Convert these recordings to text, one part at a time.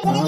Yeah.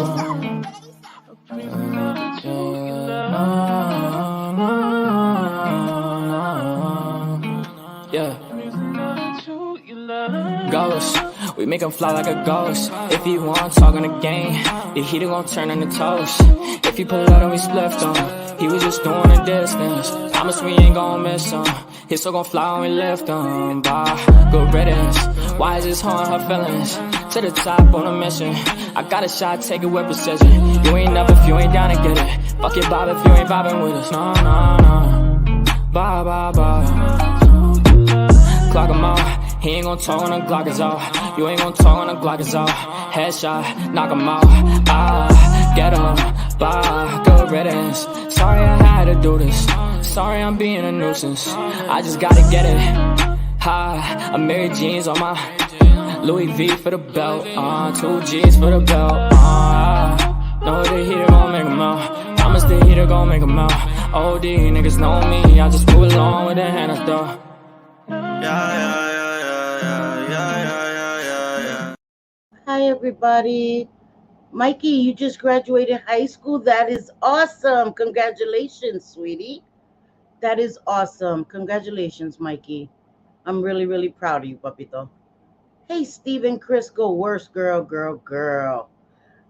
Ghost, we make him fly like a ghost. If he want talking the game, the heater gon' turn into toast. If he pull out and we spliffed him, he was just doing a distance. Promise we ain't gon' miss him. His soul gon' fly when we lift him. Bye, good riddance. Why is this hard, her feelings? To the top on a mission. I got a shot, take it with precision. You ain't up if you ain't down to get it. Fuck your bob if you ain't vibing with us. No, no, no. Bye, bye, bye. Clock him out. He ain't gon' talk when the Glock is off. You ain't gon' talk when the Glock is off. Headshot, knock him out. Ah, get him. Bye, good riddance. Sorry I had to do this. Sorry I'm being a nuisance. I just gotta get it. Ha, I'm Mary Jeans on my Louis V for the belt. 2 G's for the belt. Know the heater gon' make him out. Promise the heater gon' make him out. OD niggas know me. I just move along with the hand I throw. Hi everybody. Mikey, you just graduated high school. That is awesome. Congratulations, sweetie. That is awesome. Congratulations, Mikey. I'm really, really proud of you, papito. Hey, Stephen Crisco, worst girl.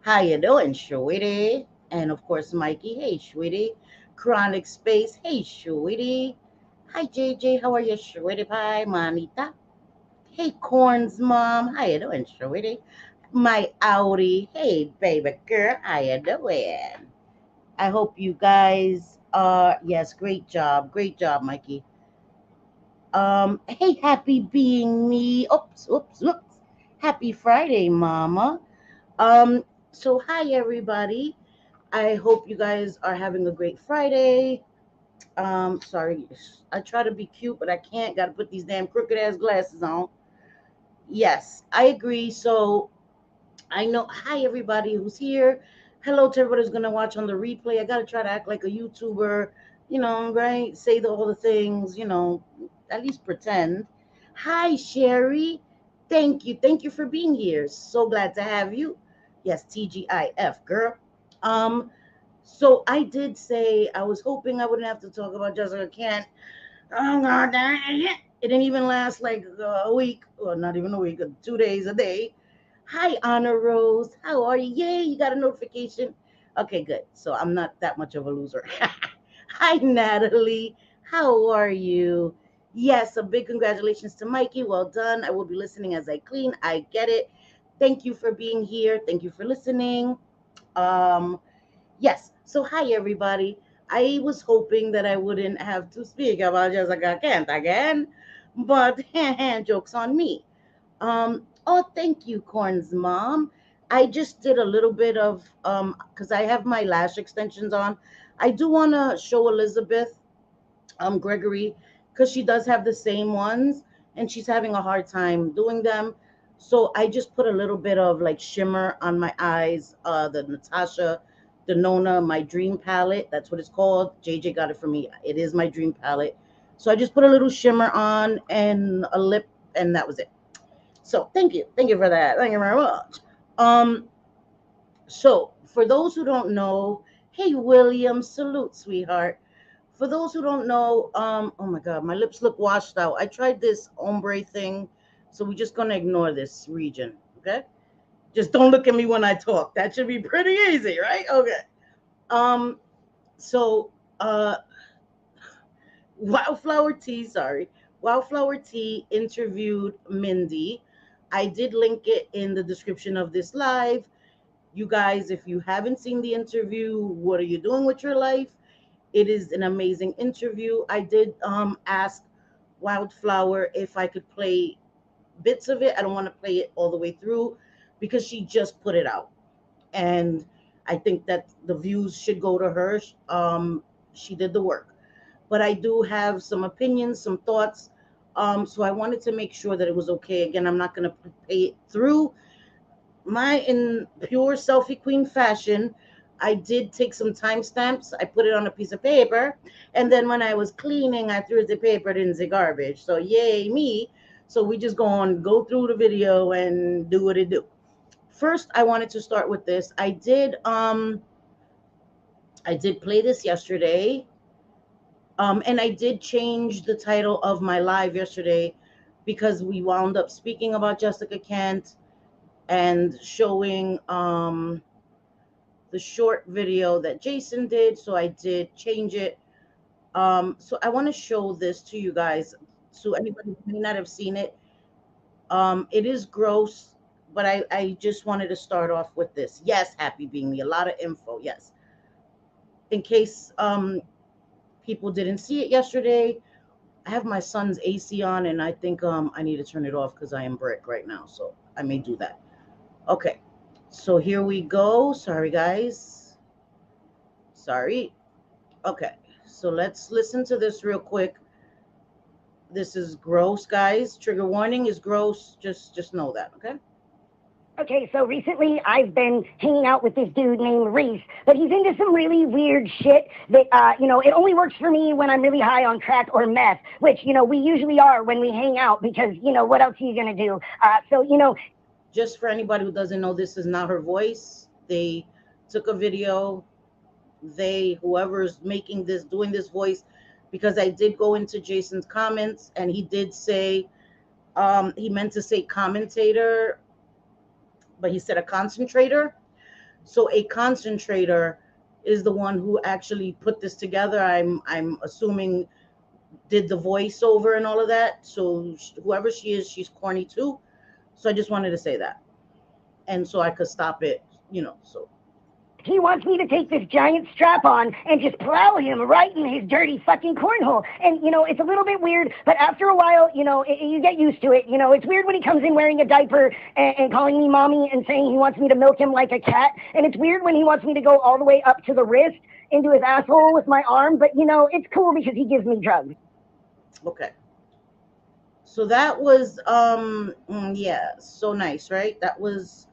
How you doing, sweetie? And of course, Mikey. Hey, sweetie. Chronic Space. Hey, sweetie. Hi, JJ. How are you, sweetie pie, manita? Hey, Corn's mom. How you doing, sweetie? My Audi. Hey, baby girl. How you doing? I hope you guys are, yes, great job, Mikey. Hey, happy being me. Oops. Happy Friday, mama. So hi everybody. I hope you guys are having a great Friday. Sorry, I try to be cute, but I can't. Got to put these damn crooked ass glasses on. Yes, I agree. So I know. Hi, everybody who's here. Hello to everybody who's gonna watch on the replay. I gotta try to act like a YouTuber, right? Say all the things, at least pretend. Hi, Sherry. Thank you for being here. So glad to have you. Yes, TGIF, girl. Um, so I did say I was hoping I wouldn't have to talk about Jessica Kent. Oh God, dang it! It didn't even last like a week, or not even a week, 2 days a day. Hi, Honor Rose. How are you? Yay, you got a notification. Okay, good. So I'm not that much of a loser. Hi, Natalie. How are you? Yes, a big congratulations to Mikey. Well done. I will be listening as I clean. I get it. Thank you for being here. Thank you for listening. Yes. So hi, everybody. I was hoping that I wouldn't have to speak about Jessica Kent again, but jokes on me. Oh, thank you, Corn's mom. I just did a little bit of because I have my lash extensions on. I do want to show Elizabeth Gregory because she does have the same ones and she's having a hard time doing them. So I just put a little bit of like shimmer on my eyes. The Natasha Denona, my dream palette. That's what it's called. JJ got it for me. It is my dream palette. So I just put a little shimmer on and a lip, and that was it. So thank you for that. Thank you very much. Um, so for those who don't know, hey William, salute, sweetheart. For those who don't know, oh my God, my lips look washed out. I tried this ombre thing, so we're just gonna ignore this region, okay? Just don't look at me when I talk. That should be pretty easy, right? Okay. Um, so Wildflower Tea, sorry. Wildflower Tea interviewed Mindy. I did link it in the description of this live. You guys, if you haven't seen the interview, what are you doing with your life? It is an amazing interview. I did ask Wildflower if I could play bits of it. I don't want to play it all the way through because she just put it out. And I think that the views should go to her. She did the work. But I do have some opinions, some thoughts. So I wanted to make sure that it was okay. Again, I'm not going to play it through. In pure selfie queen fashion, I did take some timestamps. I put it on a piece of paper, and then when I was cleaning, I threw the paper in the garbage. So yay me! So we just go through the video and do what it do. first I wanted to start with this. I did play this yesterday. And I did change the title of my live yesterday because we wound up speaking about Jessica Kent and showing the short video that Jason did. So I did change it. So I want to show this to you guys. So anybody who may not have seen it, it is gross, but I just wanted to start off with this. Yes, happy being me. A lot of info. Yes. In case people didn't see it yesterday, I have my son's AC on, and I think I need to turn it off because I am brick right now. So I may do that. Okay. So here we go. Sorry, guys. Sorry. Okay. So let's listen to this real quick. This is gross, guys. Trigger warning is gross. Just know that, okay? Okay, so recently I've been hanging out with this dude named Reese, but he's into some really weird shit that, it only works for me when I'm really high on crack or meth, which, we usually are when we hang out because, what else are you going to do? Just for anybody who doesn't know, this is not her voice. They took a video. Whoever's making this, doing this voice, because I did go into Jason's comments and he did say, he meant to say commentator, but he said a concentrator. So a concentrator is the one who actually put this together. I'm assuming did the voiceover and all of that. So whoever she is, she's corny too. So I just wanted to say that, and so I could stop it. So he wants me to take this giant strap on and just plow him right in his dirty fucking cornhole. And, it's a little bit weird, but after a while, you get used to it. It's weird when he comes in wearing a diaper and calling me mommy and saying he wants me to milk him like a cat. And it's weird when he wants me to go all the way up to the wrist into his asshole with my arm. But, it's cool because he gives me drugs. Okay. So that was, yeah, so nice, right? That was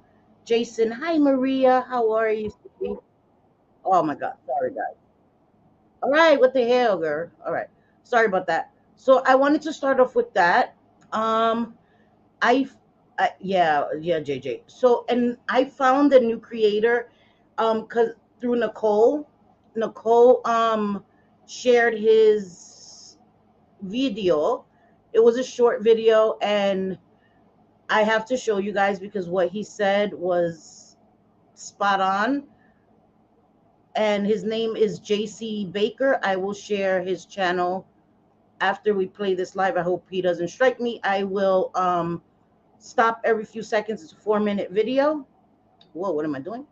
Jason. Hi, Maria. How are you? Oh my God. Sorry, guys. All right. What the hell, girl? All right. Sorry about that. So I wanted to start off with that. Um, yeah, JJ. So, and I found a new creator, cause through Nicole, shared his video. It was a short video, and I have to show you guys because what he said was spot on. And his name is JC Baker. I will share his channel after we play this live. I hope he doesn't strike me. I will stop every few seconds. It's a 4-minute video. Whoa, what am I doing?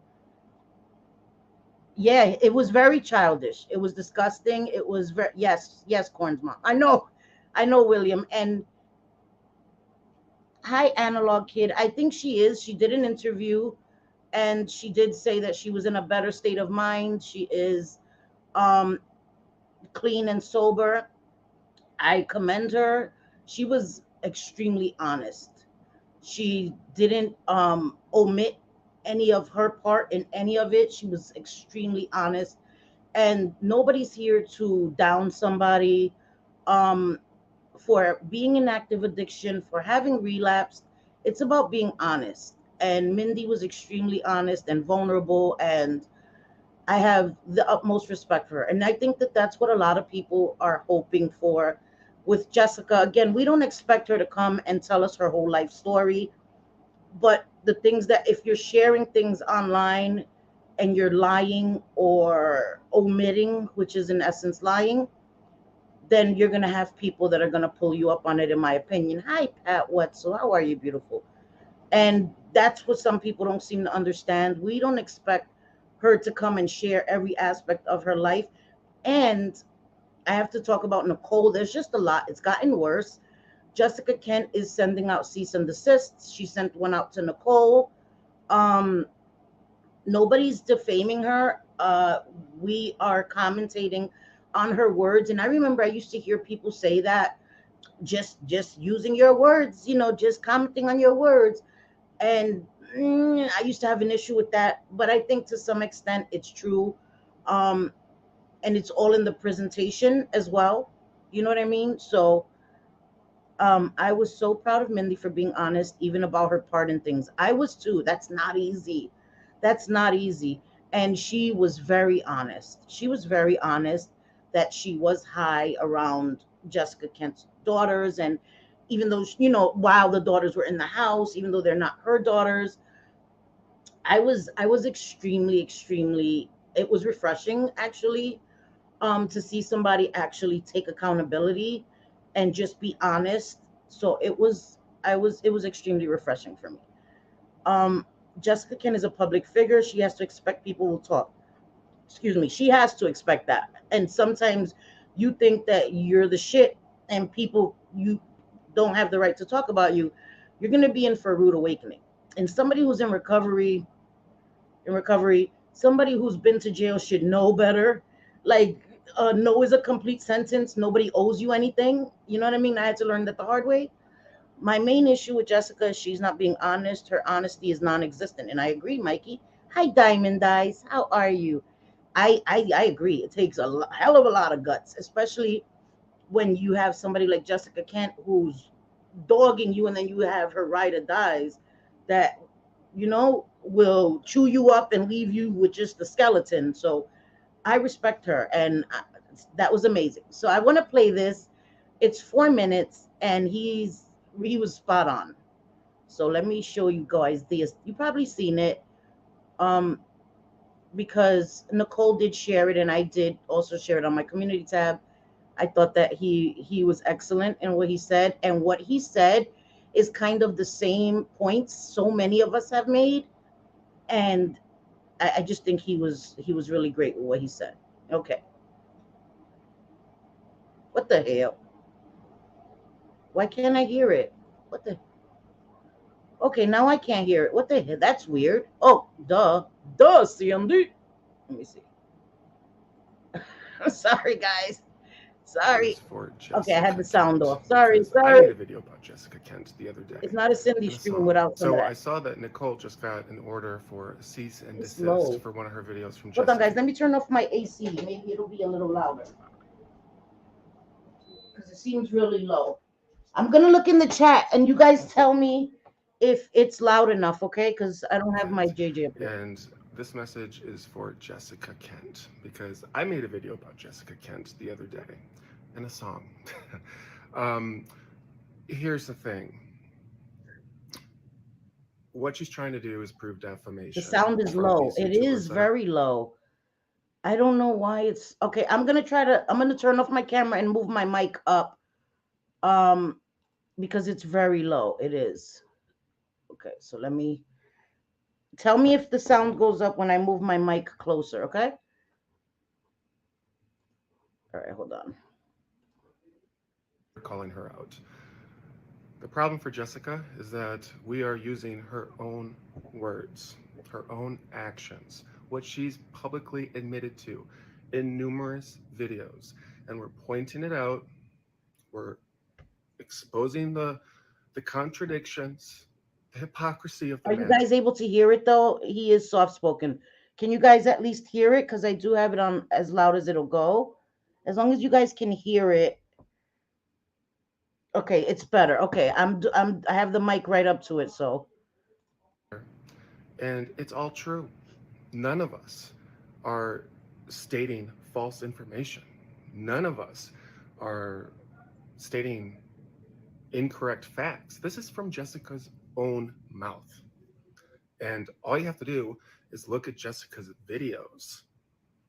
Yeah, it was very childish. It was disgusting. It was very, yes, Corn's mom. I know, William. And hi, Analog Kid. I think she did an interview and she did say that she was in a better state of mind. She is um clean and sober. I commend her. She was extremely honest. She didn't omit any of her part in any of it. She was extremely honest. And nobody's here to down somebody um, for being in active addiction, for having relapsed. It's about being honest. And Mindy was extremely honest and vulnerable. And I have the utmost respect for her. And I think that that's what a lot of people are hoping for with Jessica. Again, we don't expect her to come and tell us her whole life story, but the things that if you're sharing things online and you're lying or omitting, which is in essence lying, then you're going to have people that are going to pull you up on it, in my opinion. Hi, Pat Wetzel. How are you, beautiful? And that's what some people don't seem to understand. We don't expect her to come and share every aspect of her life. And I have to talk about Nicole. There's just a lot. It's gotten worse. Jessica Kent is sending out cease and desists. She sent one out to Nicole. Um, Nobody's defaming her. We are commentating on her words. And I remember I used to hear people say that just using your words, just commenting on your words. And I used to have an issue with that, but I think to some extent it's true. Um, and it's all in the presentation as well. You know what I mean? So I was so proud of Mindy for being honest, even about her part in things. I was too. That's not easy. That's not easy. And she was very honest. She was very honest that she was high around Jessica Kent's daughters. And even though, while the daughters were in the house, even though they're not her daughters, I was extremely, it was refreshing actually, to see somebody actually take accountability and just be honest. So it was extremely refreshing for me. Um, Jessica Kent is a public figure. She has to expect people will talk. Excuse me. She has to expect that. And sometimes you think that you're the shit, and people you don't have the right to talk about you. You're gonna be in for a rude awakening. And somebody who's in recovery, somebody who's been to jail should know better. Like, no is a complete sentence. Nobody owes you anything. You know what I mean? I had to learn that the hard way. My main issue with Jessica is she's not being honest. Her honesty is non-existent, and I agree, Mikey. Hi, Diamond Eyes. How are you? I agree. It takes a hell of a lot of guts, especially when you have somebody like Jessica Kent who's dogging you, and then you have her ride or dies that will chew you up and leave you with just the skeleton. So I respect her, and that was amazing. So I want to play this. It's 4 minutes, and he was spot on. So let me show you guys this. You probably seen it, um, because Nicole did share it, and I did also share it on my community tab. I thought that he was excellent in what he said, and what he said is kind of the same points so many of us have made, and I just think he was really great with what he said. Okay, what the hell? Why can't I hear it? What the? Okay, now I can't hear it. What the hell? That's weird. Oh, duh, CMD. Let me see. I'm sorry, guys. Sorry. For Okay, I had the Jessica sound Kent, off. Sorry, because I sorry. made a video about Jessica Kent the other day It's not a Cindy in a stream song. without some of So I that. saw that Nicole just got an order for a cease and It's desist low. for one of her videos from Hold on, guys. Jessica. Let me turn off my AC. Maybe it'll be a little louder because it seems really low. I'm gonna look in the chat, and you guys tell me if it's loud enough, okay? Because I don't have my Kent. JJ up here. And this message is for Jessica Kent because I made a video about Jessica Kent the other day in a song. um, Here's the thing. What she's trying to do is prove The defamation sound is from low. these It is YouTubers that are very low. I don't know why it's okay. I'm gonna turn off my camera and move my mic up. Um, because it's very low. It is. Okay, so let me tell me if the sound goes up when I move my mic closer, okay? All right, hold on. calling her out. The problem for Jessica is that we are using her own words, her own actions, what she's publicly admitted to in numerous videos. And we're pointing it out, we're exposing the contradictions, the hypocrisy of the Are you man. guys able to hear it though? He is soft spoken. Can you guys at least hear it? Because I do have it on as loud as it'll go. As long as you guys can hear it. Okay, it's better. Okay, I have the mic right up to it, so And it's all true. None of us are stating false information. None of us are stating incorrect facts. This is from Jessica's own mouth. And all you have to do is look at Jessica's videos,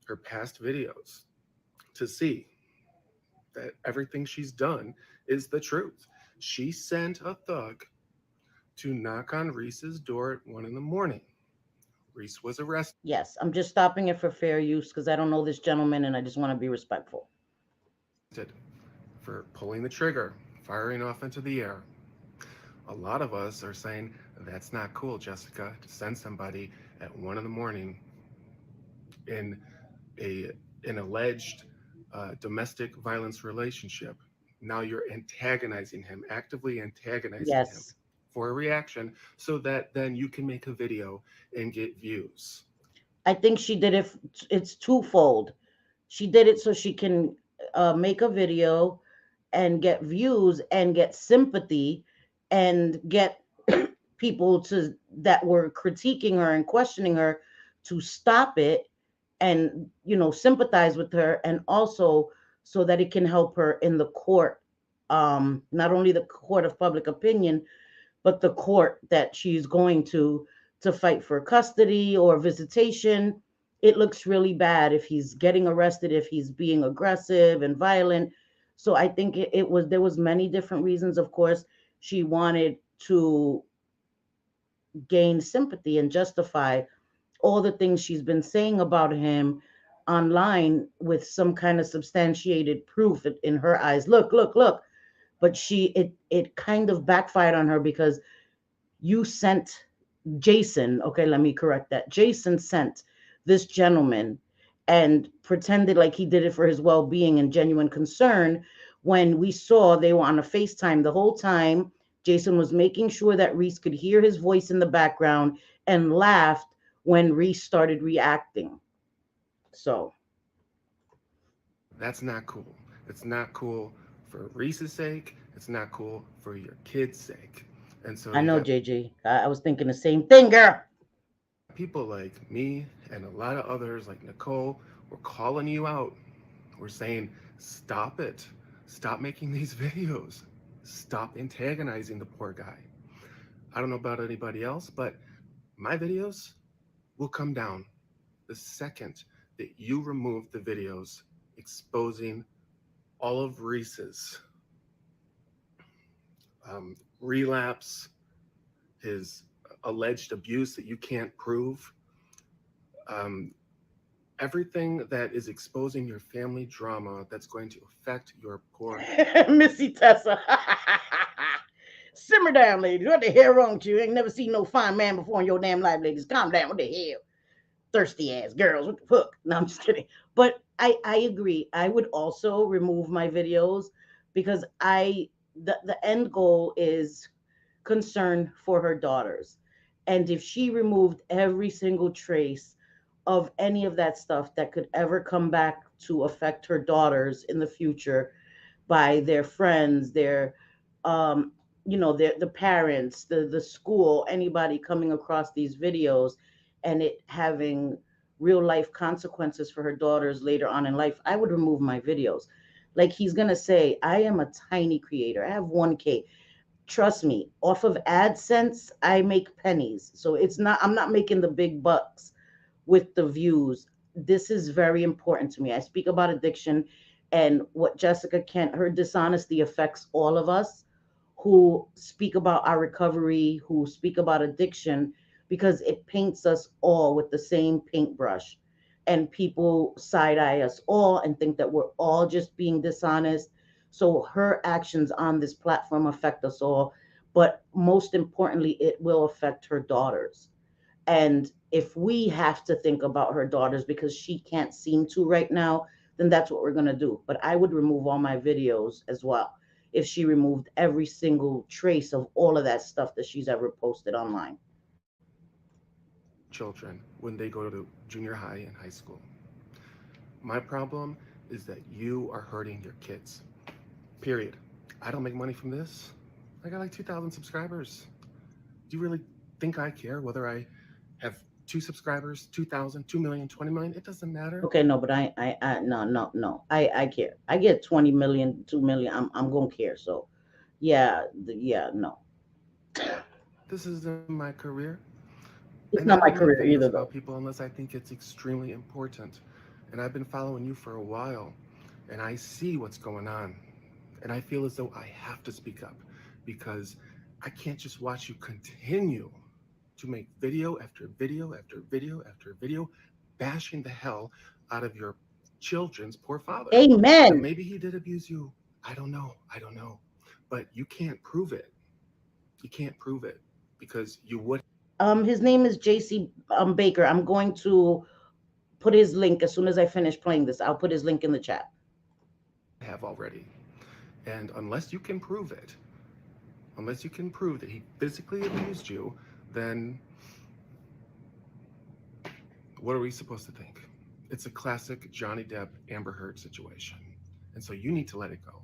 her past videos, to see that everything she's done is the truth. She sent a thug to knock on Reese's door at 1 a.m. Reese was arrested yes, I'm just stopping it for fair use because I don't know this gentleman and I just want to be respectful. for pulling the trigger, firing off into the air. A lot of us are saying that's not cool, Jessica, to send somebody at 1 a.m. in an alleged domestic violence relationship. Now you're antagonizing him, actively antagonizing him Yes. for a reaction so that then you can make a video and get views. I think she did it. It's twofold. She did it so she can make a video and get views and get sympathy and get people to that were critiquing her and questioning her to stop it and sympathize with her, and also so that it can help her in the court, not only the court of public opinion, but the court that she's going to fight for custody or visitation. It looks really bad if he's getting arrested, if he's being aggressive and violent. So I think it was, there was many different reasons. Of course, she wanted to gain sympathy and justify all the things she's been saying about him online with some kind of substantiated proof in her eyes. Look. But it kind of backfired on her, because you sent Jason, okay, let me correct that. Jason sent this gentleman and pretended like he did it for his well-being and genuine concern, when we saw they were on a FaceTime the whole time. Jason was making sure that Reese could hear his voice in the background and laughed when Reese started reacting. So That's not cool. It's not cool for Reese's sake. It's not cool for your kids' sake. And so I you know, have JJ. I was thinking the same thing, girl. people like me and a lot of others like Nicole, we're calling you out. We're saying, stop it. Stop making these videos. Stop antagonizing the poor guy. I don't know about anybody else, but my videos will come down the second that you remove the videos exposing all of Reese's relapse, his alleged abuse that you can't prove, everything that is exposing your family drama that's going to affect your poor. Missy Tessa. Simmer down, ladies. What the hell wrong with you? Ain't never seen no fine man before in your damn life, ladies. Calm down. What the hell? Thirsty ass girls. What the fuck? No, I'm just kidding. But I agree. I would also remove my videos, because the end goal is concern for her daughters. And if she removed every single trace of any of that stuff that could ever come back to affect her daughters in the future, by their friends, their the parents, the school, anybody coming across these videos, and it having real life consequences for her daughters later on in life, I would remove my videos. Like, he's gonna say, I am a tiny creator. I have 1K. Trust me, off of AdSense, I make pennies. So I'm not making the big bucks with the views. This is very important to me. I speak about addiction, and what Jessica Kent, her dishonesty affects all of us who speak about our recovery, who speak about addiction, because it paints us all with the same paintbrush. And people side eye us all and think that we're all just being dishonest. So her actions on this platform affect us all. But most importantly, it will affect her daughters. And if we have to think about her daughters because she can't seem to right now, then that's what we're going to do. But I would remove all my videos as well if she removed every single trace of all of that stuff that she's ever posted online. Children when they go to junior high and high school. My problem is that you are hurting your kids. Period. I don't make money from this. I got like 2,000 subscribers. Do you really think I care whether I have 2 subscribers, 2,000, 2 million, 20 million? It doesn't matter. Okay, no, but no. I care. I get 20 million, 2 million. I'm gonna care. So, yeah, no. This isn't my career. It's And not I my don't make career videos either, about though. people unless I think it's extremely important. And I've been following you for a while, and I see what's going on. And I feel as though I have to speak up, because I can't just watch you continue to make video after video after video after video bashing the hell out of your children's poor father. Now, Amen. maybe he did abuse you. I don't know. But you can't prove it. You can't prove it, because you would His name is JC Baker. I'm going to put his link as soon as I finish playing this. I'll put his link in the chat. have already. And unless you can prove that he physically abused you, then what are we supposed to think? It's a classic Johnny Depp, Amber Heard situation. And so you need to let it go.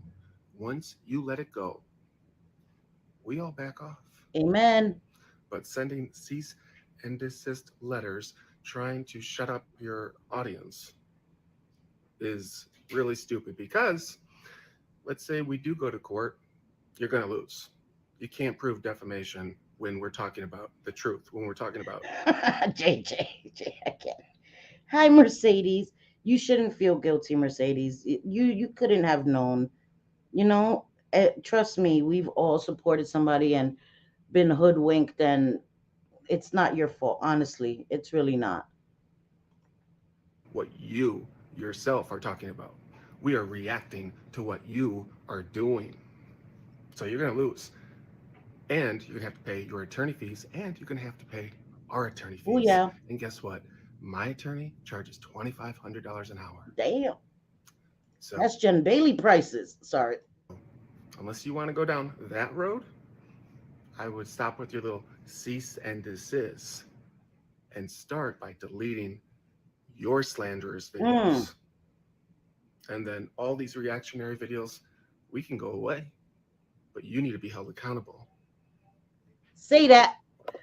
once you let it go, we all back off. Amen. But sending cease and desist letters trying to shut up your audience is really stupid because let's say we do go to court, you're going to lose. You can't prove defamation when we're talking about the truth, when we're talking about JJ, I can't. Hi, Mercedes. You shouldn't feel guilty, Mercedes. You couldn't have known. You know, trust me, we've all supported somebody and been hoodwinked, and it's not your fault. Honestly, it's really not. what you yourself are talking about. We are reacting to what you are doing. So you're going to lose. And you're going to have to pay your attorney fees, and you're going to have to pay our attorney Oh fees. yeah, And guess what? My attorney charges $2,500 an hour. damn. So That's Jen Bailey prices. Sorry. unless you want to go down that road, I would stop with your little cease and desist and start by deleting your slanderous videos. And then all these reactionary videos, we can go away, but you need to be held accountable. Say that.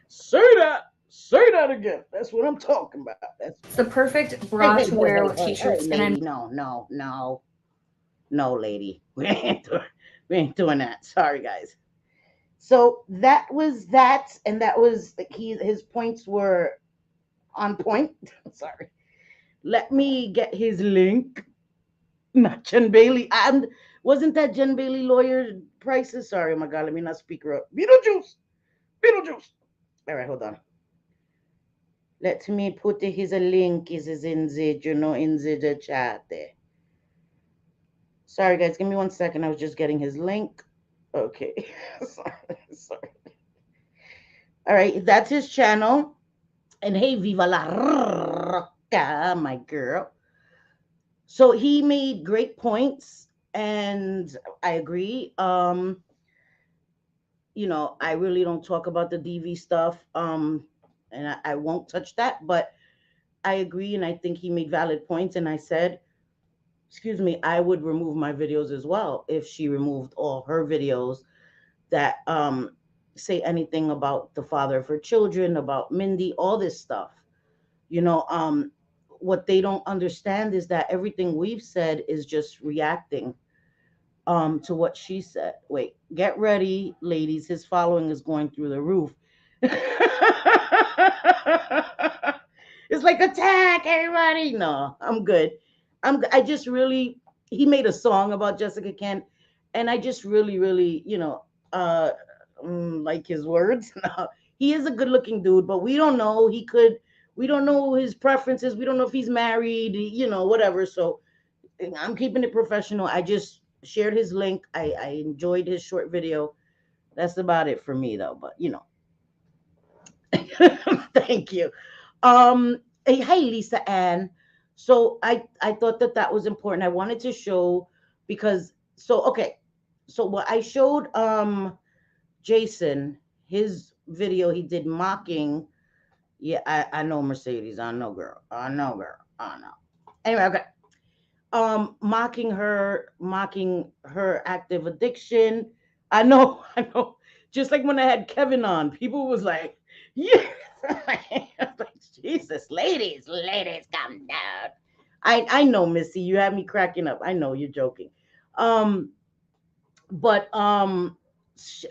Say that. Say that again. That's what I'm talking about. That's It's the perfect bra to wear with t-shirts, and lady. I'm No, lady. We ain't doing that. Sorry, guys. So that was that, and that was his points were on point. Sorry. Let me get his link. Not Jen Bailey. And wasn't that Jen Bailey lawyer prices? Sorry, oh my God. Let me not speak her up. Beetlejuice. Beetlejuice. All right, hold on. Let me put his link. Is in the chat there. Sorry, guys. Give me 1 second. I was just getting his link. Okay. Sorry. All right. That's his channel. And hey, viva la roca, my girl. So he made great points, and I agree. I really don't talk about the DV stuff, and I won't touch that, but I agree, and I think he made valid points, and I said, excuse me, I would remove my videos as well if she removed all her videos that say anything about the father of her children, about Mindy, all this stuff. What they don't understand is that everything we've said is just reacting to what she said. Wait, get ready, ladies. His following is going through the roof. It's like attack everybody. No, I'm good. I just really he made a song about Jessica Kent, and I just really, really, like his words. No, he is a good looking dude, but we don't know. We don't know his preferences. We don't know if he's married, whatever. So I'm keeping it professional. I just shared his link. I enjoyed his short video. That's about it for me, though. But thank you. Hey, Lisa Ann. So I thought that was important. I wanted to show because okay. So what I showed Jason his video he did mocking. Yeah, I know Mercedes. I know, girl. I know, girl. I know. Anyway, okay. Mocking her active addiction. I know. Just like when I had Kevin on, people was like, yeah. Like, Jesus, ladies, calm down. I know, Missy, you had me cracking up. I know you're joking. But I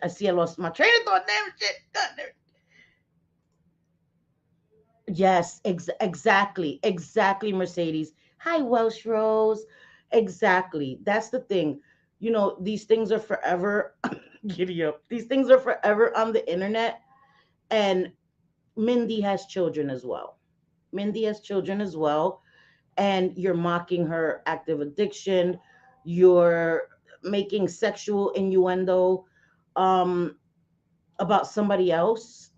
see I lost my train of thought. Damn shit. Yes, exactly, Mercedes. Hi, Welsh Rose. Exactly. That's the thing. These things are forever. Giddy up. These things are forever on the internet. And Mindy has children as well. And you're mocking her active addiction. You're making sexual innuendo about somebody else.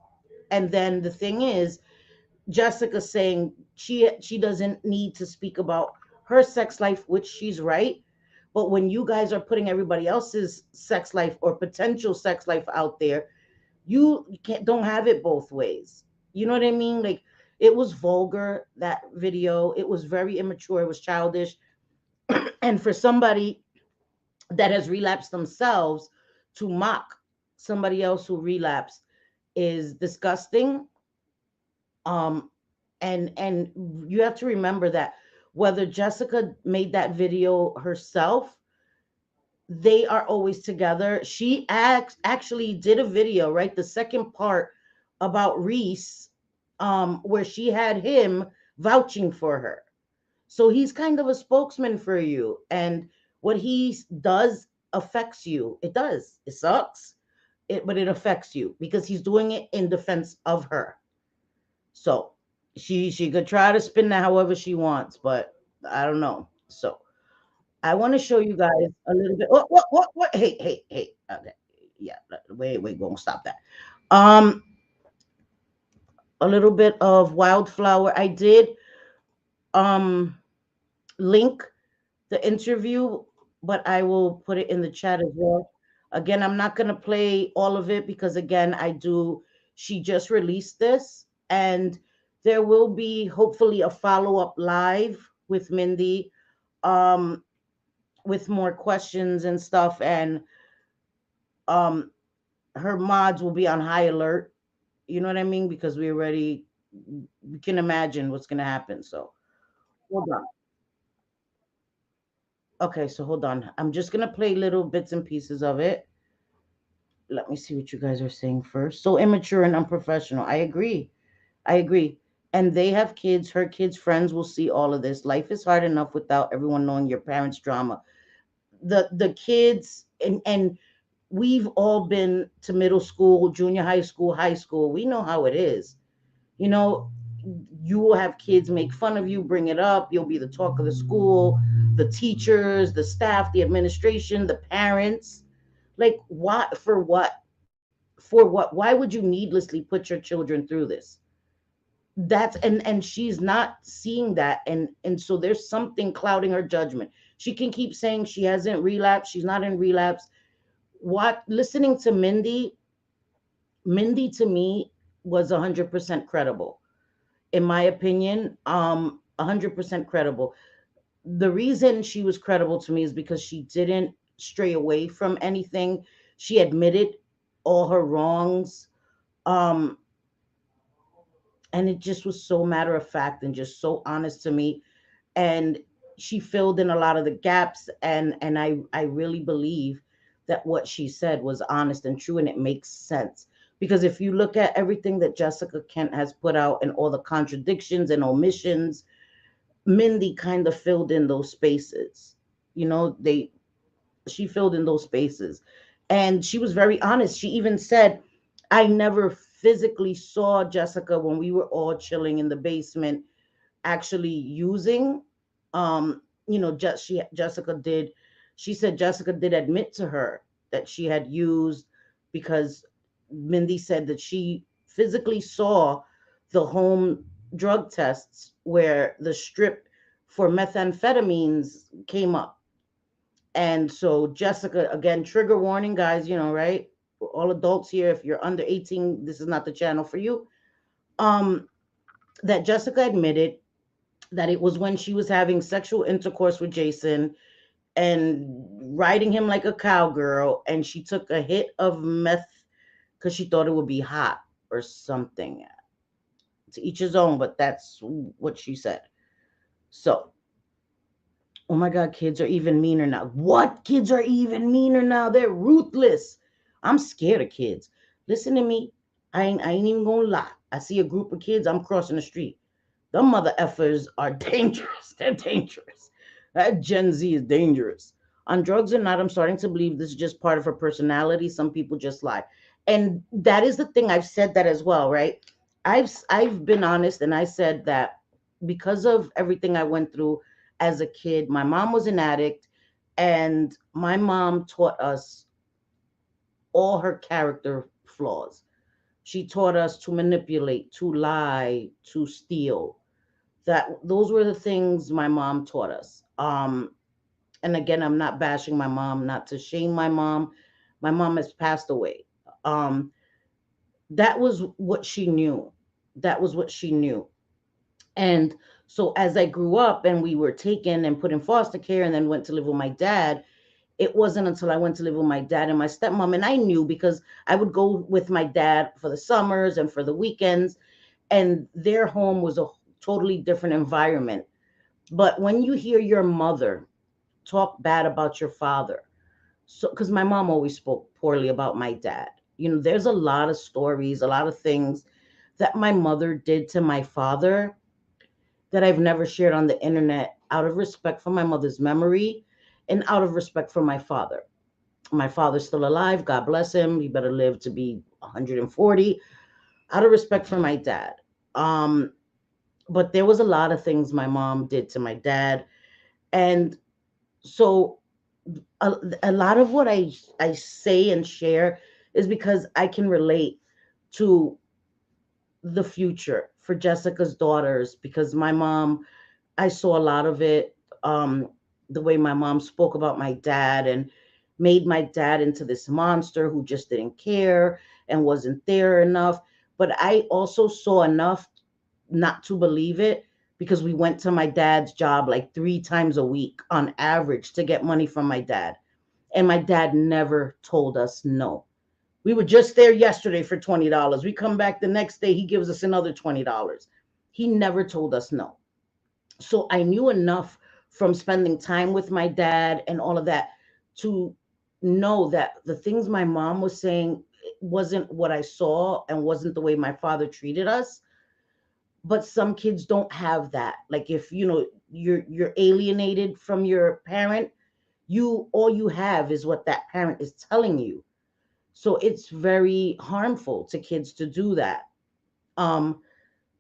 And then the thing is, Jessica saying she doesn't need to speak about her sex life, which she's right. But when you guys are putting everybody else's sex life or potential sex life out there, you don't have it both ways. You know what I mean? Like it was vulgar, that video. It was very immature. It was childish. And for somebody that has relapsed themselves to mock somebody else who relapsed is disgusting. Um, and you have to remember that whether Jessica made that video herself, they are always together. She actually did a video, right? The second part about Reese, where she had him vouching for her. So he's kind of a spokesman for you. And what he does affects you. It does. It sucks. But it affects you because he's doing it in defense of her. So she could try to spin that however she wants, but I don't know. So I want to show you guys a little bit. What? Hey. Okay. Yeah. Wait. Go. Stop that. Um, a little bit of Wildflower. I did um link the interview, but I will put it in the chat as well. Again, I'm not gonna play all of it because again, I do. She just released this, and there will be hopefully a follow up live with Mindy. Um, with more questions and stuff, and um her mods will be on high alert. You know what I mean? Because we can imagine what's gonna happen. So hold on. Okay, so hold on. I'm just gonna play little bits and pieces of it. Let me see what you guys are saying first. So immature and unprofessional. I agree. I agree. And they have kids. Her kids' friends will see all of this. Life is hard enough without everyone knowing your parents' drama. The kids and we've all been to middle school, junior high school, high school. We know how it is. You know, you will have kids make fun of you, bring it up. You'll be the talk of the school, the teachers, the staff, the administration, the parents. Like, why? For what? For what? Why would you needlessly put your children through this? And she's not seeing that, and so there's something clouding her judgment. She can keep saying she hasn't relapsed, she's not in relapse. What listening to Mindy to me was 100% credible, in my opinion. 100% credible. The reason she was credible to me is because she didn't stray away from anything. She admitted all her wrongs. um and it just was so matter of fact and just so honest to me. And she filled in a lot of the gaps, and I really believe that what she said was honest and true, and it makes sense. Because if you look at everything that Jessica Kent has put out and all the contradictions and omissions, Mindy kind of filled in those spaces. They she filled in those spaces. And she was very honest. She even said, I never physically saw Jessica when we were all chilling in the basement actually using. Jessica did. She said Jessica did admit to her that she had used, because Mindy said that she physically saw the home drug tests where the strip for methamphetamines came up. And so Jessica, again, trigger warning, guys, right? All adults here, if you're under 18, this is not the channel for you. Um, that Jessica admitted that it was when she was having sexual intercourse with Jason and riding him like a cowgirl, and she took a hit of meth because she thought it would be hot or something. To each his own, but that's what she said. So, oh my God, kids are even meaner now. What? Kids are even meaner now. They're ruthless. I'm scared of kids. Listen to me. I ain't even gonna lie. I see a group of kids, I'm crossing the street. The mother effers are dangerous. They're dangerous. That Gen Z is dangerous. On drugs or not, I'm starting to believe this is just part of her personality. Some people just lie. And that is the thing. I've said that as well, right? I've been honest, and I said that because of everything I went through as a kid, my mom was an addict, and my mom taught us all her character flaws. She taught us to manipulate, to lie, to steal. That those were the things my mom taught us. And again, I'm not bashing my mom, not to shame my mom. My mom has passed away. Um, that was what she knew. That was what she knew. And so as I grew up and we were taken and put in foster care and then went to live with my dad, It wasn't until I went to live with my dad and my stepmom, and I knew because I would go with my dad for the summers and for the weekends, and their home was a totally different environment. But when you hear your mother talk bad about your father, so because my mom always spoke poorly about my dad, there's a lot of stories, a lot of things that my mother did to my father that I've never shared on the internet out of respect for my mother's memory and out of respect for my father. My father's still alive. God bless him. He better live to be 140. Out of respect for my dad. Um, but there was a lot of things my mom did to my dad. And so a lot of what I say and share is because I can relate to the future for Jessica's daughters because my mom, I saw a lot of it. The way my mom spoke about my dad and made my dad into this monster who just didn't care and wasn't there enough. But I also saw enough not to believe it because we went to my dad's job like 3 times a week on average to get money from my dad. And my dad never told us no. We were just there yesterday for $20. We come back the next day, he gives us another $20. He never told us no. So I knew enough from spending time with my dad and all of that to know that the things my mom was saying wasn't what I saw and wasn't the way my father treated us. But some kids don't have that. Like if you're alienated from your parent, you all you have is what that parent is telling you. So it's very harmful to kids to do that. Um,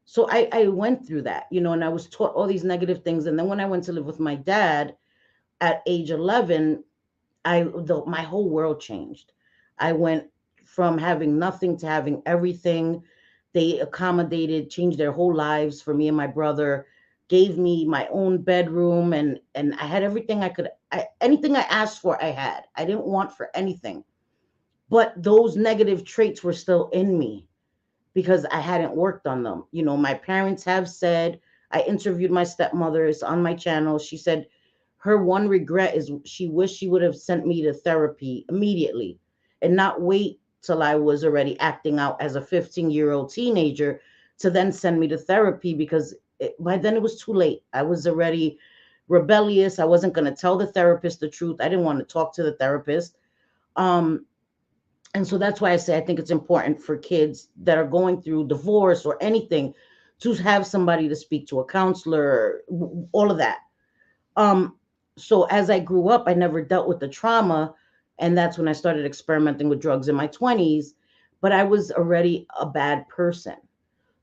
so I went through that, and I was taught all these negative things. And then when I went to live with my dad at age 11, my whole world changed. I went from having nothing to having everything. They accommodated, changed their whole lives for me and my brother, gave me my own bedroom, and I had everything anything I asked for, I had. I didn't want for anything. But those negative traits were still in me because I hadn't worked on them. My parents have said, I interviewed my stepmother, it's on my channel. She said her one regret is she wished she would have sent me to therapy immediately and not wait till I was already acting out as a 15-year-old teenager to then send me to therapy because by then it was too late. I was already rebellious. I wasn't going to tell the therapist the truth. I didn't want to talk to the therapist. Um, and so that's why I say I think it's important for kids that are going through divorce or anything to have somebody to speak to, a counselor, all of that. Um, so as I grew up, I never dealt with the trauma. And that's when I started experimenting with drugs in my 20s. But I was already a bad person.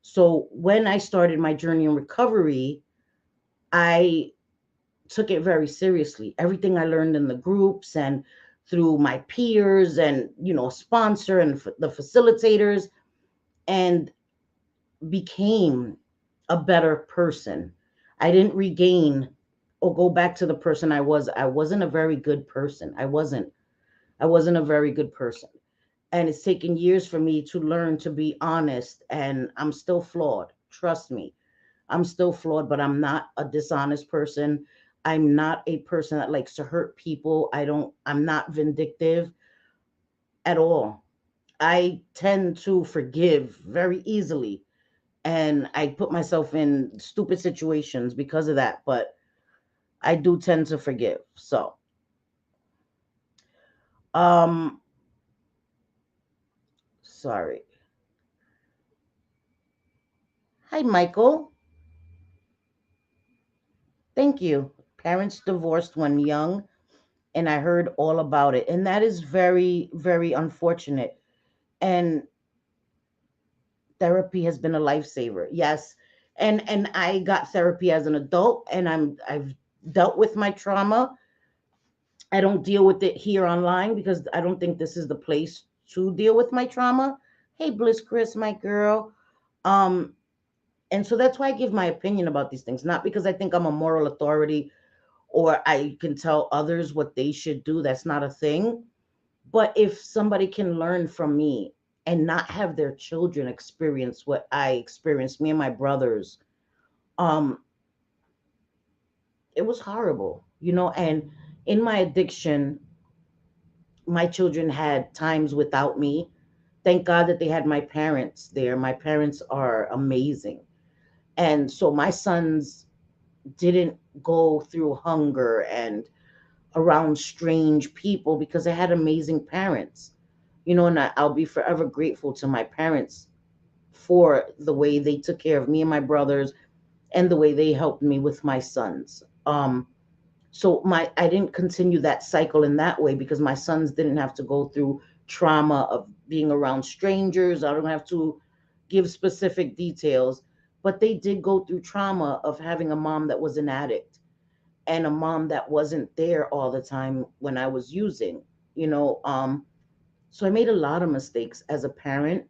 So when I started my journey in recovery, I took it very seriously. Everything I learned in the groups and through my peers and sponsor and the facilitators, and became a better person. I didn't regain or go back to the person I was. I wasn't a very good person. I wasn't a very good person. And it's taken years for me to learn to be honest, and I'm still flawed. Trust me. I'm still flawed, but I'm not a dishonest person. I'm not a person that likes to hurt people. I'm not vindictive at all. I tend to forgive very easily, and I put myself in stupid situations because of that, but I do tend to forgive. So, um sorry. Hi Michael. Thank you. Parents divorced when young, and I heard all about it. And that is very, very unfortunate. And therapy has been a lifesaver. Yes. And I got therapy as an adult, and I've dealt with my trauma. I don't deal with it here online because I don't think this is the place to deal with my trauma. Hey Bliss Chris, my girl. Um and so that's why I give my opinion about these things, not because I think I'm a moral authority or I can tell others what they should do. That's not a thing. But if somebody can learn from me and not have their children experience what I experienced, me and my brothers, um, it was horrible. And in my addiction, my children had times without me. Thank God that they had my parents there. My parents are amazing. And so my sons didn't go through hunger and around strange people because I had amazing parents. And I'll be forever grateful to my parents for the way they took care of me and my brothers and the way they helped me with my sons. So my I didn't continue that cycle in that way because my sons didn't have to go through trauma of being around strangers. I don't have to give specific details, but they did go through trauma of having a mom that was an addict and a mom that wasn't there all the time when I was using, you know. So I made a lot of mistakes as a parent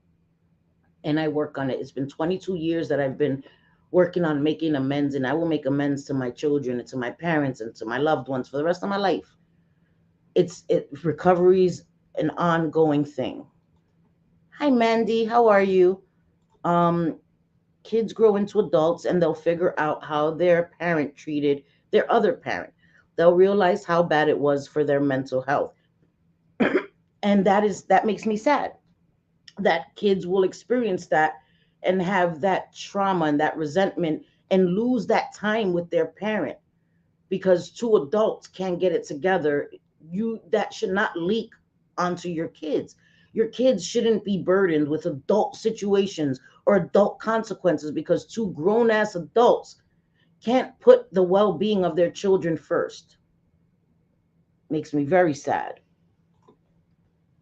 and I work on it. It's been 22 years that I've been working on making amends, and I will make amends to my children and to my parents and to my loved ones for the rest of my life. Recovery's an ongoing thing. Hi Mandy, how are you? Um Kids grow into adults and they'll figure out how their parent treated their other parent. They'll realize how bad it was for their mental health. And that makes me sad that kids will experience that and have that trauma and that resentment and lose that time with their parent because two adults can't get it together. You That should not leak onto your kids. Your kids shouldn't be burdened with adult situations or adult consequences because two grown ass adults can't put the well-being of their children first. Makes me very sad.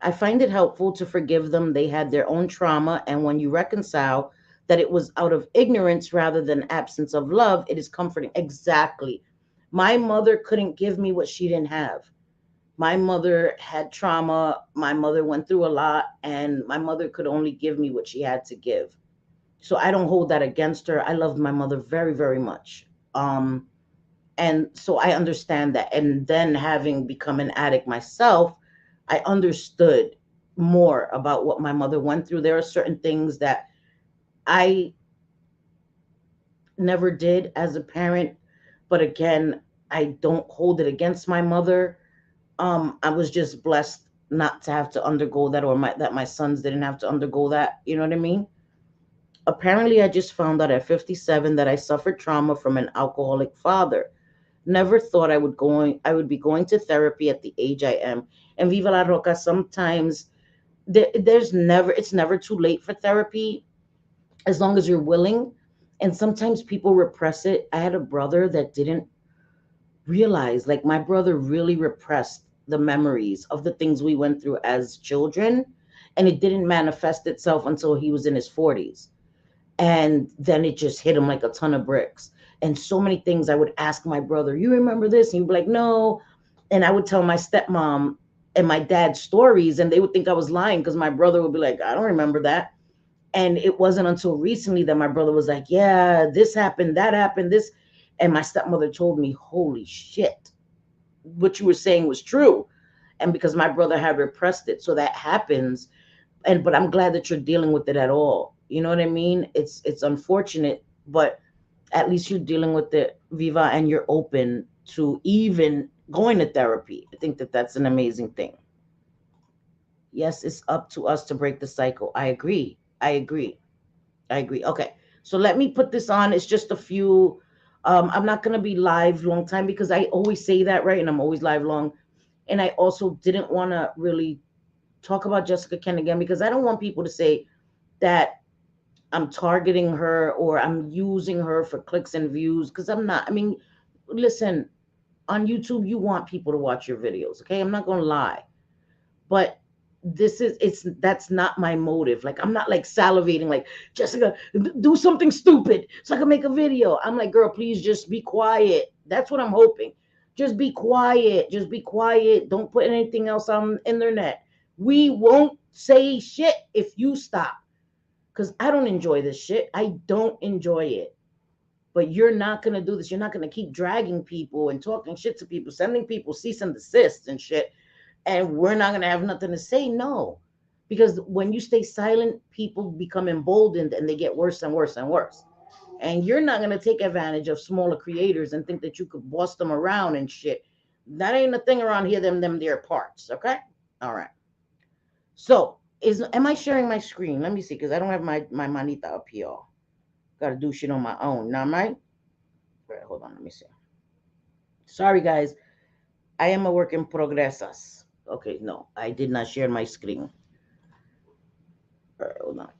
I find it helpful to forgive them. They had their own trauma, and when you reconcile that it was out of ignorance rather than absence of love, it is comforting. Exactly. My mother couldn't give me what she didn't have. My mother had trauma. My mother went through a lot, and my mother could only give me what she had to give. So I don't hold that against her. I loved my mother very, very much. And so I understand that. And then having become an addict myself, I understood more about what my mother went through. There are certain things that I never did as a parent, but again, I don't hold it against my mother. I was just blessed not to have to undergo that, or that my sons didn't have to undergo that. You know what I mean? Apparently, I just found out at 57 that I suffered trauma from an alcoholic father. Never thought I would be going to therapy at the age I am. And Viva la Roca, sometimes it's never too late for therapy as long as you're willing. And sometimes people repress it. I had a brother that didn't realize, like my brother really repressed the memories of the things we went through as children, and it didn't manifest itself until he was in his 40s. And then it just hit him like a ton of bricks. And so many things I would ask my brother, you remember this? And he'd be like, no. And I would tell my stepmom and my dad stories, and they would think I was lying because my brother would be like, I don't remember that. And it wasn't until recently that my brother was like, yeah, this happened, that happened, this. And my stepmother told me, holy shit, what you were saying was true. And because my brother had repressed it. So that happens. But I'm glad that you're dealing with it at all. You know what I mean? It's unfortunate, but at least you're dealing with it, Viva, and you're open to even going to therapy. I think that that's an amazing thing. Yes, it's up to us to break the cycle. I agree. I agree. I agree. Okay. So let me put this on. It's just a few. I'm not going to be live long time because I always say that, right? And I'm always live long. And I also didn't want to really talk about Jessica Ken again because I don't want people to say that I'm targeting her or I'm using her for clicks and views because I'm not. I mean, listen, on YouTube, you want people to watch your videos. Okay. I'm not going to lie. But that's not my motive. Like I'm not like salivating like Jessica, do something stupid so I can make a video. I'm like, girl, please just be quiet. That's what I'm hoping. Just be quiet. Just be quiet. Don't put anything else on the internet. We won't say shit if you stop. Because I don't enjoy this shit. I don't enjoy it. But you're not going to do this. You're not going to keep dragging people and talking shit to people, sending people cease and desist and shit. And we're not going to have nothing to say. No. Because when you stay silent, people become emboldened and they get worse and worse and worse. And you're not going to take advantage of smaller creators and think that you could boss them around and shit. That ain't a thing around here, them their parts. Okay. All right. So am I sharing my screen? Let me see, because I don't have my manita up here. Got to do shit on my own. Now, right? All right, hold on. Let me see. Sorry, guys. I am a work in progressas. Okay, no, I did not share my screen. All right, hold on.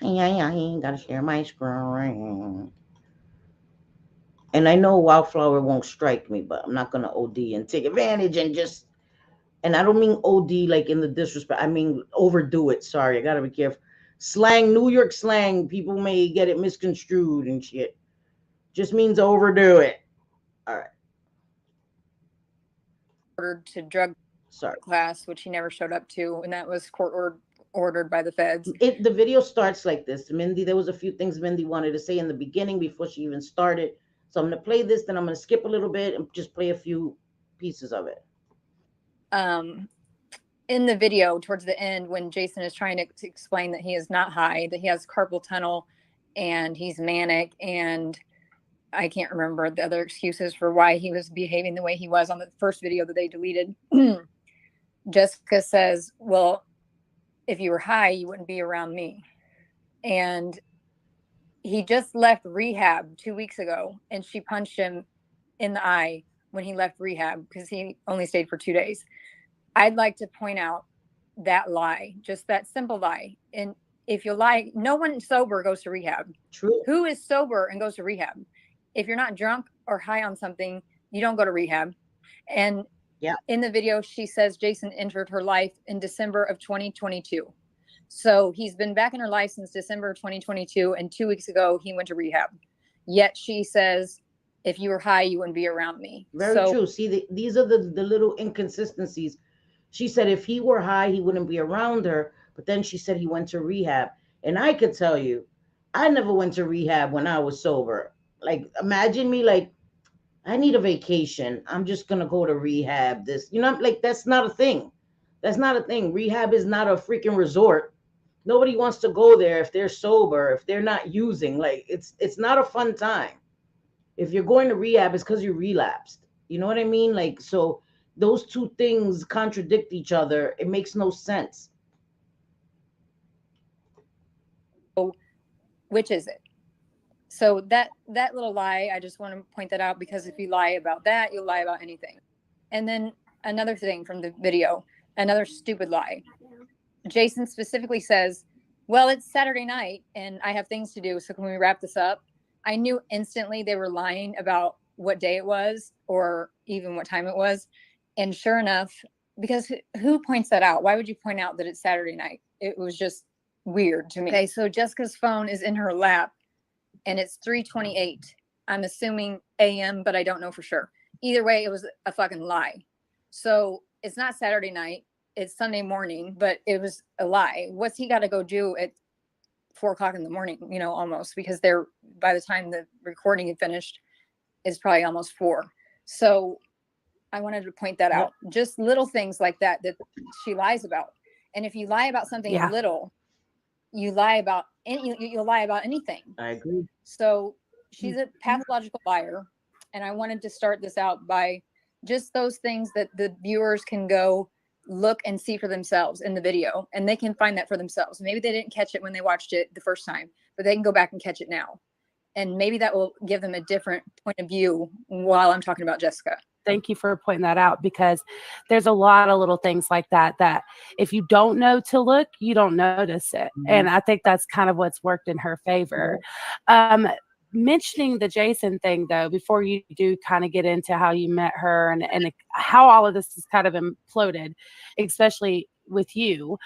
I gotta share my screen. And I know Wildflower won't strike me, but I'm not gonna OD and take advantage and just. And I don't mean OD like in the disrespect. I mean overdo it. Sorry, I gotta be careful. Slang, New York slang, people may get it misconstrued and shit. Just means overdo it. All right. Ordered to drug Sorry. class, which he never showed up to, and that was ordered by the feds. The video starts like this. Mindy, there was a few things Mindy wanted to say in the beginning before she even started. So I'm gonna play this, then I'm gonna skip a little bit and just play a few pieces of it. In the video towards the end, when Jason is trying to explain that he is not high, that he has carpal tunnel and he's manic, and I can't remember the other excuses for why he was behaving the way he was on the first video that they deleted. Jessica says, well, if you were high, you wouldn't be around me. And he just left rehab 2 weeks ago, and she punched him in the eye when he left rehab because he only stayed for 2 days. I'd like to point out that lie, just that simple lie. And if you lie, no one sober goes to rehab. True. Who is sober and goes to rehab? If you're not drunk or high on something, you don't go to rehab. And yeah, in the video, she says Jason entered her life in December of 2022. So he's been back in her life since December of 2022. And 2 weeks ago, he went to rehab. Yet she says, if you were high, you wouldn't be around me. Very true. See, these are the little inconsistencies. She said if he were high, he wouldn't be around her. But then she said he went to rehab. And I could tell you, I never went to rehab when I was sober. Like, imagine me like, I need a vacation. I'm just going to go to rehab. Like, that's not a thing. That's not a thing. Rehab is not a freaking resort. Nobody wants to go there if they're sober, if they're not using. Like, it's not a fun time. If you're going to rehab, it's because you relapsed. You know what I mean? Like, so those two things contradict each other. It makes no sense. Which is it? So that little lie, I just want to point that out, because if you lie about that, you'll lie about anything. And then another thing from the video, another stupid lie. Jason specifically says, well, it's Saturday night and I have things to do, so can we wrap this up? I knew instantly they were lying about what day it was or even what time it was. And sure enough, because who points that out? Why would you point out that it's Saturday night? It was just weird to me. Okay, so Jessica's phone is in her lap and it's 3:28. I'm assuming AM, but I don't know for sure. Either way, it was a fucking lie. So it's not Saturday night. It's Sunday morning, but it was a lie. What's he got to go do at 4 o'clock in the morning, almost, because by the time the recording had finished, is probably almost 4. So I wanted to point that out. Just little things like that she lies about. And if you lie about something little, you lie about you'll lie about anything. I agree. So she's a pathological liar. And I wanted to start this out by just those things that the viewers can go look and see for themselves in the video, and they can find that for themselves. Maybe they didn't catch it when they watched it the first time, but they can go back and catch it now. And maybe that will give them a different point of view while I'm talking about Jessica. Thank you for pointing that out, because there's a lot of little things like that if you don't know to look, you don't notice it. Mm-hmm. And I think that's kind of what's worked in her favor. Mm-hmm. Mentioning the Jason thing, though, before you do kind of get into how you met her and how all of this is kind of imploded, especially with you,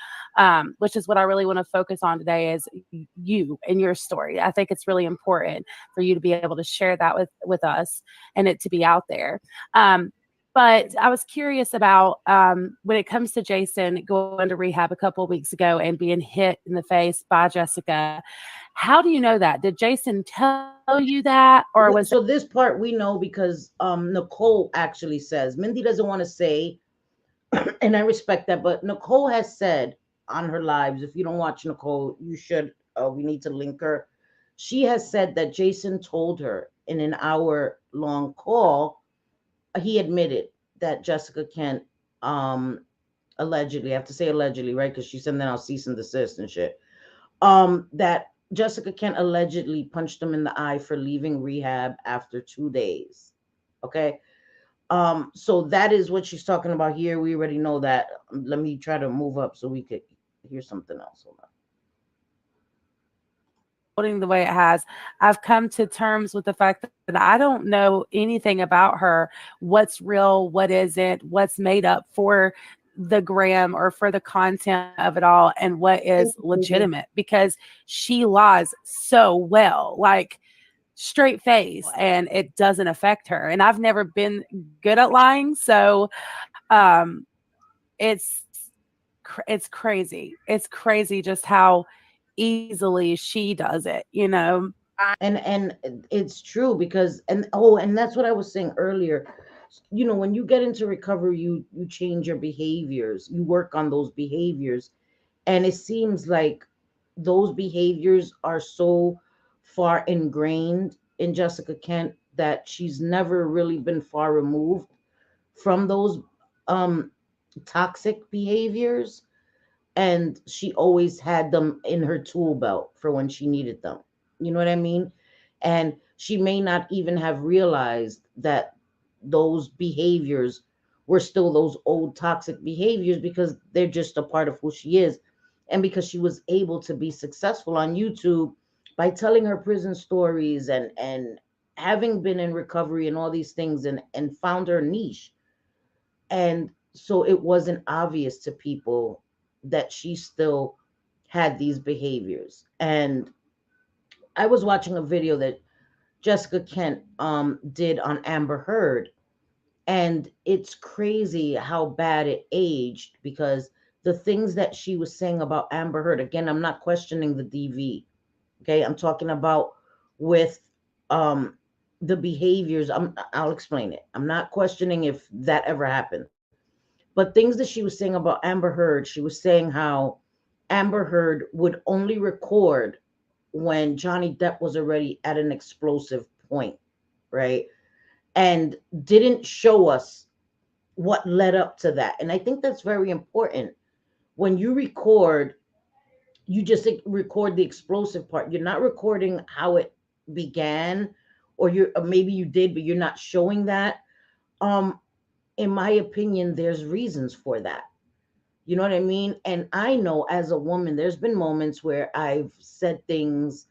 which is what I really want to focus on today, is you and your story. I think it's really important for you to be able to share that with us and it to be out there. But I was curious about when it comes to Jason going to rehab a couple of weeks ago and being hit in the face by Jessica. How do you know that? Did Jason tell you that, or was so? This part we know because Nicole actually says. Mindy doesn't want to say, and I respect that, but Nicole has said on her lives. If you don't watch Nicole, you should. We need to link her. She has said that Jason told her in an hour-long call. He admitted that Jessica Kent allegedly, I have to say allegedly, right? Because she said then I'll cease and desist and shit. That Jessica Kent allegedly punched him in the eye for leaving rehab after 2 days. Okay. So that is what she's talking about here. We already know that. Let me try to move up so we could hear something else. Hold on. The way it has, I've come to terms with the fact that I don't know anything about her, what's real, what isn't, what's made up for the gram or for the content of it all, and what is legitimate, because she lies so well, like straight face, and it doesn't affect her. And I've never been good at lying, so um it's it's crazy. It's crazy just how easily she does it, you know. And it's true because and that's what I was saying earlier. You know, when you get into recovery, you change your behaviors, you work on those behaviors, and it seems like those behaviors are so far ingrained in Jessica Kent that she's never really been far removed from those um toxic behaviors, and she always had them in her tool belt for when she needed them. You know what I mean? And she may not even have realized that those behaviors were still those old toxic behaviors because they're just a part of who she is. And because she was able to be successful on YouTube by telling her prison stories and having been in recovery and all these things and found her niche. And so it wasn't obvious to people that she still had these behaviors. And I was watching a video that Jessica Kent did on Amber Heard, and it's crazy how bad it aged because the things that she was saying about Amber Heard, again, I'm not questioning the DV. Okay, I'm talking about with um the behaviors. I'll explain it. I'm not questioning if that ever happened. But things that she was saying about Amber Heard, she was saying how Amber Heard would only record when Johnny Depp was already at an explosive point, right? And didn't show us what led up to that. And I think that's very important. When you record, you just record the explosive part. You're not recording how it began, or maybe you did, but you're not showing that. Um, in my opinion, there's reasons for that. You know what I mean? And I know as a woman, there's been moments where I've said things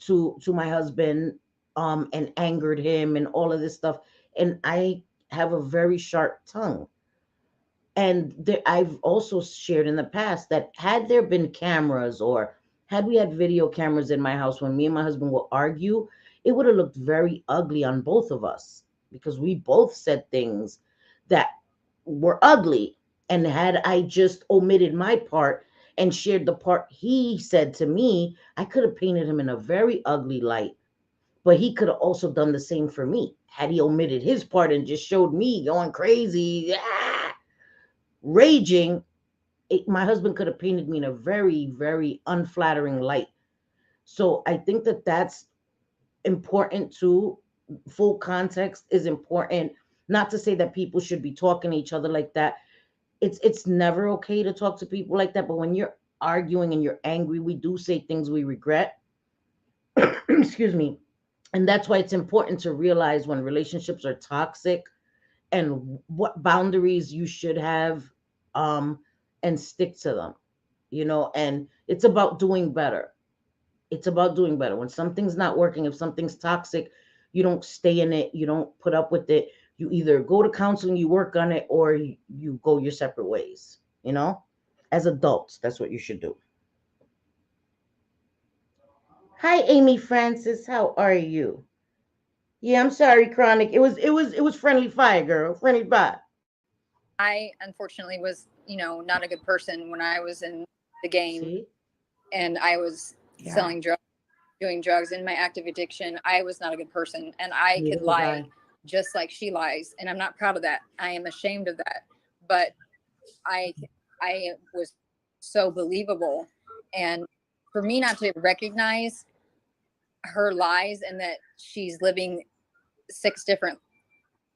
to my husband and angered him and all of this stuff. And I have a very sharp tongue. And I've also shared in the past that had there been cameras or had we had video cameras in my house when me and my husband will argue, it would have looked very ugly on both of us because we both said things that were ugly. And had I just omitted my part and shared the part he said to me, I could have painted him in a very ugly light. But he could have also done the same for me. Had he omitted his part and just showed me going crazy, raging, my husband could have painted me in a very, very unflattering light. So I think that that's important too. Full context is important. Not to say that people should be talking to each other like that. It's never okay to talk to people like that. But when you're arguing and you're angry, we do say things we regret. Excuse me. And that's why it's important to realize when relationships are toxic and what boundaries you should have, um, and stick to them, you know, and it's about doing better. It's about doing better. When something's not working, if something's toxic, you don't stay in it, you don't put up with it. You either go to counseling, you work on it, or you go your separate ways, you know? As adults, that's what you should do. Hi, Amy Francis. How are you? Yeah, I'm sorry, Chronic. It was friendly fire, girl. Friendly fire. I unfortunately was, not a good person when I was in the game See? and I was Yeah. selling drugs, doing drugs in my active addiction. I was not a good person and I Neither could was lie I. just like she lies. And I'm not proud of that. I am ashamed of that. But I was so believable. And for me not to recognize her lies and that she's living 6 different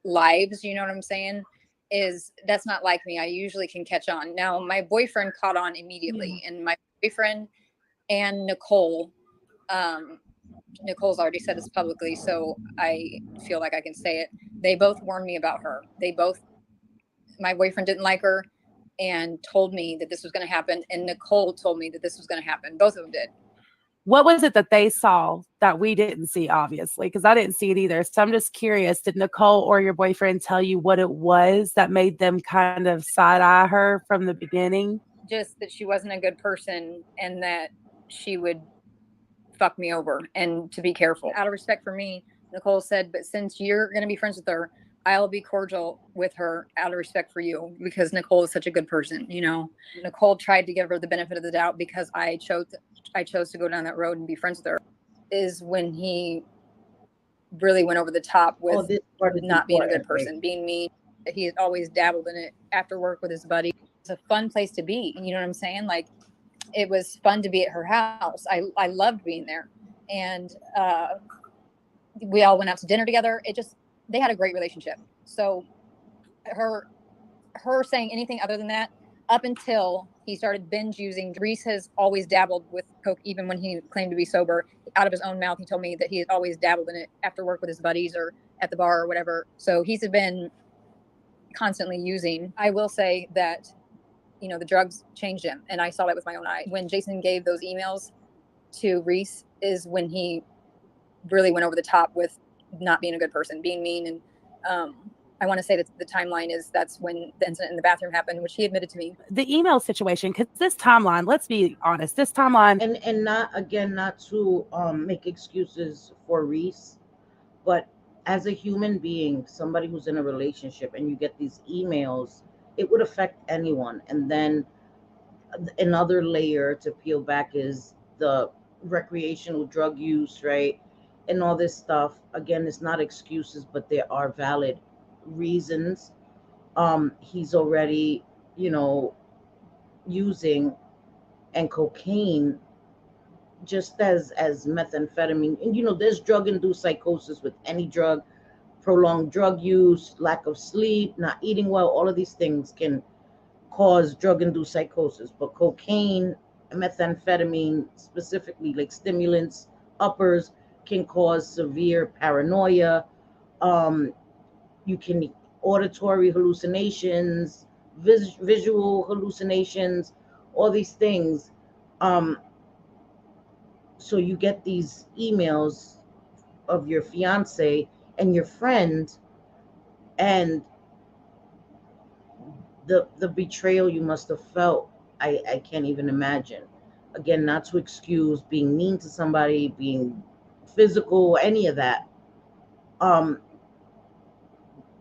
lives, you know what I'm saying? that's not like me. I usually can catch on. Now, my boyfriend caught on immediately, and my boyfriend and Nicole, Nicole's already said this publicly, so I feel like I can say it. They both warned me about her. My boyfriend didn't like her and told me that this was going to happen, and Nicole told me that this was going to happen. Both of them did. What was it that they saw that we didn't see, obviously? Because I didn't see it either. So I'm just curious, did Nicole or your boyfriend tell you what it was that made them kind of side-eye her from the beginning? Just that she wasn't a good person and that she would fuck me over and to be careful. Out of respect for me, Nicole said, but since you're going to be friends with her, I'll be cordial with her out of respect for you because Nicole is such a good person, you know. Nicole tried to give her the benefit of the doubt because I chose to go down that road and be friends with her. Is when he really went over the top with not being a good person, being mean. He had always dabbled in it after work with his buddy. It's a fun place to be. You know what I'm saying? Like, it was fun to be at her house. I loved being there. And we all went out to dinner together. They had a great relationship. So her saying anything other than that, up until he started binge using, Reese has always dabbled with coke, even when he claimed to be sober. Out of his own mouth, he told me that he had always dabbled in it after work with his buddies or at the bar or whatever. So he's been constantly using. I will say that, you know, the drugs changed him, and I saw that with my own eye. When Jason gave those emails to Reese is when he really went over the top with not being a good person, being mean. And I want to say that the timeline that's when the incident in the bathroom happened, which he admitted to me. The email situation, because this timeline, let's be honest, this timeline. And not to make excuses for Reese, but as a human being, somebody who's in a relationship and you get these emails, it would affect anyone. And then another layer to peel back is the recreational drug use, right? And all this stuff. Again, it's not excuses, but there are valid reasons. He's already, you know, using and cocaine just as methamphetamine. And you know, there's drug-induced psychosis with any drug, prolonged drug use, lack of sleep, not eating well. All of these things can cause drug-induced psychosis. But cocaine and methamphetamine, specifically like stimulants, uppers, can cause severe paranoia. You can auditory hallucinations, visual hallucinations, all these things. So you get these emails of your fiance and your friend, and the betrayal you must have felt, I can't even imagine. Again, not to excuse being mean to somebody, being physical, any of that.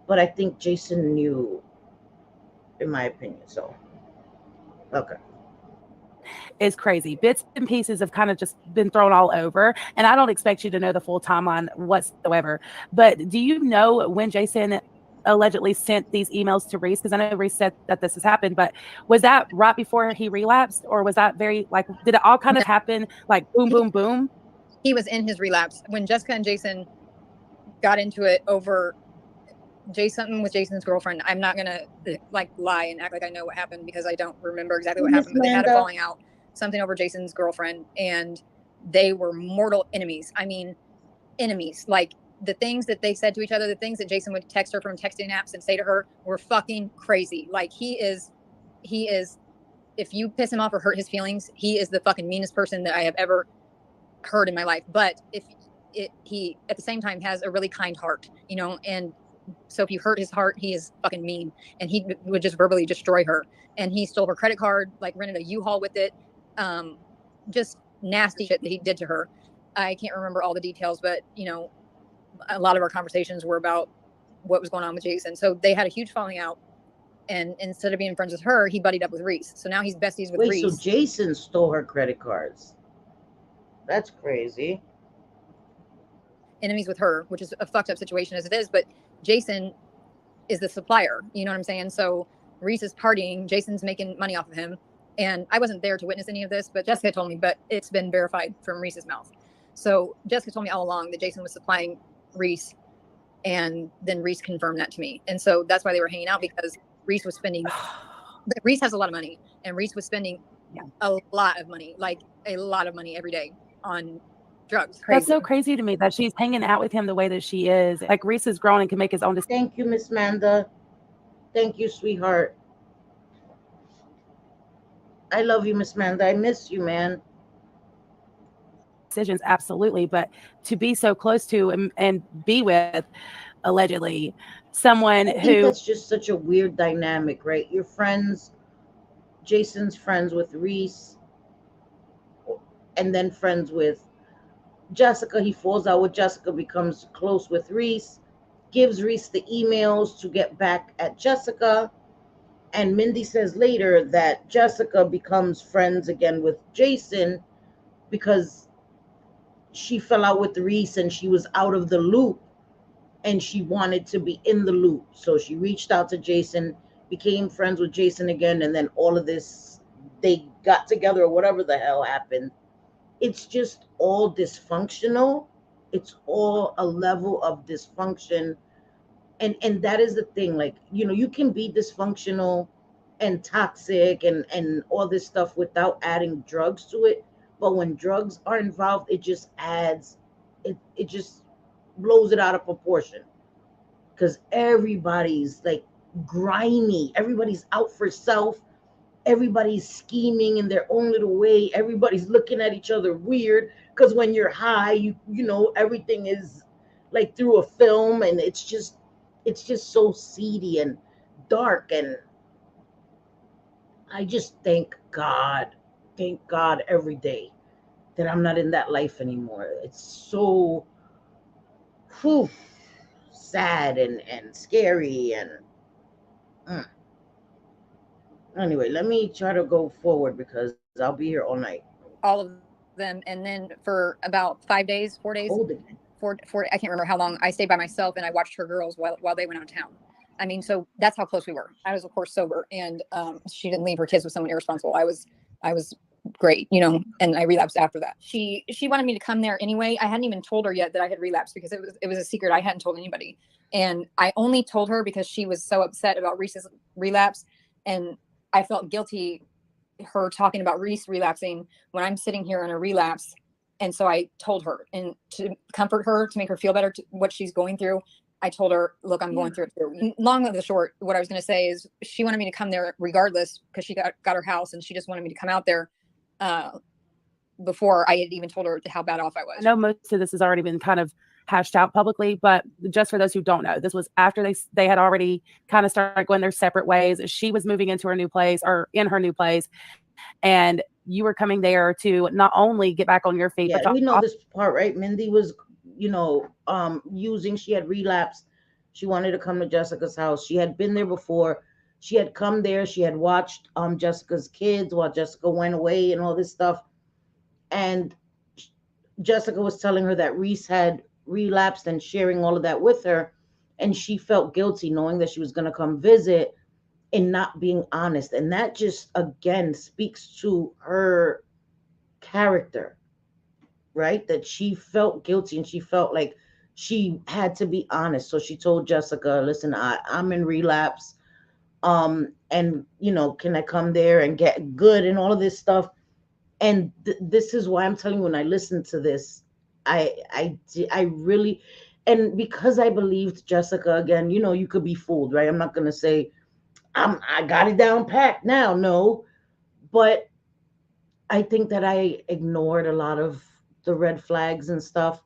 But I think Jason knew, in my opinion. So, okay. Is crazy. Bits and pieces have kind of just been thrown all over. And I don't expect you to know the full timeline whatsoever. But do you know when Jason allegedly sent these emails to Reese? Because I know Reese said that this has happened, but was that right before he relapsed? Or was that did it all kind of happen like boom, boom, boom? He was in his relapse. When Jessica and Jason got into it over something with Jason's girlfriend, I'm not going to lie and act like I know what happened because I don't remember exactly what happened, but they had a falling out, something over Jason's girlfriend, and they were mortal enemies. I mean, enemies. Like, the things that they said to each other, the things that Jason would text her from texting apps and say to her were fucking crazy. Like, he is, if you piss him off or hurt his feelings, he is the fucking meanest person that I have ever heard in my life. But he at the same time has a really kind heart, you know, and so if you hurt his heart, he is fucking mean, and he would just verbally destroy her. And he stole her credit card, like rented a U-Haul with it. Just nasty shit that he did to her. I can't remember all the details, but you know, a lot of our conversations were about what was going on with Jason. So they had a huge falling out, and instead of being friends with her, he buddied up with Reese. So now he's besties with Reese. So Jason stole her credit cards. That's crazy. Enemies with her, which is a fucked up situation as it is, but Jason is the supplier, you know what I'm saying? So Reese is partying, Jason's making money off of him, and I wasn't there to witness any of this, but Jessica told me, but it's been verified from Reese's mouth. So Jessica told me all along that Jason was supplying Reese, And then Reese confirmed that to me. And so that's why they were hanging out, because Reese was spending, Reese has a lot of money, and Reese was spending a lot of money, like a lot of money every day on drugs. Crazy. That's so crazy to me that she's hanging out with him the way that she is. Like, Reese is grown and can make his own decisions. Thank you, Miss Manda. Thank you, sweetheart. I love you, Miss Manda. I miss you, man. Absolutely. But to be so close to and be with, allegedly, someone I think who that's just such a weird dynamic, right? You're friends, Jason's friends with Reese, and then friends with Jessica. He falls out with Jessica, becomes close with Reese, gives Reese the emails to get back at Jessica. And Mindy says later that Jessica becomes friends again with Jason because she fell out with Reese and she was out of the loop and she wanted to be in the loop. So she reached out to Jason, became friends with Jason again, and then all of this, they got together or whatever the hell happened. It's just all dysfunctional. It's all a level of dysfunction. And that is the thing, like, you can be dysfunctional and toxic and all this stuff without adding drugs to it, but when drugs are involved, it just adds, it just blows it out of proportion, because everybody's like grimy, everybody's out for self, everybody's scheming in their own little way, everybody's looking at each other weird, because when you're high, everything is like through a film, and it's just so seedy and dark. And I just thank God every day that I'm not in that life anymore. It's so sad and scary. And anyway, let me try to go forward because I'll be here all night. All of them. And then for about 4 days, four, I can't remember how long, I stayed by myself and I watched her girls while they went out of town. I mean, so that's how close we were. I was, of course, sober, and she didn't leave her kids with someone irresponsible. I was great, and I relapsed after that. She wanted me to come there anyway. I hadn't even told her yet that I had relapsed, because it was a secret. I hadn't told anybody. And I only told her because she was so upset about Reese's relapse. And I felt guilty, her talking about Reese relapsing when I'm sitting here in a relapse. And so I told her, and to comfort her, to make her feel better, what she's going through, I told her, look, I'm going through it too. Long of the short, what I was going to say is she wanted me to come there regardless, because she got her house, and she just wanted me to come out there before I had even told her how bad off I was. I know most of this has already been kind of hashed out publicly, but just for those who don't know, this was after they had already kind of started going their separate ways. She was moving into her new place, or in her new place, and you were coming there to not only get back on your feet, Yeah, but we know this part, right? Mindy was, she had relapsed. She wanted to come to Jessica's house. She had been there before. She had come there. She had watched Jessica's kids while Jessica went away and all this stuff. And Jessica was telling her that Reese had relapsed and sharing all of that with her. And she felt guilty knowing that she was going to come visit and not being honest. And that just, again, speaks to her character, right? That she felt guilty and she felt like she had to be honest. So she told Jessica, listen, I'm in relapse. And can I come there and get good and all of this stuff? And this is why I'm telling you, when I listen to this, I really, and because I believed Jessica, again, you could be fooled, right? I'm not going to say I got it down packed now. No, but I think that I ignored a lot of the red flags and stuff.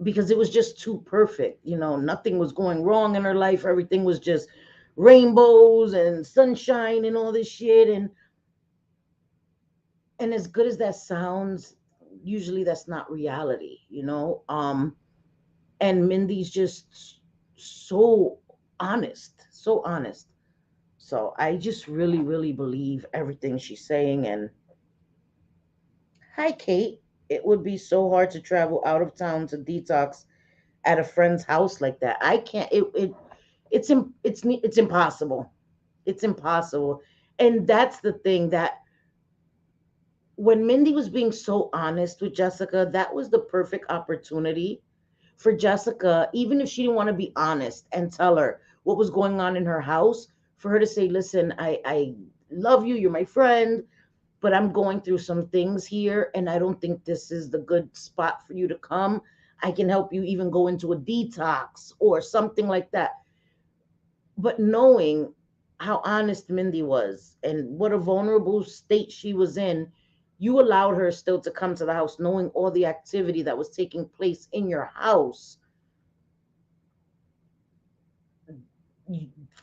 Because it was just too perfect. Nothing was going wrong in her life. Everything was just rainbows and sunshine and all this shit. And as good as that sounds, usually that's not reality. And Mindy's just so honest, so honest. So I just really, really believe everything she's saying. And hi, Kate. It would be so hard to travel out of town to detox at a friend's house like that. I can't. It's impossible. It's impossible. And that's the thing, that when Mindy was being so honest with Jessica, that was the perfect opportunity for Jessica, even if she didn't want to be honest and tell her what was going on in her house, for her to say, listen, I love you, you're my friend, but I'm going through some things here and I don't think this is the good spot for you to come. I can help you even go into a detox or something like that. But knowing how honest Mindy was and what a vulnerable state she was in, you allowed her still to come to the house knowing all the activity that was taking place in your house.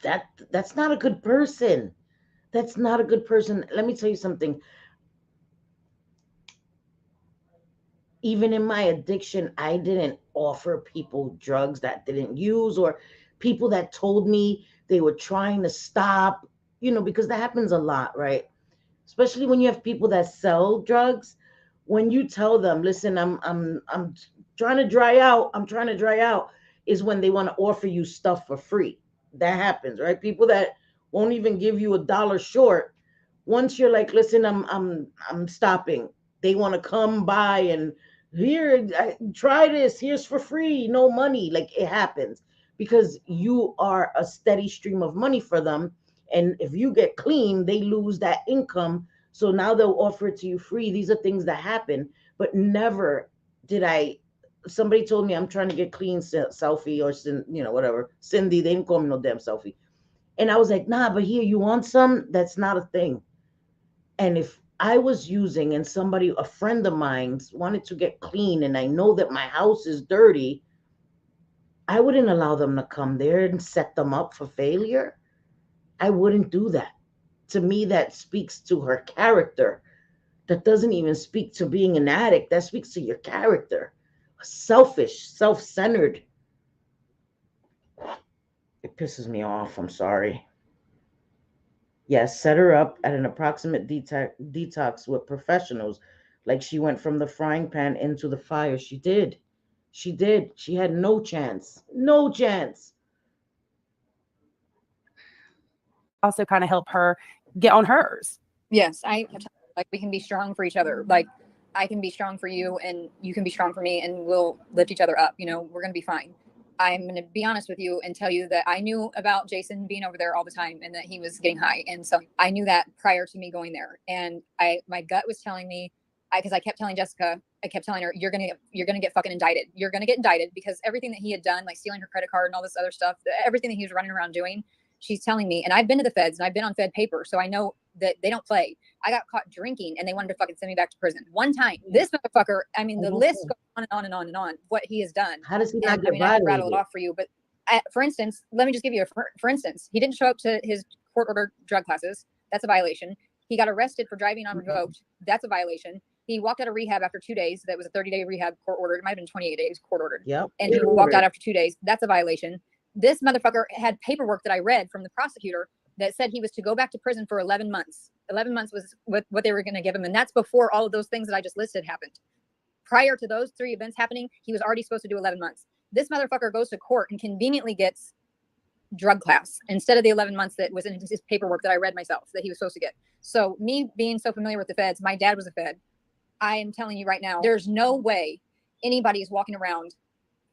That's not a good person. That's not a good person. Let me tell you something. Even in my addiction, I didn't offer people drugs that didn't use, or people that told me they were trying to stop, because that happens a lot, right? Especially when you have people that sell drugs. When you tell them, listen, I'm trying to dry out, is when they want to offer you stuff for free. That happens, right? People that won't even give you $1 short. Once you're like, listen, I'm stopping, they want to come by and here, try this, here's for free, no money. Like, it happens because you are a steady stream of money for them, and if you get clean, they lose that income, so now they'll offer it to you free. These are things that happen. But never did I somebody told me I'm trying to get clean, selfie, or whatever, Cindy, they didn't call me no damn selfie, and I was like, nah, but here, you want some? That's not a thing. And if I was using and somebody, a friend of mine, wanted to get clean and I know that my house is dirty, I wouldn't allow them to come there and set them up for failure. I wouldn't do that. To me, that speaks to her character. That doesn't even speak to being an addict. That speaks to your character. Selfish, self-centered. It pisses me off. I'm sorry. Yes, set her up at an approximate detox with professionals. Like, she went from the frying pan into the fire. She did. She did. She had no chance. No chance. Also kind of help her get on hers. Yes, like, we can be strong for each other. Like, I can be strong for you and you can be strong for me, and we'll lift each other up. We're going to be fine. I'm going to be honest with you and tell you that I knew about Jason being over there all the time and that he was getting high. And so I knew that prior to me going there. And my gut was telling me, because I kept telling Jessica, I kept telling her, you're going to get fucking indicted. You're going to get indicted because everything that he had done, like stealing her credit card and all this other stuff, everything that he was running around doing, she's telling me. And I've been to the feds and I've been on Fed paper. So I know that they don't play. I got caught drinking and they wanted to fucking send me back to prison one time. This motherfucker, I mean, the list goes on and on and on and on, what he has done. How does he not get I can rattle it off for you, but for instance, let me just give you for instance, he didn't show up to his court ordered drug classes. That's a violation. He got arrested for driving unrevoked. That's a violation. He walked out of rehab after 2 days. That was a 30-day rehab court ordered. It might have been 28 days court ordered. Yep. And he walked out after 2 days. That's a violation. This motherfucker had paperwork that I read from the prosecutor that said he was to go back to prison for 11 months. 11 months was what they were going to give him. And that's before all of those things that I just listed happened. Prior to those 3 events happening, he was already supposed to do 11 months. This motherfucker goes to court and conveniently gets drug class instead of the 11 months that was in his paperwork that I read myself that he was supposed to get. So me being so familiar with the feds, my dad was a Fed. I am telling you right now, there's no way anybody is walking around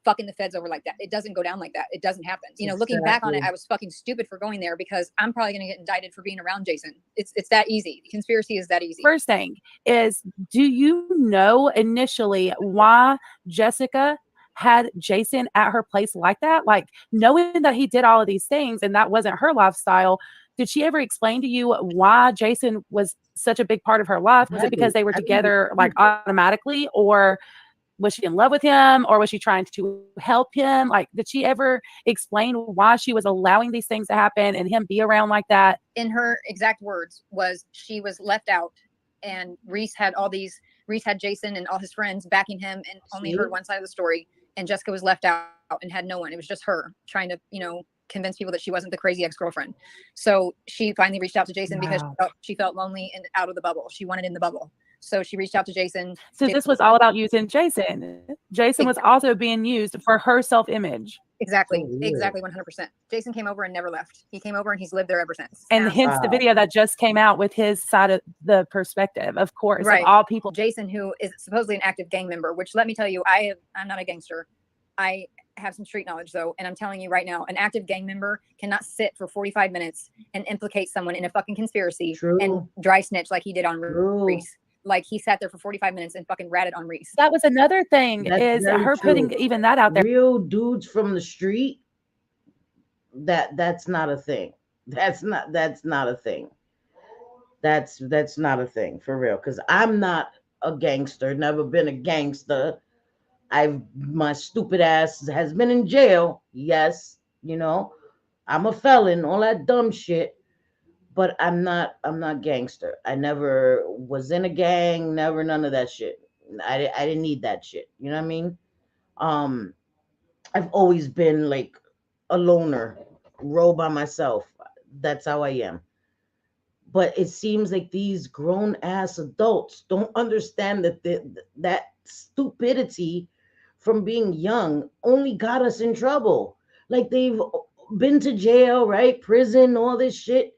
fucking the feds over like that. It doesn't go down like that. It doesn't happen. Looking back on it, I was fucking stupid for going there because I'm probably going to get indicted for being around Jason. It's that easy. Conspiracy is that easy. First thing is, do you know initially why Jessica had Jason at her place like that? Like, knowing that he did all of these things and that wasn't her lifestyle, did she ever explain to you why Jason was such a big part of her life? Was it because they were together like automatically, or was she in love with him, or was she trying to help him? Like, did she ever explain why she was allowing these things to happen and him be around like that? In her exact words was she was left out, and Reese had Jason and all his friends backing him and only heard one side of the story. And Jessica was left out and had no one. It was just her trying to, convince people that she wasn't the crazy ex-girlfriend. So she finally reached out to Jason because she felt lonely and out of the bubble. She wanted in the bubble. So she reached out to Jason. So this was all about using Jason. Jason was also being used for her self-image. Exactly. Exactly. 100%. Jason came over and never left. He came over and he's lived there ever since. And hence the video that just came out with his side of the perspective, of course, of all people. Jason, who is supposedly an active gang member, which, let me tell you, I'm not a gangster. I have some street knowledge though, and I'm telling you right now, an active gang member cannot sit for 45 minutes and implicate someone in a fucking conspiracy and dry snitch like he did on Reese. Like he sat there for 45 minutes and fucking ratted on Reese. That was another thing, is her putting even that out there. Real dudes from the street, that's not a thing. That's not a thing. That's not a thing for real. Because I'm not a gangster, never been a gangster. My stupid ass has been in jail. Yes, you know, I'm a felon, all that dumb shit. But I'm not gangster. I never was in a gang, never none of that shit. I didn't need that shit. You know what I mean? I've always been like a loner, roll by myself. That's how I am. But it seems like these grown ass adults don't understand that that stupidity from being young only got us in trouble. Like they've been to jail, right? Prison, all this shit.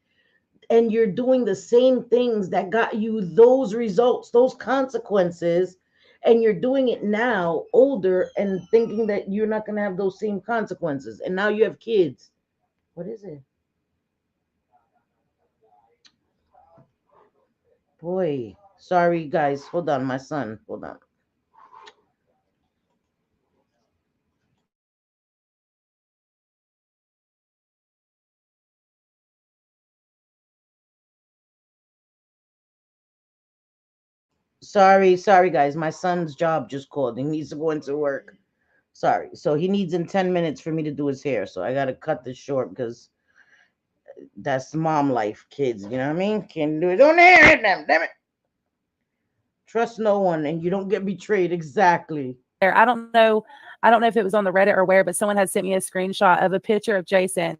And you're doing the same things that got you those results, those consequences. And you're doing it now, older, and thinking that you're not going to have those same consequences. And now you have kids. What is it? Boy, sorry, guys. Hold on, my son. Hold on. Sorry, guys. My son's job just called. He needs to go into work. Sorry. So he needs in 10 minutes for me to do his hair. So I got to cut this short because that's mom life, kids. You know what I mean? Can't do it on air. Damn it. Trust no one and you don't get betrayed. Exactly. I don't know if it was on the Reddit or where, but someone had sent me a screenshot of a picture of Jason,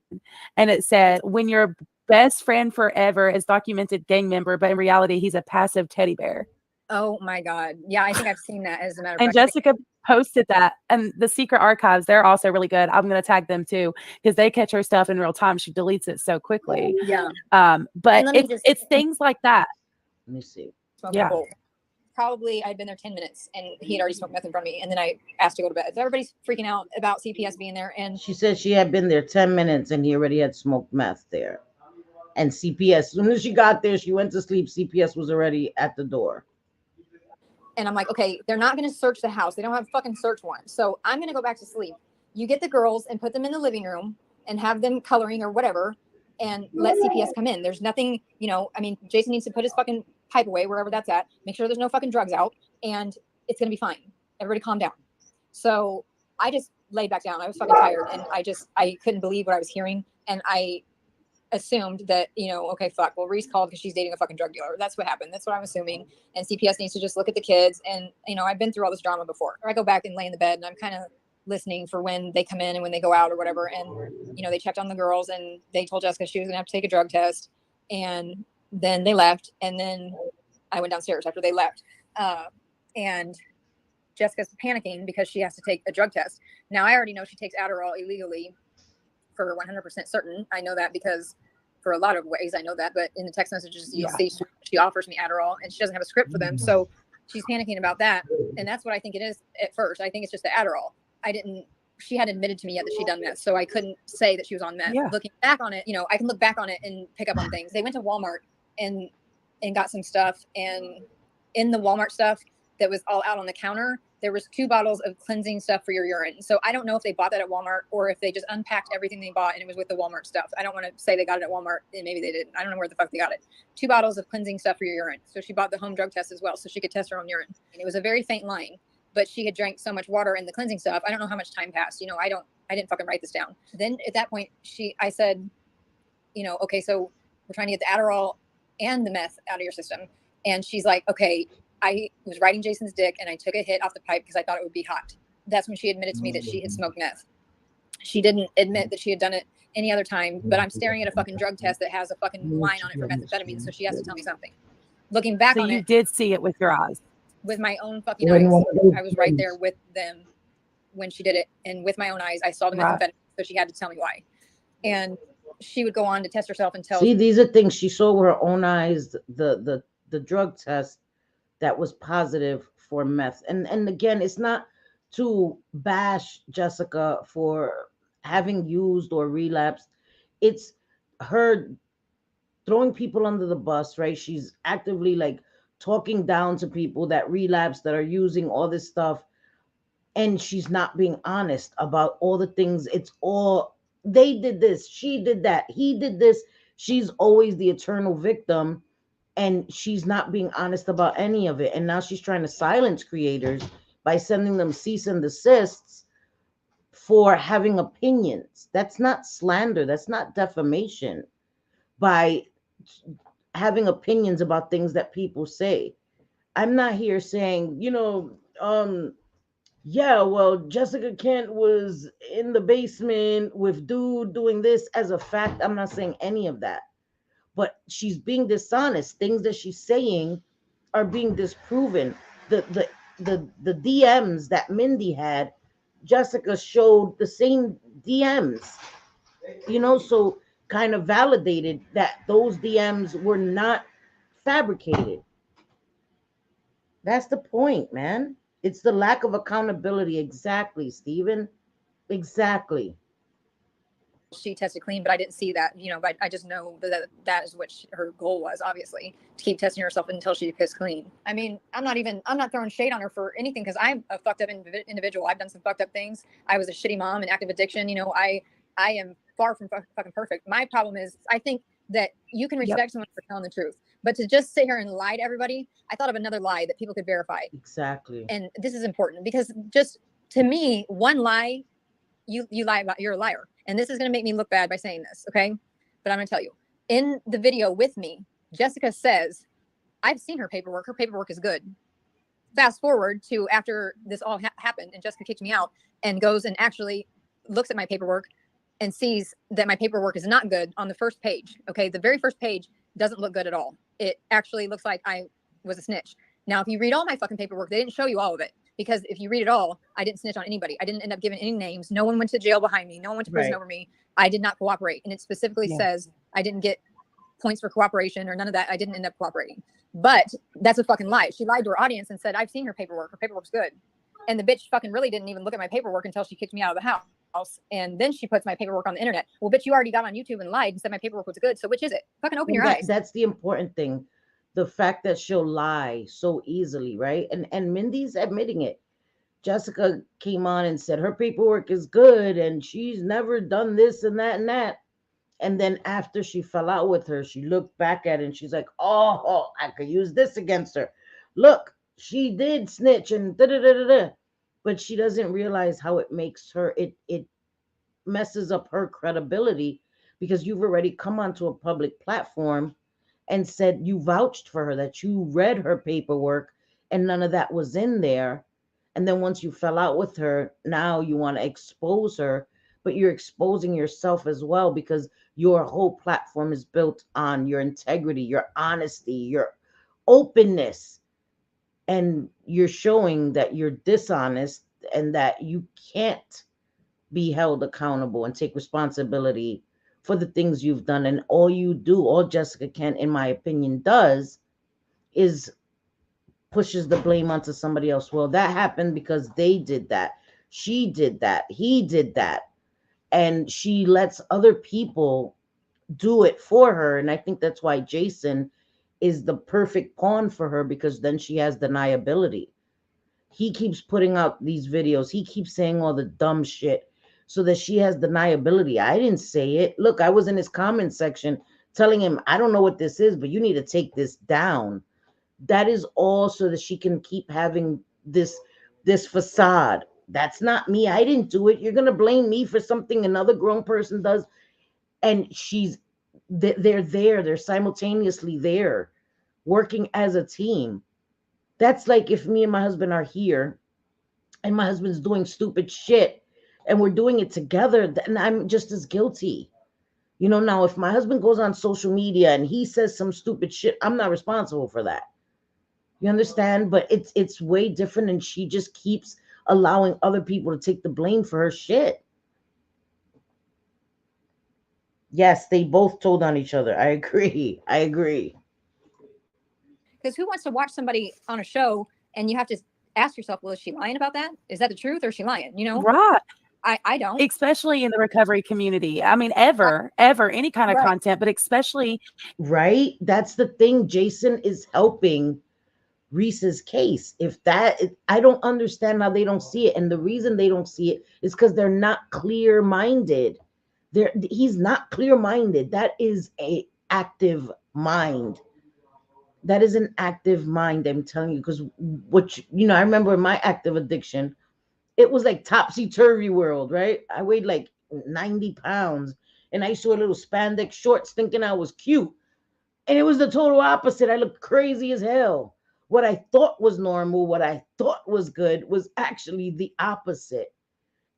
and it said, when your best friend forever is documented gang member, but in reality he's a passive teddy bear. Oh my God. Yeah, I think I've seen that, as a matter of And fact. Jessica posted that, and the Secret Archives, they're also really good. I'm going to tag them too, because they catch her stuff in real time. She deletes it so quickly. Yeah. But it's things like that. Let me see. Yeah. Probably I'd been there 10 minutes and he had already smoked meth in front of me. And then I asked to go to bed. Everybody's freaking out about CPS being there. And she said she had been there 10 minutes and he already had smoked meth there. And CPS, as soon as she got there, she went to sleep. CPS was already at the door. And I'm like, okay, they're not going to search the house. They don't have a fucking search warrant. So I'm going to go back to sleep. You get the girls and put them in the living room and have them coloring or whatever and let CPS come in. There's nothing, you know, I mean, Jason needs to put his fucking pipe away wherever that's at. Make sure there's no fucking drugs out and it's going to be fine. Everybody calm down. So I just laid back down. I was fucking tired and I couldn't believe what I was hearing. And I assumed that, you know, okay, fuck, well, Reese called because she's dating a fucking drug dealer. That's what happened. That's what I'm assuming. And CPS needs to just look at the kids. And, you know, I've been through all this drama before. I go back and lay in the bed and I'm kind of listening for when they come in and when they go out or whatever. And, you know, they checked on the girls and they told Jessica she was going to have to take a drug test. And then they left. And then I went downstairs after they left. And Jessica's panicking because she has to take a drug test. Now, I already know she takes Adderall illegally for 100% certain. I know that because for a lot of ways I know that, but in the text messages you'll see she offers me Adderall and she doesn't have a script for them. So she's panicking about that. And that's what I think it is at first. I think it's just the Adderall. She hadn't admitted to me yet that she'd done meth. So I couldn't say that she was on meth. Yeah. Looking back on it, you know, I can look back on it and pick up on things. They went to Walmart and got some stuff. And in the Walmart stuff that was all out on the counter, there was 2 bottles of cleansing stuff for your urine. So I don't know if they bought that at Walmart or if they just unpacked everything they bought and it was with the Walmart stuff. I don't want to say they got it at Walmart and maybe they didn't. I don't know where the fuck they got it. 2 bottles of cleansing stuff for your urine. So she bought the home drug test as well so she could test her own urine. And it was a very faint line, but she had drank so much water and the cleansing stuff. I don't know how much time passed. You know, I didn't fucking write this down. Then at that point, I said, you know, okay, so we're trying to get the Adderall and the meth out of your system. And she's like, okay, I was riding Jason's dick and I took a hit off the pipe because I thought it would be hot. That's when she admitted to me that she had smoked meth. She didn't admit that she had done it any other time, but I'm staring at a fucking drug test that has a fucking line on it for methamphetamine. So she has to tell me something. Looking back on it. So you did see it with your eyes. With my own fucking eyes. I was right there with them when she did it. And with my own eyes, I saw the methamphetamine. So she had to tell me why. And she would go on to test herself and tell. See, these are things she saw with her own eyes, the drug test that was positive for meth. And again, it's not to bash Jessica for having used or relapsed. It's her throwing people under the bus, right? She's actively like talking down to people that relapse, that are using all this stuff, and she's not being honest about all the things. It's all they did this, she did that, he did this. She's always the eternal victim, and she's not being honest about any of it. And now she's trying to silence creators by sending them cease and desists for having opinions. That's not slander, that's not defamation. By having opinions about things that people say. I'm not here saying, yeah, well, Jessica Kent was in the basement with dude doing this as a fact. I'm not saying any of that. But she's being dishonest. Things that she's saying are being disproven. The DMs that Mindy had, Jessica showed the same DMs. So kind of validated that those DMs were not fabricated. That's the point, man. It's the lack of accountability. Exactly, Stephen. Exactly. She tested clean, but I didn't see that, but I just know that is what her goal was, obviously, to keep testing herself until she pissed clean. I mean, I'm not throwing shade on her for anything, because I'm a fucked up individual. I've done some fucked up things. I was a shitty mom and active addiction. I am far from fucking perfect. My problem is, I think that you can respect someone for telling the truth, but to just sit here and lie to everybody, I thought of another lie that people could verify. Exactly. And this is important, because just to me, one lie, you lie about, you're a liar. And this is going to make me look bad by saying this, okay? But I'm going to tell you. In the video with me, Jessica says, I've seen her paperwork. Her paperwork is good. Fast forward to after this all happened, and Jessica kicked me out and goes and actually looks at my paperwork and sees that my paperwork is not good on the first page, okay? The very first page doesn't look good at all. It actually looks like I was a snitch. Now, if you read all my fucking paperwork, they didn't show you all of it. Because if you read it all, I didn't snitch on anybody. I didn't end up giving any names. No one went to jail behind me. No one went to prison over me. I did not cooperate. And it specifically says I didn't get points for cooperation or none of that. I didn't end up cooperating. But that's a fucking lie. She lied to her audience and said, I've seen her paperwork. Her paperwork's good. And the bitch fucking really didn't even look at my paperwork until she kicked me out of the house. And then she puts my paperwork on the internet. Well, bitch, you already got on YouTube and lied and said my paperwork was good. So which is it? Fucking open your eyes. That's the important thing. The fact that she'll lie so easily, right? And Mindy's admitting it. Jessica came on and said her paperwork is good and she's never done this and that and that. And then after she fell out with her, she looked back at it and she's like, oh, I could use this against her. Look, she did snitch and da da da da da. But she doesn't realize how it makes her, it messes up her credibility, because you've already come onto a public platform and said you vouched for her, that you read her paperwork and none of that was in there. And then once you fell out with her, now you want to expose her, but you're exposing yourself as well, because your whole platform is built on your integrity, your honesty, your openness. And you're showing that you're dishonest and that you can't be held accountable and take responsibility for the things you've done. And all Jessica Kent, in my opinion, does is pushes the blame onto somebody else. Well, that happened because they did that. She did that. He did that. And she lets other people do it for her. And I think that's why Jason is the perfect pawn for her, because then she has deniability. He keeps putting out these videos. He keeps saying all the dumb shit so that she has deniability. I didn't say it. Look, I was in his comment section telling him, I don't know what this is, but you need to take this down. That is all so that she can keep having this facade. That's not me. I didn't do it. You're going to blame me for something another grown person does. And they're there. They're simultaneously there working as a team. That's like if me and my husband are here and my husband's doing stupid shit and we're doing it together, then I'm just as guilty. Now if my husband goes on social media and he says some stupid shit, I'm not responsible for that. You understand? But it's way different, and she just keeps allowing other people to take the blame for her shit. Yes, they both told on each other. I agree. Because who wants to watch somebody on a show and you have to ask yourself, well, is she lying about that? Is that the truth or is she lying? You know, Right. I don't. Especially in the recovery community. I mean, ever, any kind of Right. content, but especially Right? That's the thing. Jason is helping Reese's case. If that, I don't understand how they don't see it. And the reason they don't see it is because they're not clear minded. He's not clear minded. That is a active mind. That is an active mind. I'm telling you, because I remember in my active addiction, it was like topsy turvy world, right? I weighed like 90 pounds and I used to wear little spandex shorts thinking I was cute. And it was the total opposite. I looked crazy as hell. What I thought was normal, what I thought was good, was actually the opposite.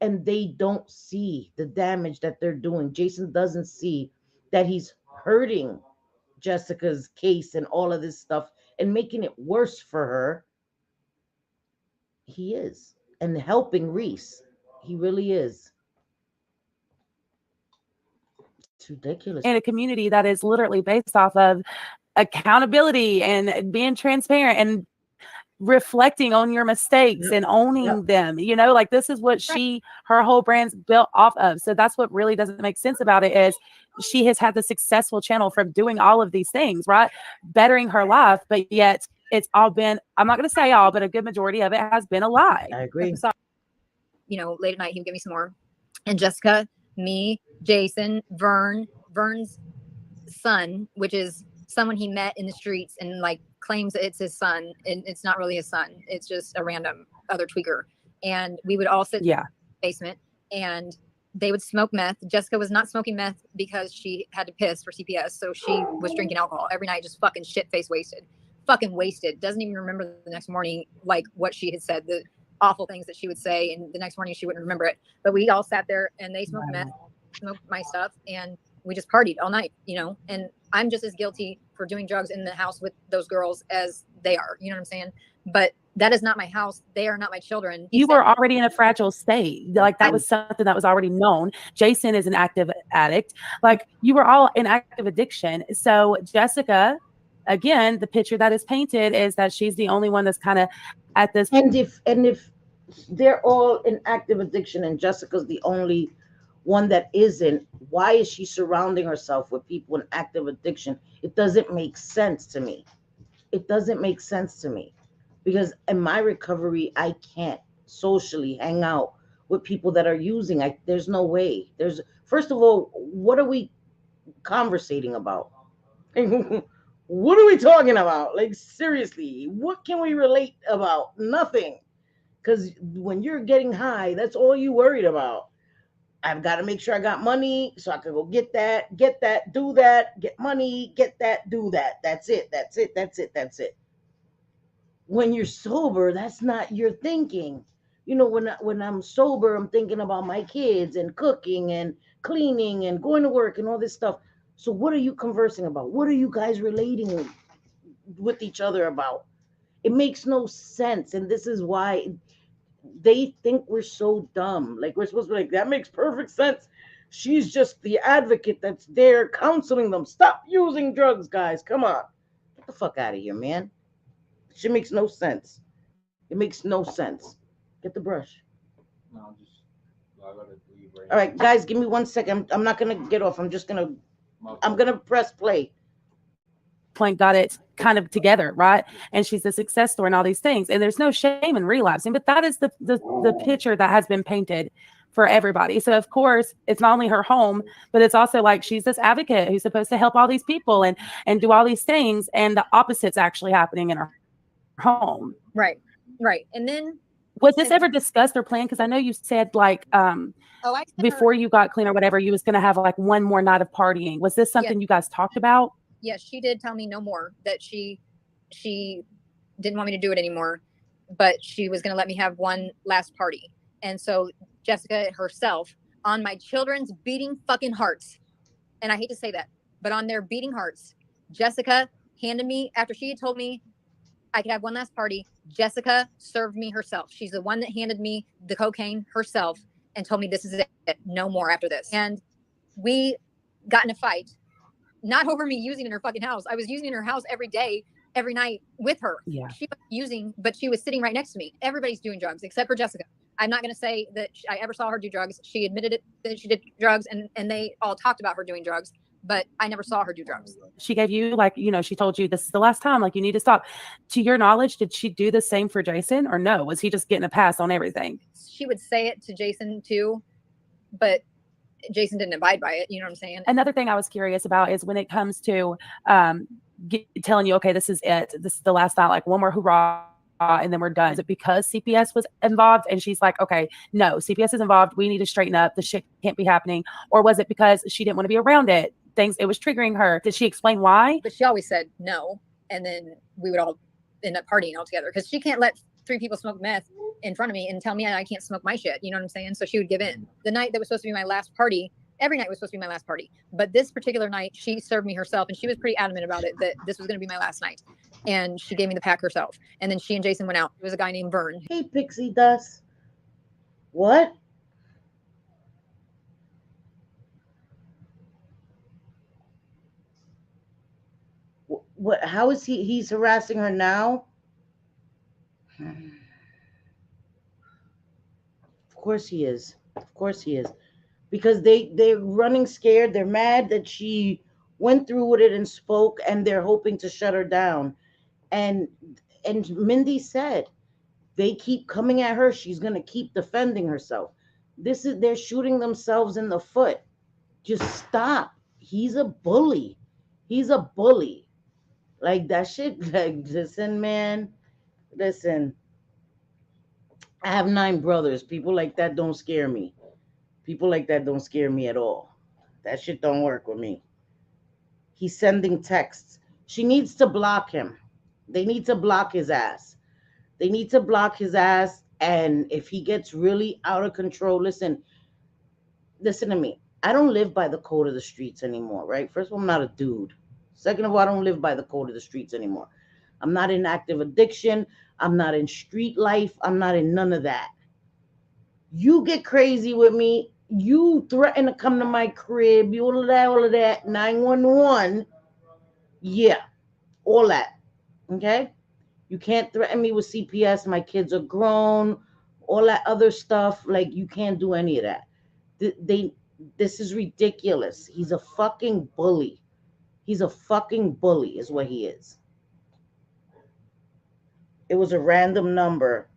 And they don't see the damage that they're doing. Jason doesn't see that he's hurting Jessica's case and all of this stuff and making it worse for her. He is. And helping Reese. He really is. It's ridiculous. in a community that is literally based off of accountability and being transparent and reflecting on your mistakes and owning them, like this is what her whole brand's built off of. So that's what really doesn't make sense about it is she has had the successful channel from doing all of these things, right? Bettering her life, but yet it's all been, I'm not going to say all, but a good majority of it has been a lie. I agree. Late at night, he would give me some more. And Jessica, me, Jason, Vern's son, which is someone he met in the streets and like claims it's his son, and it's not really his son. It's just a random other tweaker. And we would all sit in the basement and they would smoke meth. Jessica was not smoking meth because she had to piss for CPS. So she was drinking alcohol every night, just fucking shit-faced wasted. Fucking wasted. Doesn't even remember the next morning, like what she had said, the awful things that she would say. And the next morning she wouldn't remember it. But we all sat there and they smoked meth, smoked my stuff, and we just partied all night, and I'm just as guilty for doing drugs in the house with those girls as they are. You know what I'm saying? But that is not my house. They are not my children. You were already in a fragile state. Like that was something that was already known. Jason is an active addict. Like you were all in active addiction. So Jessica, again, the picture that is painted is that she's the only one that's kind of at this. And if they're all in active addiction and Jessica's the only one that isn't, why is she surrounding herself with people in active addiction? It doesn't make sense to me. It doesn't make sense to me because in my recovery, I can't socially hang out with people that are using. There's no way. First of all, what are we conversating about? What are we talking about? Like seriously, what can we relate about? Nothing. Because when you're getting high, that's all you worried about. I've got to make sure I got money so I can go get that, do that, get money, get that, do that. That's it. When you're sober, that's not your thinking. When I'm sober, I'm thinking about my kids and cooking and cleaning and going to work and all this stuff. So what are you conversing about? What are you guys relating with each other about? It makes no sense. And this is why they think we're so dumb. Like we're supposed to be like, that makes perfect sense. She's just the advocate that's there counseling them. Stop using drugs, guys. Come on. Get the fuck out of here, man. Shit makes no sense. It makes no sense. Get the brush. No, I gotta leave right. All right, guys, give me 1 second. I'm not gonna get off. I'm gonna press play. Point got it kind of together, right? And she's a success story and all these things. And there's no shame in relapsing, but that is the picture that has been painted for everybody. So of course, it's not only her home, but it's also like she's this advocate who's supposed to help all these people and do all these things, and the opposite's actually happening in her home. Right. And then was this ever discussed or planned? Because I know you said like before you got clean or whatever, you was going to have like one more night of partying. Was this something you guys talked about? Yes, she did tell me no more, that she didn't want me to do it anymore, but she was going to let me have one last party. And so Jessica herself, on my children's beating fucking hearts, and I hate to say that, but on their beating hearts, Jessica handed me, after she had told me I could have one last party, Jessica served me herself. She's the one that handed me the cocaine herself and told me this is it, no more after this. And we got in a fight. Not over me using in her fucking house. I was using in her house every day every night with her. Yeah. She was using, but she was sitting right next to me. Everybody's doing drugs except for Jessica. I'm not going to say that I ever saw her do drugs. She admitted it that she did drugs, and they all talked about her doing drugs, but I never saw her do drugs. She gave you, like, you know, she told you this is the last time, like, you need to stop. To your knowledge, did she do the same for Jason, or no? Was he just getting a pass on everything? She would say it to Jason too, but Jason didn't abide by it. You know what I'm saying? Another thing I was curious about is when it comes to telling you, okay, this is it. This is the last night, like one more hurrah, and then we're done. Is it because CPS was involved and she's like, okay, no, CPS is involved. We need to straighten up. The shit can't be happening. Or was it because she didn't want to be around it? It was triggering her. Did she explain why? But she always said no. And then we would all end up partying all together because she can't let 3 people smoke meth in front of me and tell me I can't smoke my shit. You know what I'm saying? So she would give in. The night that was supposed to be my last party, every night was supposed to be my last party. But this particular night, she served me herself, and she was pretty adamant about it, that this was going to be my last night. And she gave me the pack herself. And then she and Jason went out. It was a guy named Vern. Hey, Pixie Dust. What? What? How is he's harassing her now? Of course he is. Of course he is. Because they're running scared. They're mad that she went through with it and spoke, and they're hoping to shut her down. And Mindy said they keep coming at her. She's gonna keep defending herself. They're shooting themselves in the foot. Just stop. He's a bully. He's a bully. Like that shit. Like, listen, man. Listen. I have 9 brothers. People like that don't scare me. People like that don't scare me at all. That shit don't work with me. He's sending texts. She needs to block him. They need to block his ass. They need to block his ass. And if he gets really out of control, listen to me. I don't live by the code of the streets anymore, right? First of all, I'm not a dude. Second of all, I don't live by the code of the streets anymore. I'm not in active addiction. I'm not in street life. I'm not in none of that. You get crazy with me. You threaten to come to my crib. You all of that. 911. Yeah, all that. Okay? You can't threaten me with CPS. My kids are grown. All that other stuff. Like, you can't do any of that. This is ridiculous. He's a fucking bully. He's a fucking bully is what he is. It was a random number.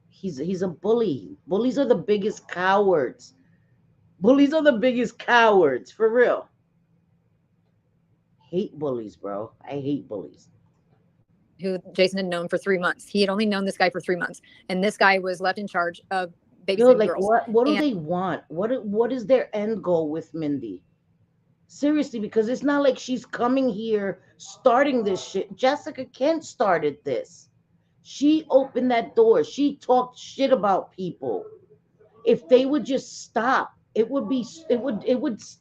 He's a bully. Bullies are the biggest cowards. Bullies are the biggest cowards, for real. Hate bullies, bro. I hate bullies. Who Jason had known for 3 months. He had only known this guy for 3 months. And this guy was left in charge of babysitting like, girls. What do they want? What is their end goal with Mindy? Seriously, because it's not like she's coming here starting this shit. Jessica Kent started this. She opened that door. She talked shit about people. If they would just stop, it would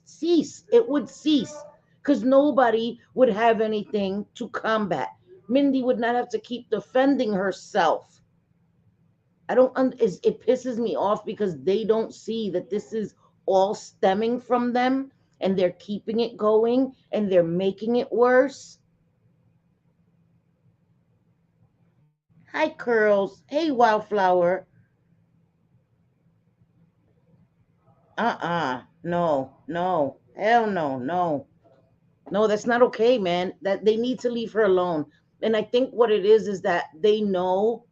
cease. It would cease. Because nobody would have anything to combat. Mindy would not have to keep defending herself. It pisses me off because they don't see that this is all stemming from them, and they're keeping it going, and they're making it worse. Hi, Curls. Hey, Wildflower. No. Hell no, no. No, that's not okay, man. That they need to leave her alone. And I think what it is that they know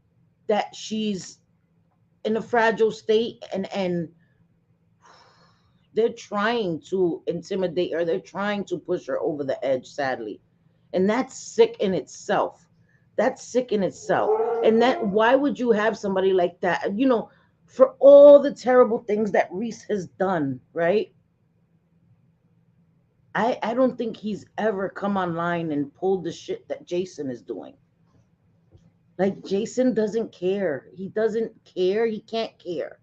that she's in a fragile state, and they're trying to intimidate her. They're trying to push her over the edge, sadly. And that's sick in itself. That's sick in itself. And why would you have somebody like that? You know, for all the terrible things that Reese has done, right? I don't think he's ever come online and pulled the shit that Jason is doing. Like, Jason doesn't care. He doesn't care. He can't care.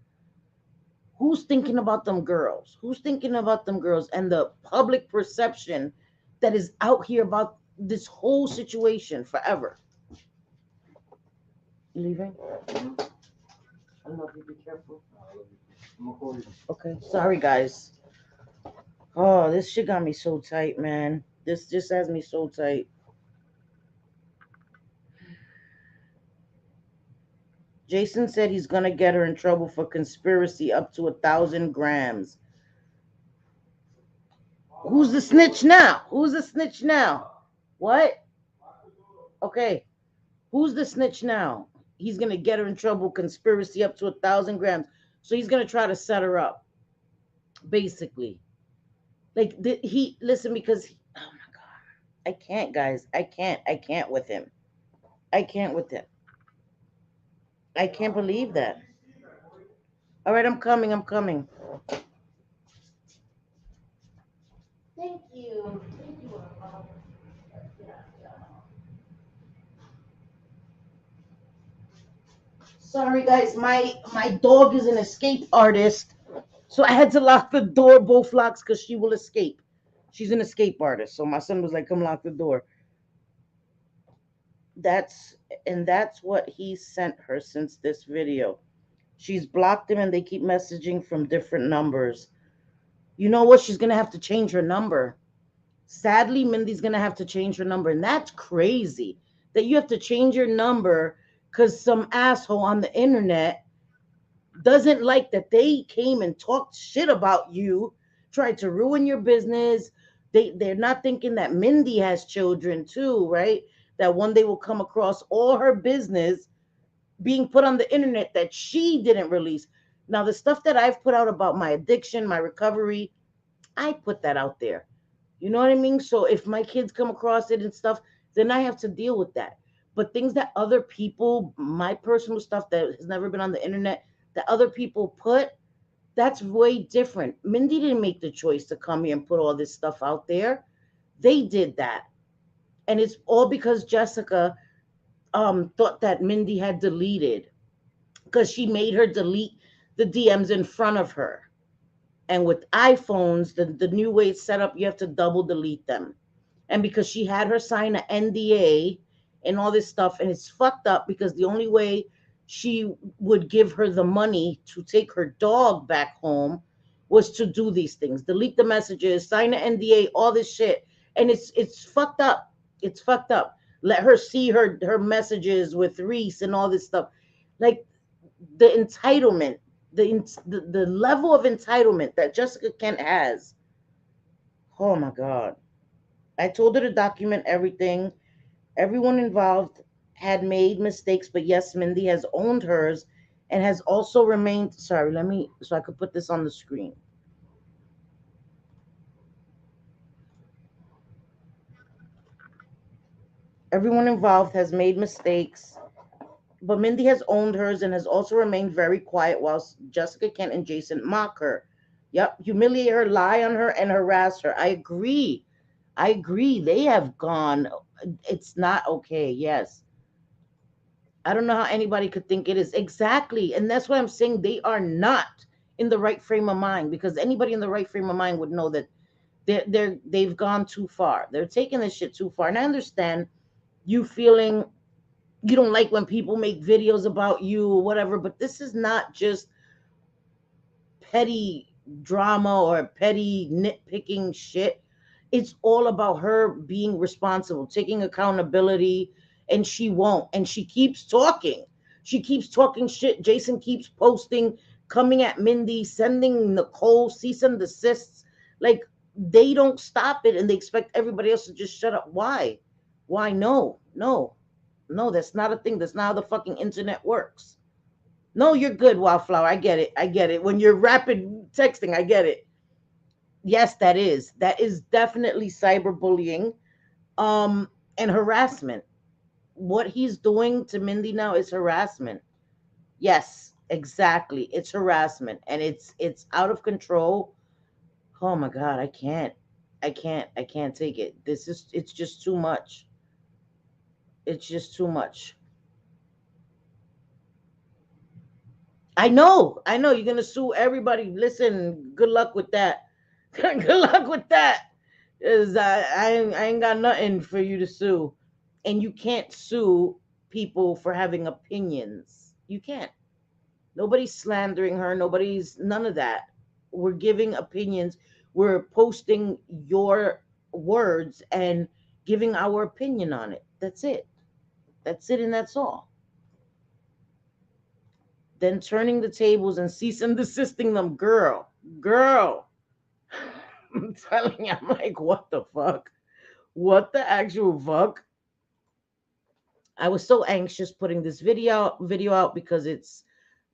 Who's thinking about them girls? Who's thinking about them girls and the public perception that is out here about this whole situation forever? You leaving? I love you. Be careful. Okay. Sorry, guys. Oh, this shit got me so tight, man. This just has me so tight. Jason said he's gonna get her in trouble for conspiracy up to 1,000 grams. Who's the snitch now? Who's the snitch now? What? Okay. Who's the snitch now? He's gonna get her in trouble, conspiracy up to 1,000 grams. So he's gonna try to set her up, basically. Like he listen because oh my god, I can't, guys. I can't with him. I can't with him. I can't believe that. All right, I'm coming. I'm coming. Thank you. Thank you. Sorry, guys. My dog is an escape artist, so I had to lock the door, both locks, because she will escape. She's an escape artist, so my son was like, "Come lock the door." That's that's what he sent her since this video. She's blocked him, and they keep messaging from different numbers. You know what? She's gonna have to change her number. Sadly, Mindy's gonna have to change her number, and that's crazy that you have to change your number because some asshole on the internet doesn't like that they came and talked shit about you, tried to ruin your business. They're not thinking that Mindy has children too, right? That one day will come across all her business being put on the internet that she didn't release. Now, the stuff that I've put out about my addiction, my recovery, I put that out there. You know what I mean? So if my kids come across it and stuff, then I have to deal with that. But things that other people, my personal stuff that has never been on the internet, that other people put, that's way different. Mindy didn't make the choice to come here and put all this stuff out there. They did that. And it's all because Jessica thought that Mindy had deleted because she made her delete the DMs in front of her. And with iPhones, the new way it's set up, you have to double delete them. And because she had her sign an NDA and all this stuff, and it's fucked up because the only way she would give her the money to take her dog back home was to do these things, delete the messages, sign an NDA, all this shit, and it's fucked up. It's fucked up. Let her see her messages with Reese and all this stuff, like the entitlement, the level of entitlement that Jessica Kent has. Oh my god. I told her to document everything. Everyone involved had made mistakes, but yes, Mindy has owned hers and has also remained. Sorry, let me, so I could put this on the screen. Everyone involved has made mistakes, but Mindy has owned hers and has also remained very quiet whilst Jessica Kent and Jason mock her. Yep, humiliate her, lie on her, and harass her. I agree. I agree. They have gone. It's not okay. Yes. I don't know how anybody could think it is. Exactly. And that's why I'm saying they are not in the right frame of mind, because anybody in the right frame of mind would know that they've gone too far. They're taking this shit too far. And I understand you feeling you don't like when people make videos about you or whatever, but this is not just petty drama or petty nitpicking shit. It's all about her being responsible, taking accountability, and she won't. And she keeps talking. She keeps talking shit. Jason keeps posting, coming at Mindy, sending Nicole cease and desists. Like, they don't stop it and they expect everybody else to just shut up. Why? Why? No, no, no, that's not a thing. That's not how the fucking internet works. No, you're good, Wildflower. I get it. I get it. When you're rapid texting, I get it. Yes, that is. That is definitely cyberbullying, and harassment. What he's doing to Mindy now is harassment. Yes, exactly. It's harassment, and it's out of control. Oh my god, I can't. I can't take it. It's just too much. It's just too much. I know. You're gonna sue everybody. Listen, good luck with that. Good luck with that. Cause I ain't got nothing for you to sue, and you can't sue people for having opinions. You can't. Nobody's slandering her. Nobody's none of that. We're giving opinions. We're posting your words and giving our opinion on it. That's it. That's it, and that's all. then turning the tables and cease and desisting them. Girl. I'm telling you, I'm like, what the fuck? What the actual fuck? I was so anxious putting this video out because it's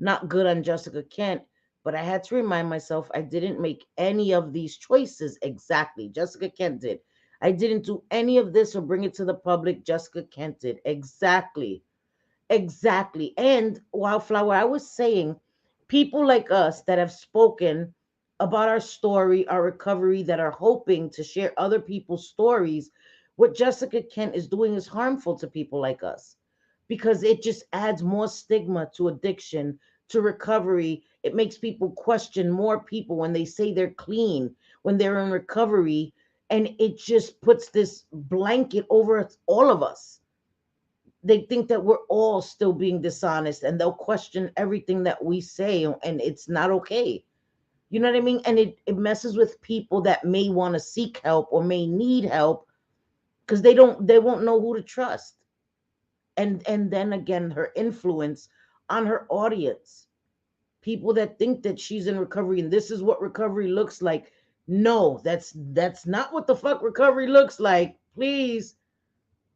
not good on Jessica Kent, but I had to remind myself I didn't make any of these choices exactly. Jessica Kent did. I didn't do any of this or bring it to the public. Jessica Kent did. Exactly. Exactly. And Wildflower, I was saying, people like us that have spoken about our story, our recovery, that are hoping to share other people's stories, what Jessica Kent is doing is harmful to people like us because it just adds more stigma to addiction, to recovery. It makes people question more people when they say they're clean, when they're in recovery. And it just puts this blanket over all of us. They think that we're all still being dishonest and they'll question everything that we say, and it's not okay. You know what I mean? And it messes with people that may want to seek help or may need help because they won't know who to trust. And then again, her influence on her audience, people that think that she's in recovery and this is what recovery looks like. No, that's not what the fuck recovery looks like. Please.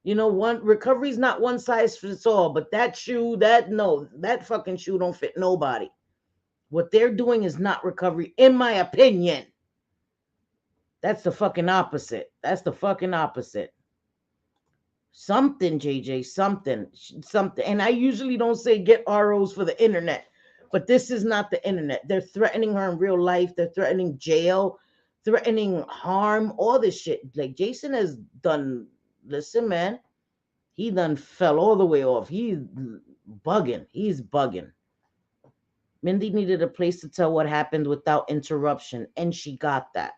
One recovery is not one size fits all, but that shoe, that no, that fucking shoe don't fit nobody. What they're doing is not recovery, in my opinion. That's the fucking opposite. That's the fucking opposite. Something, JJ, something. And I usually don't say get ROs for the internet, but this is not the internet. They're threatening her in real life. They're threatening jail, threatening harm, all this shit. Like Jason has done, listen, man, he done fell all the way off. He's bugging. He's bugging. Mindy needed a place to tell what happened without interruption, and she got that.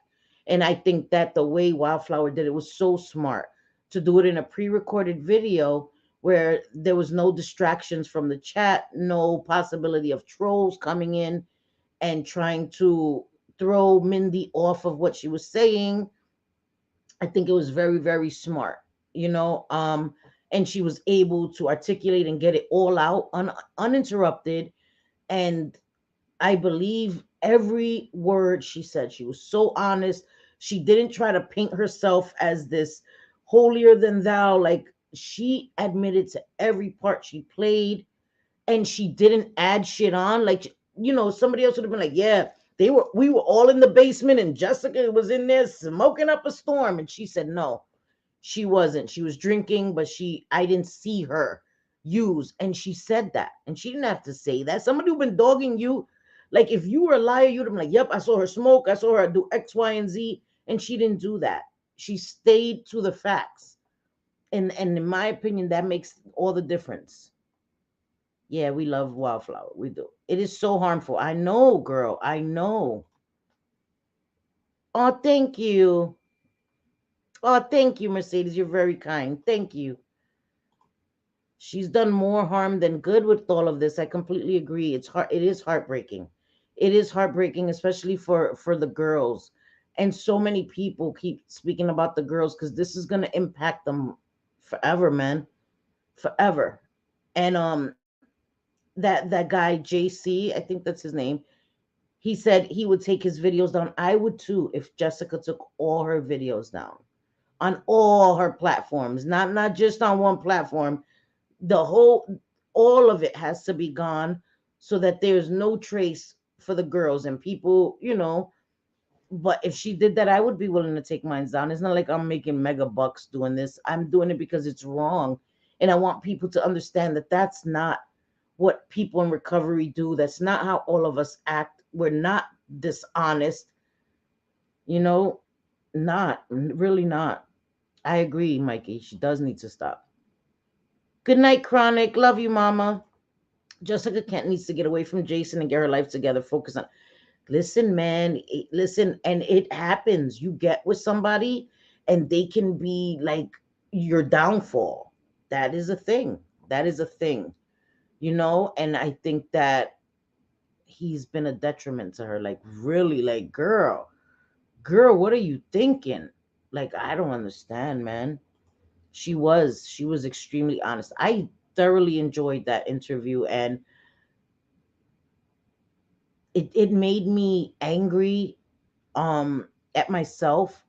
And I think that the way Wildflower did it was so smart to do it in a pre-recorded video where there was no distractions from the chat, no possibility of trolls coming in and trying to throw Mindy off of what she was saying. I think it was very, very smart, you know. And she was able to articulate and get it all out uninterrupted. And I believe every word she said. She was so honest. She didn't try to paint herself as this holier than thou. Like she admitted to every part she played, and she didn't add shit on. Like somebody else would have been like, "Yeah, we were all in the basement, and Jessica was in there smoking up a storm," and she said, "No, she wasn't. She was drinking, but I didn't see her use." And she said that. And she didn't have to say that. Somebody who's been dogging you, like if you were a liar, you'd have been like, "Yep, I saw her smoke. I saw her do X, Y, and Z." And she didn't do that. She stayed to the facts. And in my opinion, that makes all the difference. Yeah, we love Wildflower. We do. It is so harmful. I know, girl. I know. Oh, thank you. Oh, thank you, Mercedes. You're very kind. Thank you. She's done more harm than good with all of this. I completely agree. It is heartbreaking. It is heartbreaking, especially for the girls. And so many people keep speaking about the girls because this is gonna impact them forever, man. Forever. And that guy JC, I think that's his name. He said he would take his videos down. I would too if Jessica took all her videos down on all her platforms, not just on one platform. The whole, all of it has to be gone so that there's no trace for the girls and people. But if she did that, I would be willing to take mine down. It's not like I'm making mega bucks doing this. I'm doing it because it's wrong, and I want people to understand that that's not what people in recovery do. That's not how all of us act. We're not dishonest, you know not really, not. I agree, Mikey, she does need to stop. Good night, Chronic. Love you, mama. Jessica Kent needs to get away from Jason and get her life together. Focus on. Listen, man. Listen, and it happens. You get with somebody, and they can be like your downfall. That is a thing. That is a thing. And I think that he's been a detriment to her. Like, really, like, girl, what are you thinking? Like, I don't understand, man. She was extremely honest. I thoroughly enjoyed that interview, and it made me angry at myself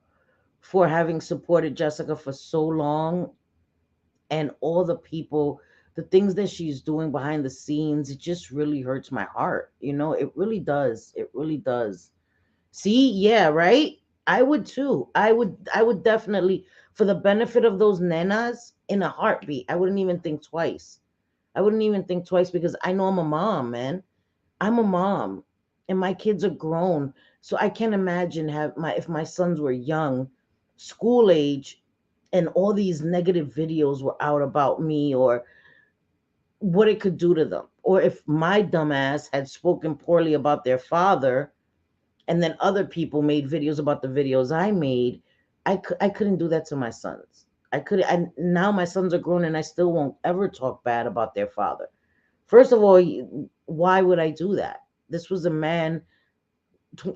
for having supported Jessica for so long, and all the people, the things that she's doing behind the scenes. It just really hurts my heart. It really does. It really does. See, yeah, right? I would too. I would definitely, for the benefit of those nenas, in a heartbeat. I wouldn't even think twice. I wouldn't even think twice because I know I'm a mom, man. I'm a mom and my kids are grown. So I can't imagine have my if my sons were young, school age, and all these negative videos were out about me, or what it could do to them. Or if my dumbass had spoken poorly about their father, and then other people made videos about the videos I made. I couldn't do that to my sons. I could now my sons are grown and I still won't ever talk bad about their father. First of all, why would I do that? This was a man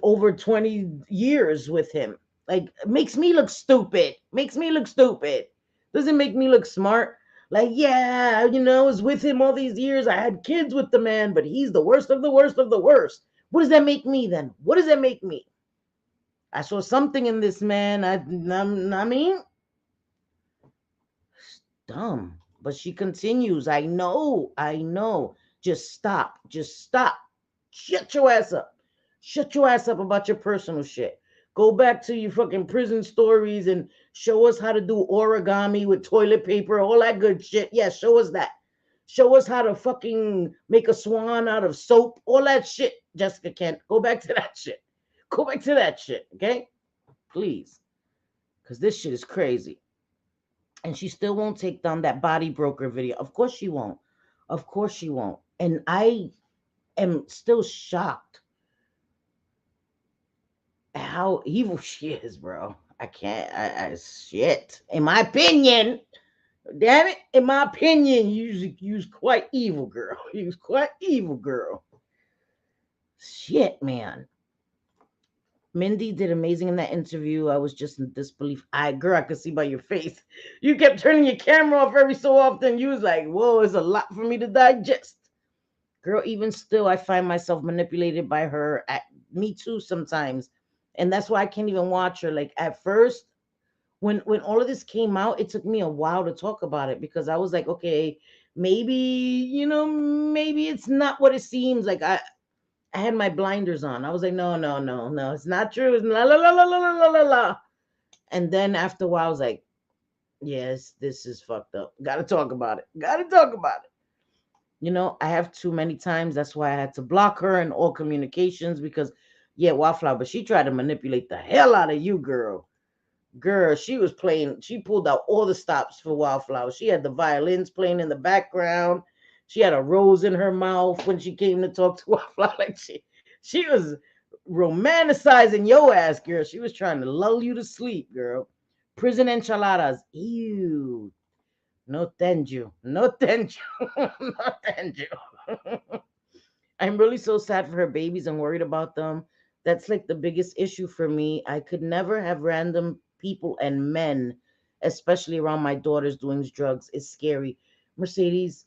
over 20 years with him. Like, makes me look stupid. Makes me look stupid. Doesn't make me look smart. Like, yeah, I was with him all these years. I had kids with the man, but he's the worst of the worst of the worst. What does that make me then? What does that make me? I saw something in this man. I mean, dumb. But she continues. I know. I know. Just stop. Just stop. Shut your ass up. Shut your ass up about your personal shit. Go back to your fucking prison stories and show us how to do origami with toilet paper, all that good shit. Yeah, show us that. Show us how to fucking make a swan out of soap, all that shit. Jessica Kent, go back to that shit. Go back to that shit, okay? Please. Because this shit is crazy. And she still won't take down that body broker video. Of course she won't. Of course she won't. And I am still shocked at how evil she is, bro. I can't. Shit. In my opinion, damn it. In my opinion, you's quite evil, girl. You's quite evil, girl. Shit, man. Mindy did amazing in that interview. I was just in disbelief. Girl, I could see by your face. You kept turning your camera off every so often. You was like, whoa, it's a lot for me to digest. Girl, even still, I find myself manipulated by her. Me too sometimes. And that's why I can't even watch her. Like, at first, when all of this came out, it took me a while to talk about it because I was like, okay, maybe it's not what it seems. Like, I had my blinders on. I was like, no, no, no, no, it's not true. It's la la la la la la la la. And then after a while, I was like, yes, this is fucked up. Gotta talk about it. Gotta talk about it. I have too many times. That's why I had to block her in all communications because, yeah, Wildflower, but she tried to manipulate the hell out of you, girl. Girl, she was playing, she pulled out all the stops for Wildflower. She had the violins playing in the background. She had a rose in her mouth when she came to talk to Wildflower. Like she was romanticizing your ass, girl. She was trying to lull you to sleep, girl. Prison enchiladas. Ew. No thank you. No thank you. No thank you. I'm really so sad for her babies and worried about them. That's like the biggest issue for me. I could never have random people and men, especially around my daughters, doing drugs. It's scary. Mercedes,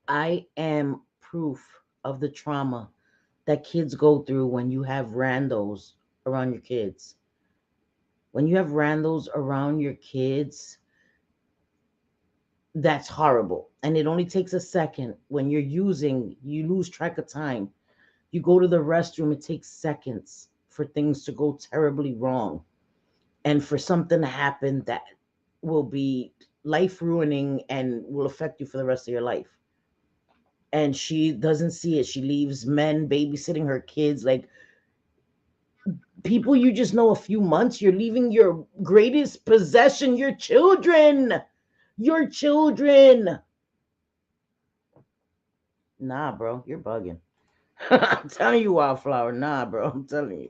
I am proof of the trauma that kids go through when you have randos around your kids. When you have randos around your kids, that's horrible. And it only takes a second. When you're using, you lose track of time. You go to the restroom, it takes seconds for things to go terribly wrong and for something to happen that will be life ruining and will affect you for the rest of your life. And she doesn't see it. She leaves men babysitting her kids, like people you just know a few months. You're leaving your greatest possession, your children. Your children. Nah, bro, you're bugging. I'm telling you, Wildflower. Nah, bro, I'm telling you.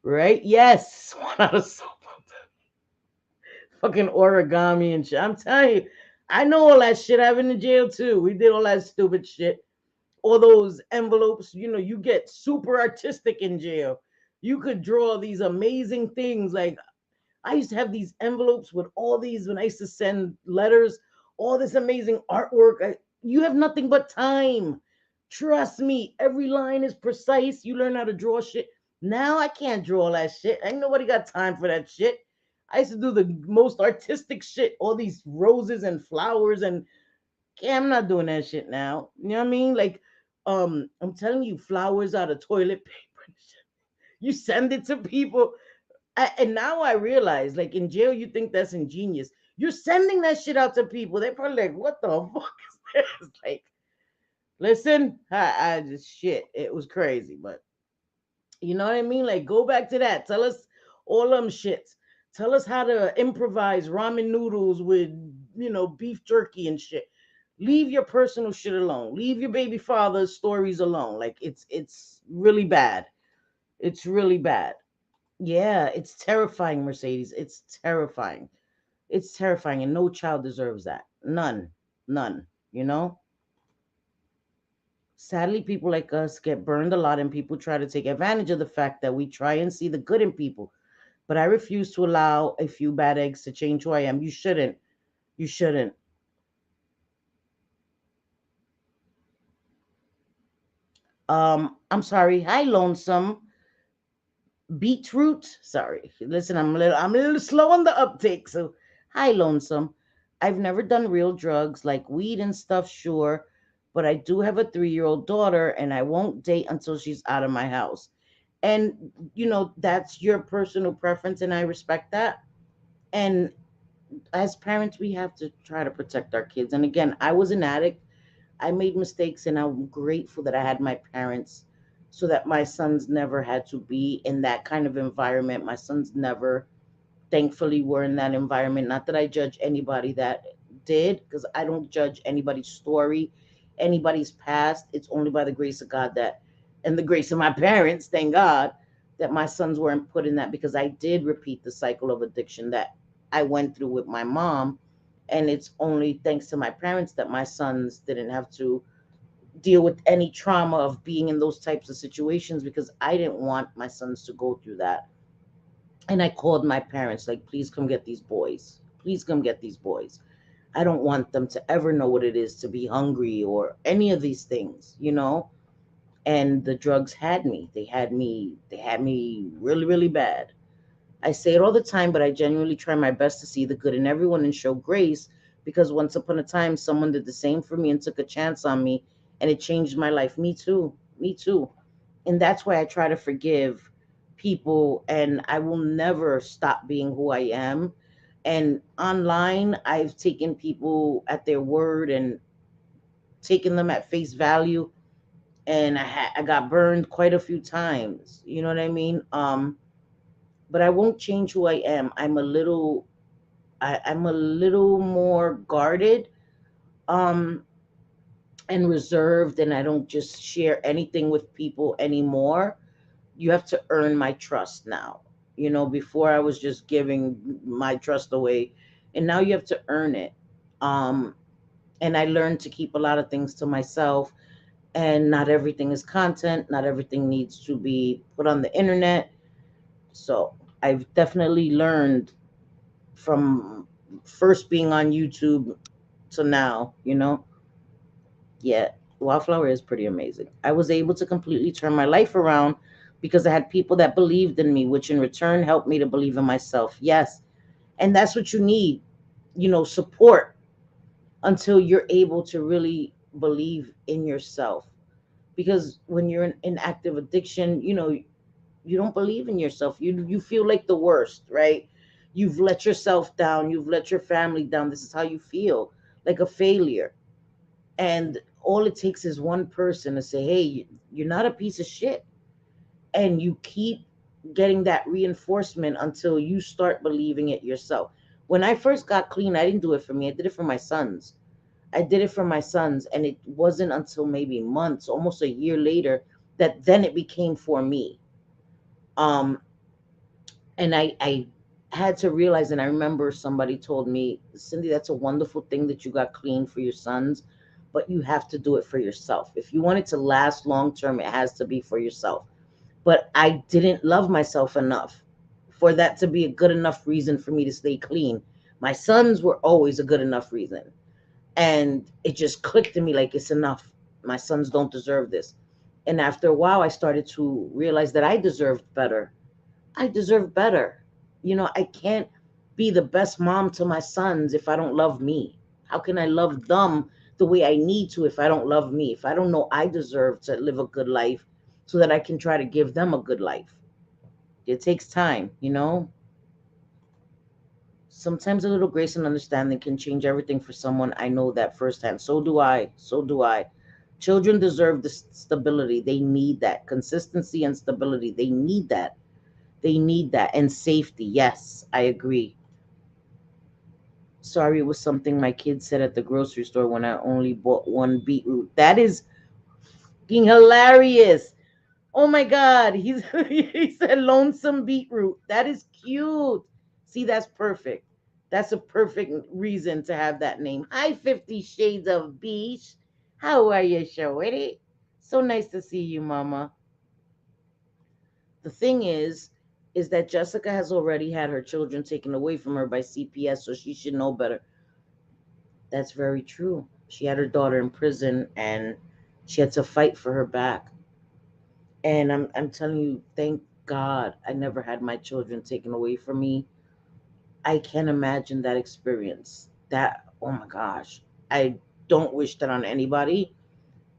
Right? Yes. One out of so fucking origami and shit. I'm telling you, I know all that shit. I've been in jail too. We did all that stupid shit. All those envelopes, you get super artistic in jail. You could draw these amazing things. Like, I used to have these envelopes with all these when I used to send letters, all this amazing artwork. You have nothing but time Trust me, every line is precise. You learn how to draw shit. Now I can't draw all that shit. Ain't nobody got time for that shit. I used to do the most artistic shit, all these roses and flowers, and yeah, I'm not doing that shit now. You know what I mean? Like, I'm telling you, flowers out of toilet paper. You send it to people. And now I realize, like in jail, you think that's ingenious. You're sending that shit out to people. They're probably like, "What the fuck is this?" Like, listen, I just shit. It was crazy, but you know what I mean? Like, go back to that. Tell us all them shits. Tell us how to improvise ramen noodles with, beef jerky and shit. Leave your personal shit alone. Leave your baby father's stories alone. Like, it's really bad. It's really bad. Yeah, it's terrifying, Mercedes. It's terrifying. It's terrifying, and no child deserves that. None. None. You know? Sadly, people like us get burned a lot, and people try to take advantage of the fact that we try and see the good in people. But I refuse to allow a few bad eggs to change who I am. You shouldn't. You shouldn't. I'm sorry. Hi, lonesome. Beetroot. Sorry. Listen, I'm a little slow on the uptake. So, hi, lonesome. I've never done real drugs like weed and stuff, sure, but I do have a 3-year-old daughter, and I won't date until she's out of my house. And that's your personal preference, and I respect that. And as parents, we have to try to protect our kids. And again, I was an addict. I made mistakes, and I'm grateful that I had my parents so that my sons never had to be in that kind of environment. My sons never, thankfully, were in that environment. Not that I judge anybody that did, because I don't judge anybody's story, anybody's past. It's only by the grace of God that, and the grace of my parents, thank God, that my sons weren't put in that, because I did repeat the cycle of addiction that I went through with my mom. And it's only thanks to my parents that my sons didn't have to deal with any trauma of being in those types of situations, because I didn't want my sons to go through that. And I called my parents, like, please come get these boys. Please come get these boys. I don't want them to ever know what it is to be hungry or any of these things. And the drugs had me. They had me really, really bad. I say it all the time, but I genuinely try my best to see the good in everyone and show grace, because once upon a time, someone did the same for me and took a chance on me, and it changed my life. Me too. Me too. And that's why I try to forgive people, and I will never stop being who I am. And online, I've taken people at their word and taken them at face value, and I got burned quite a few times. You know what I mean? But I won't change who I am. I'm a little more guarded, um, and reserved, and I don't just share anything with people anymore. You have to earn my trust now. Before I was just giving my trust away, and now you have to earn it. Um, and I learned to keep a lot of things to myself, and not everything is content. Not everything needs to be put on the internet. So I've definitely learned from first being on YouTube to now. Yeah, Wildflower is pretty amazing. I was able to completely turn my life around because I had people that believed in me, which in return helped me to believe in myself. Yes. And that's what you need, support until you're able to really believe in yourself. Because when you're in active addiction, you don't believe in yourself. You feel like the worst, right? You've let yourself down, you've let your family down. This is how you feel, like a failure. And all it takes is one person to say, hey, you're not a piece of shit. And you keep getting that reinforcement until you start believing it yourself. When I first got clean, I didn't do it for me. I did it for my sons. I did it for my sons. And it wasn't until maybe months, almost a year later, that then it became for me. Um, and I had to realize, and I remember somebody told me, Cindy, that's a wonderful thing that you got clean for your sons, but you have to do it for yourself. If you want it to last long term, it has to be for yourself. But I didn't love myself enough for that to be a good enough reason for me to stay clean. My sons were always a good enough reason. And it just clicked to me, like, it's enough. My sons don't deserve this. And after a while, I started to realize that I deserved better. I deserve better. I can't be the best mom to my sons if I don't love me. How can I love them the way I need to if I don't love me? If I don't know I deserve to live a good life so that I can try to give them a good life. It takes time. Sometimes a little grace and understanding can change everything for someone. I know that firsthand. So do I. So do I. Children deserve the stability. They need that consistency and stability. They need that. They need that. And safety. Yes, I agree. Sorry, it was something my kid said at the grocery store when I only bought one beetroot. That is fucking hilarious. Oh my God. He said lonesome beetroot. That is cute. See, that's perfect. That's a perfect reason to have that name. Hi, 50 Shades of Beach. How are you, Shorty? So nice to see you, Mama. The thing is that Jessica has already had her children taken away from her by CPS, so she should know better. That's very true. She had her daughter in prison and she had to fight for her back. And I'm telling you, thank God I never had my children taken away from me. I can't imagine that experience. That, oh my gosh. I don't wish that on anybody.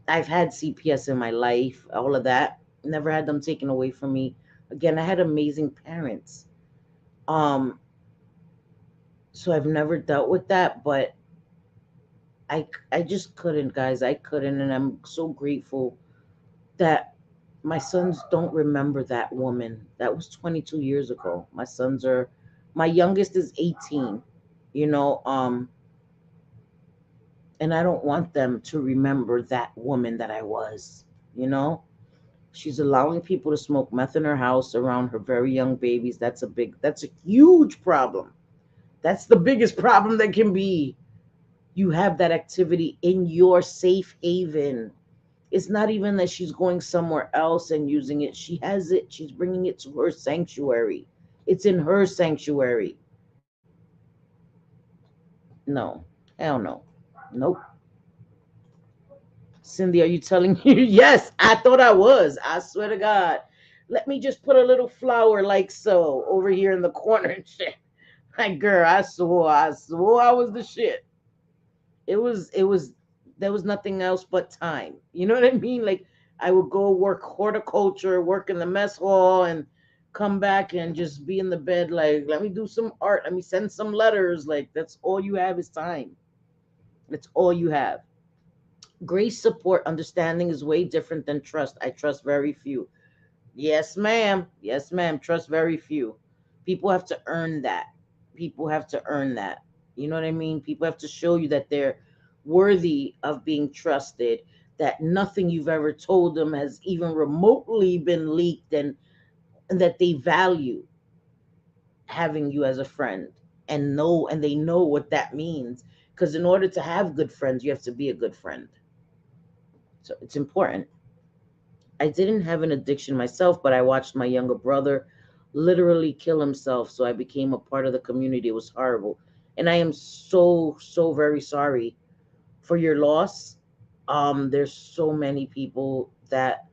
I've had CPS in my life, all of that. Never had them taken away from me. Again, I had amazing parents. Um, so I've never dealt with that, but I just couldn't, guys. I couldn't, and I'm so grateful that my sons don't remember that woman. That was 22 years ago. My youngest is 18, you know, um, and I don't want them to remember that woman that I was, you know. She's allowing people to smoke meth in her house around her very young babies. That's a huge problem. That's the biggest problem that can be. You have that activity in your safe haven. It's not even that she's going somewhere else and using it. She has it. She's bringing it to her sanctuary. It's in her sanctuary. No, hell no. Nope. Cindy, are you telling me? Yes, I thought I was. I swear to God. Let me just put a little flower like so over here in the corner and shit. Like, girl, I swore I was the shit. It was there was nothing else but time. You know what I mean? Like I would go work horticulture, work in the mess hall, and come back and just be in the bed. Like, let me do some art. Let me send some letters. Like that's all you have is time. That's all you have. Grace, support, understanding is way different than trust. I trust very few. Yes, ma'am. Yes, ma'am. Trust very few. People have to earn that. People have to earn that. You know what I mean? People have to show you that they're worthy of being trusted, that nothing you've ever told them has even remotely been leaked, and that they value having you as a friend and they know what that means. Because in order to have good friends, you have to be a good friend. So it's important. I didn't have an addiction myself, but I watched my younger brother literally kill himself. So I became a part of the community. It was horrible. And I am so, so very sorry for your loss. There's so many people that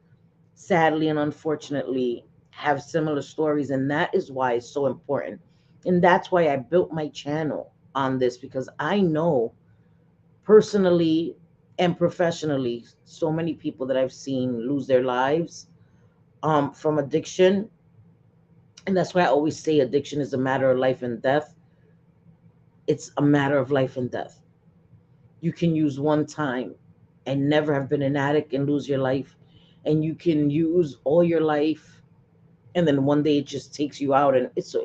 sadly and unfortunately have similar stories. And that is why it's so important. And that's why I built my channel on this because I know personally and professionally so many people that I've seen lose their lives from addiction. And that's why I always say addiction is a matter of life and death. It's a matter of life and death. You can use one time and never have been an addict and lose your life. And you can use all your life and then one day it just takes you out and it's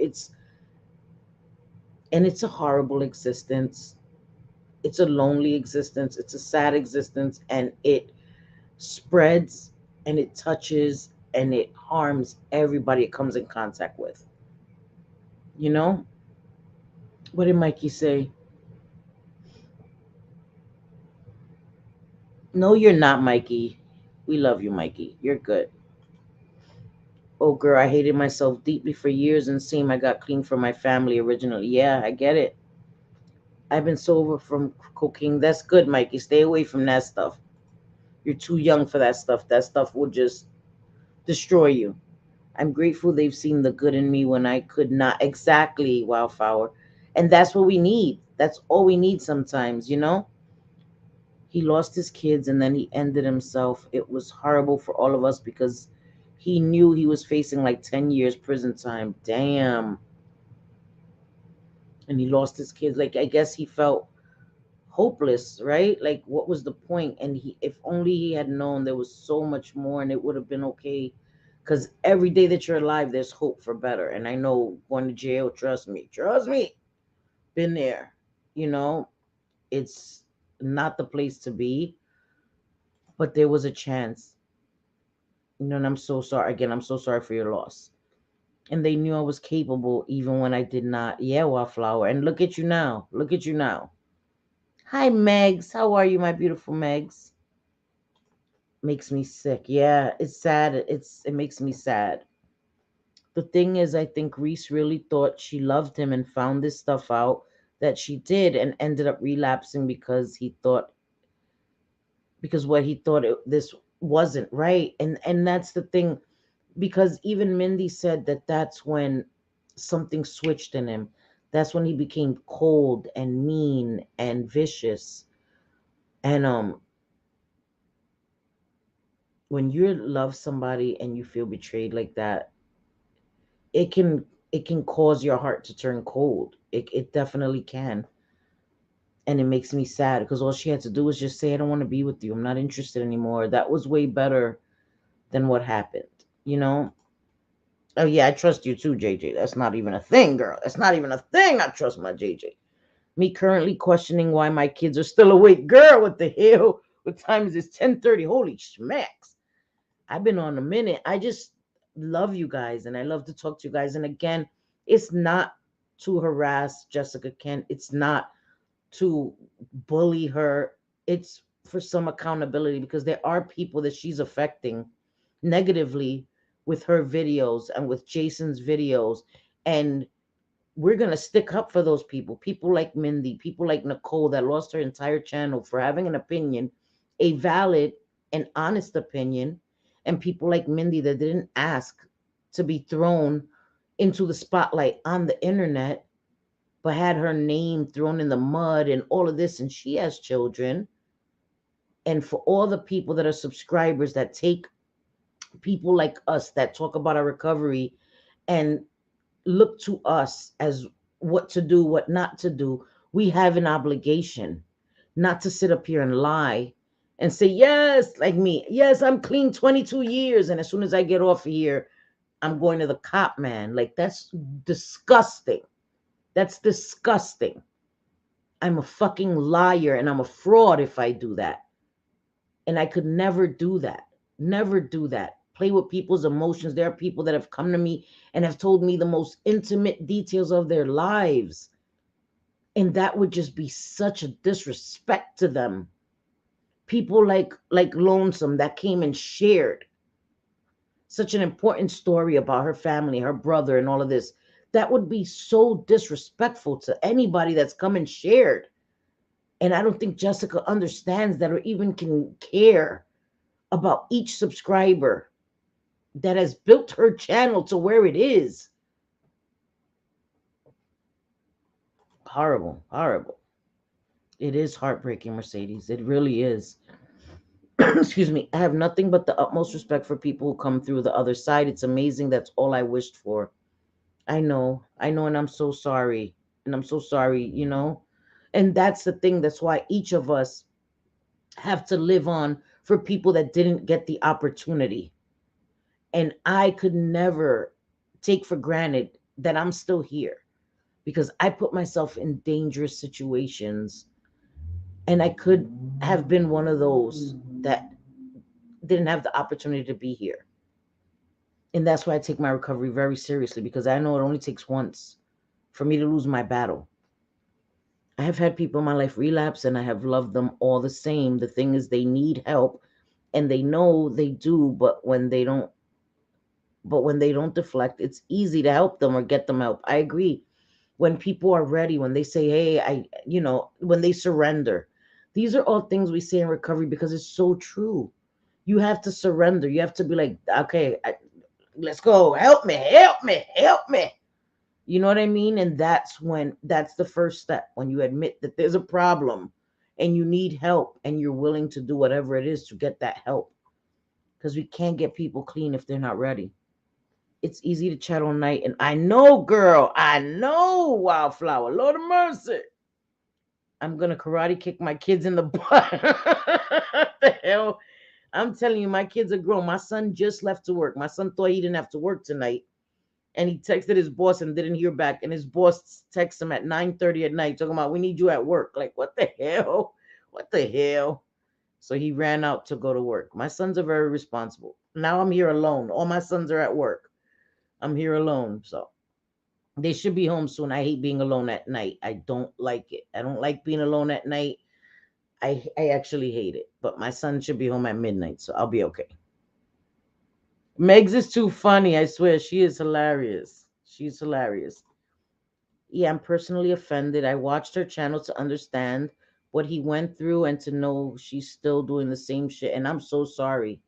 a horrible existence. It's a lonely existence. It's a sad existence and it spreads and it touches and it harms everybody it comes in contact with. You know? What did Mikey say? No, you're not, Mikey. We love you, Mikey. You're good. Oh, girl, I hated myself deeply for years and same. I got clean from my family originally. Yeah, I get it. I've been sober from cocaine. That's good, Mikey. Stay away from that stuff. You're too young for that stuff. That stuff will just destroy you. I'm grateful they've seen the good in me when I could not. Exactly, Wildflower. And that's what we need. That's all we need sometimes, you know? He lost his kids and then he ended himself. It was horrible for all of us because he knew he was facing like 10 years prison time. Damn. And he lost his kids. Like, I guess he felt hopeless, right? Like, what was the point? And he, if only he had known there was so much more and it would have been okay. Because every day that you're alive, there's hope for better. And I know going to jail, trust me, been there. You know, it's not the place to be, but there was a chance. You know, and I'm so sorry. Again, I'm so sorry for your loss. And they knew I was capable even when I did not. Yeah, Wildflower. And look at you now. Look at you now. Hi, Megs. How are you, my beautiful Megs? Makes me sick. Yeah, it's sad. It makes me sad. The thing is, I think Reese really thought she loved him and found this stuff out that she did and ended up relapsing because he thought because what he thought this wasn't right. And that's the thing, because even Mindy said that that's when something switched in him. That's when he became cold and mean and vicious. And when you love somebody and you feel betrayed like that, it can it can cause your heart to turn cold. It definitely can. And it makes me sad because all she had to do was just say, I don't want to be with you. I'm not interested anymore. That was way better than what happened, you know? Oh yeah, I trust you too, JJ. That's not even a thing, girl. That's not even a thing. I trust my JJ. Me currently questioning why my kids are still awake. Girl, what the hell? What time is this? 10:30. Holy smacks. I've been on a minute. I just love you guys and I love to talk to you guys. And again, it's not to harass Jessica Kent. It's not to bully her. It's for some accountability because there are people that she's affecting negatively with her videos and with Jason's videos. And we're going to stick up for those people. People like Mindy, people like Nicole that lost her entire channel for having an opinion, a valid and honest opinion, and people like Mindy that didn't ask to be thrown into the spotlight on the internet, but had her name thrown in the mud and all of this, and she has children. And for all the people that are subscribers that take people like us that talk about our recovery and look to us as what to do, what not to do, we have an obligation not to sit up here and lie and say, yes, like me, yes, I'm clean 22 years. And as soon as I get off of here, I'm going to the cop, man. Like, that's disgusting. That's disgusting. I'm a fucking liar and I'm a fraud if I do that. And I could never do that. Never do that. Play with people's emotions. There are people that have come to me and have told me the most intimate details of their lives. And that would just be such a disrespect to them. People like Lonesome that came and shared such an important story about her family, her brother, and all of this. That would be so disrespectful to anybody that's come and shared. And I don't think Jessica understands that or even can care about each subscriber that has built her channel to where it is. Horrible, horrible. It is heartbreaking, Mercedes. It really is. Excuse me. I have nothing but the utmost respect for people who come through the other side. It's amazing. That's all I wished for. I know, and I'm so sorry. And I'm so sorry, you know? And that's the thing. That's why each of us have to live on for people that didn't get the opportunity. And I could never take for granted that I'm still here because I put myself in dangerous situations and I could have been one of those that didn't have the opportunity to be here. And that's why I take my recovery very seriously because I know it only takes once for me to lose my battle. I have had people in my life relapse and I have loved them all the same. The thing is they need help and they know they do, but when they don't deflect, it's easy to help them or get them help. I agree. When people are ready, when they say, hey, when they surrender, These are all things we say in recovery because it's so true. You have to surrender. You have to be like, okay, let's go. Help me, help me, help me. You know what I mean? And that's the first step, when you admit that there's a problem and you need help and you're willing to do whatever it is to get that help. Because we can't get people clean if they're not ready. It's easy to chat all night. And I know, girl, I know, Wildflower. Lord of mercy. I'm going to karate kick my kids in the butt. What the hell? I'm telling you, my kids are grown. My son just left to work. My son thought he didn't have to work tonight. And he texted his boss and didn't hear back. And his boss texted him at 9:30 at night talking about, we need you at work. Like, what the hell? What the hell? So he ran out to go to work. My sons are very responsible. Now I'm here alone. All my sons are at work. I'm here alone. So they should be home soon. I hate being alone at night. I don't like it. I don't like being alone at night. I actually hate it. But my son should be home at midnight, so I'll be okay. Megs is too funny. I swear, she is hilarious. She's hilarious. Yeah, I'm personally offended. I watched her channel to understand what he went through and to know she's still doing the same shit. And I'm so sorry.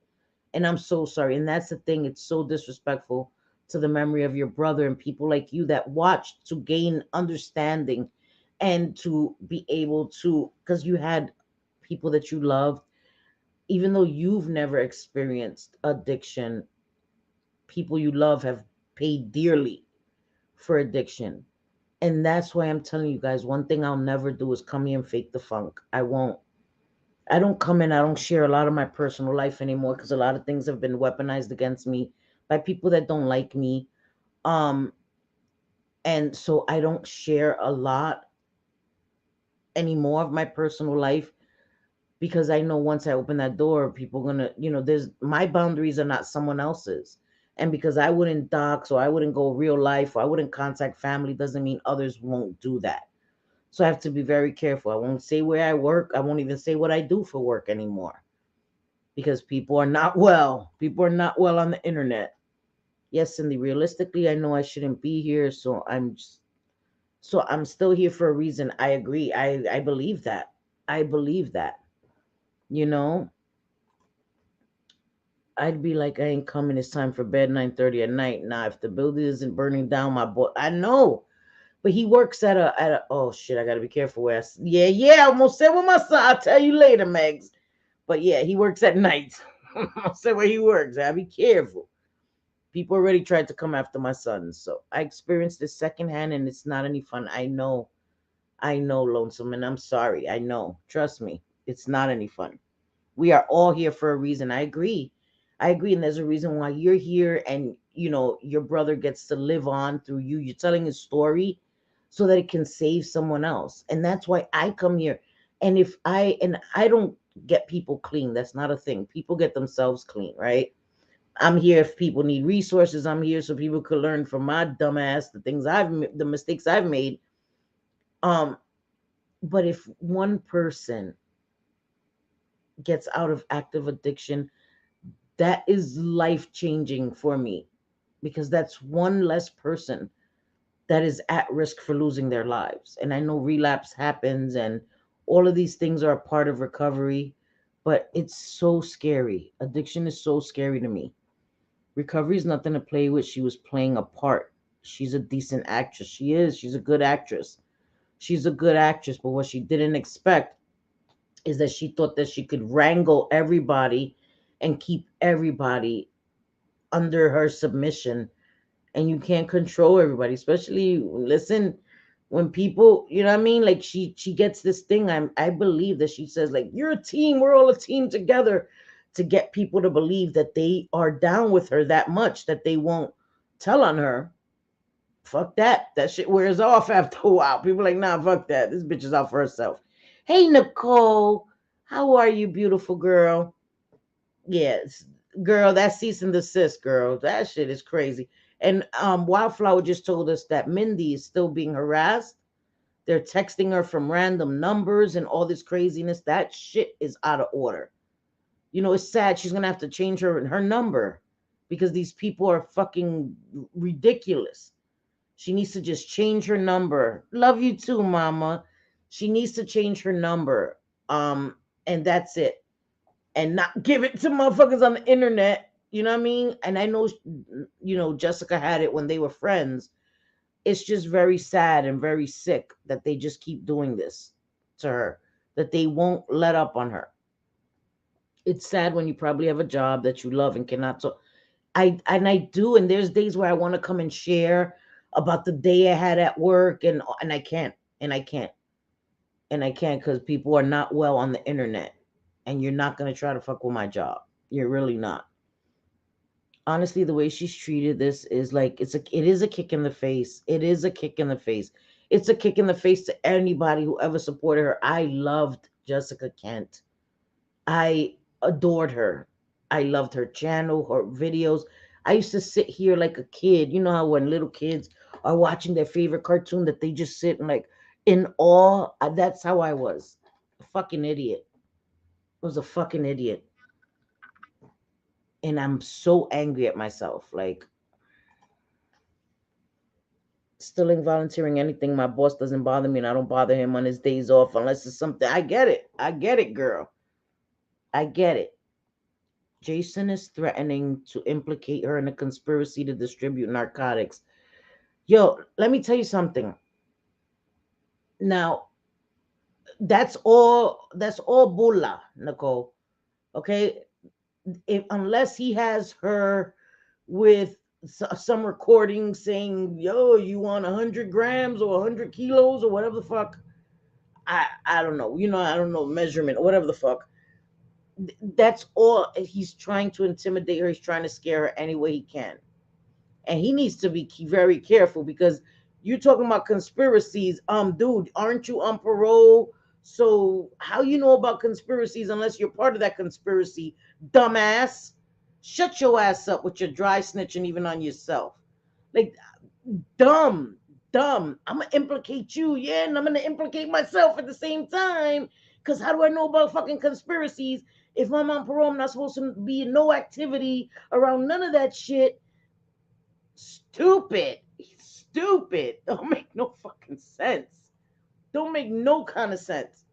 And I'm so sorry. And that's the thing. It's so disrespectful to the memory of your brother and people like you that watched to gain understanding and to be able to, because you had people that you loved, even though you've never experienced addiction, people you love have paid dearly for addiction. And that's why I'm telling you guys, one thing I'll never do is come here and fake the funk. I won't. I don't come in, I don't share a lot of my personal life anymore because a lot of things have been weaponized against me by people that don't like me. Um, and so I don't share a lot anymore of my personal life because I know once I open that door, people gonna, there's my boundaries are not someone else's. And because I wouldn't dox or I wouldn't go real life or I wouldn't contact family doesn't mean others won't do that. So I have to be very careful. I won't say where I work. I won't even say what I do for work anymore because people are not well. People are not well on the internet. Yes, Cindy, realistically, I know I shouldn't be here. So I'm still here for a reason. I agree. I believe that. I believe that. You know, I'd be like, I ain't coming. It's time for bed, 9:30 at night. Now, if the building isn't burning down, my boy, I know. But he works at a oh shit, I gotta be careful where yeah, I almost said with my son. I'll tell you later, Megs. But yeah, he works at night. I'll say where he works. I'll be careful. People already tried to come after my son. So I experienced this secondhand and it's not any fun. I know, Lonesome, and I'm sorry. I know. Trust me, it's not any fun. We are all here for a reason. I agree. I agree. And there's a reason why you're here and your brother gets to live on through you. You're telling his story so that it can save someone else. And that's why I come here. And I don't get people clean. That's not a thing. People get themselves clean, right? I'm here if people need resources. I'm here so people could learn from my dumbass, the mistakes I've made. Um, but if one person gets out of active addiction, that is life changing for me because that's one less person that is at risk for losing their lives. And I know relapse happens and all of these things are a part of recovery, but it's so scary. Addiction is so scary to me. Recovery is nothing to play with. She was playing a part. She's a decent actress. She is. She's a good actress. She's a good actress, but what she didn't expect is that she thought that she could wrangle everybody and keep everybody under her submission. And you can't control everybody, especially listen when people, you know what I mean? Like she gets this thing. I believe that she says, like, you're a team, we're all a team together, to get people to believe that they are down with her that much that they won't tell on her. Fuck that. That shit wears off after a while. People are like, nah, fuck that. This bitch is out for herself. Hey, Nicole. How are you, beautiful girl? Yes, girl, that cease and desist, girl. That shit is crazy. And Wildflower just told us that Mindy is still being harassed. They're texting her from random numbers and all this craziness. That shit is out of order. It's sad. She's gonna have to change her number because these people are fucking ridiculous. She needs to just change her number. Love you too, mama. She needs to change her number And that's it. And not give it to motherfuckers on the internet. You know what I mean? And I know, Jessica had it when they were friends. It's just very sad and very sick that they just keep doing this to her, that they won't let up on her. It's sad when you probably have a job that you love and cannot. So I do, and there's days where I want to come and share about the day I had at work, and I can't, and I can't, and I can't because people are not well on the internet, and you're not gonna try to fuck with my job. You're really not. Honestly, the way she's treated this is like it is a kick in the face. It is a kick in the face. It's a kick in the face to anybody who ever supported her. I loved Jessica Kent. I adored her. I loved her channel, her videos. I used to sit here like a kid. You know how when little kids are watching their favorite cartoon that they just sit and like in awe. That's how I was. A fucking idiot. I was a fucking idiot. And I'm so angry at myself. Like, still ain't volunteering anything. My boss doesn't bother me, and I don't bother him on his days off unless it's something. I get it. I get it, girl. I get it. Jason is threatening to implicate her in a conspiracy to distribute narcotics. Yo, let me tell you something. Now, that's all bulla, Nicole. Okay? Unless he has her with some recording saying, yo, you want 100 grams or 100 kilos or whatever the fuck. I don't know. I don't know measurement or whatever the fuck. That's all. He's trying to intimidate her. He's trying to scare her any way he can. And he needs to be very careful because you're talking about conspiracies. Dude, aren't you on parole? So how you know about conspiracies unless you're part of that conspiracy, dumbass? Shut your ass up with your dry snitching even on yourself. Like, dumb, dumb. I'm gonna implicate you, yeah, and I'm gonna implicate myself at the same time. Cause how do I know about fucking conspiracies if I'm on parole? I'm not supposed to be in no activity around none of that shit. Stupid. Stupid. Don't make no fucking sense. Don't make no kind of sense.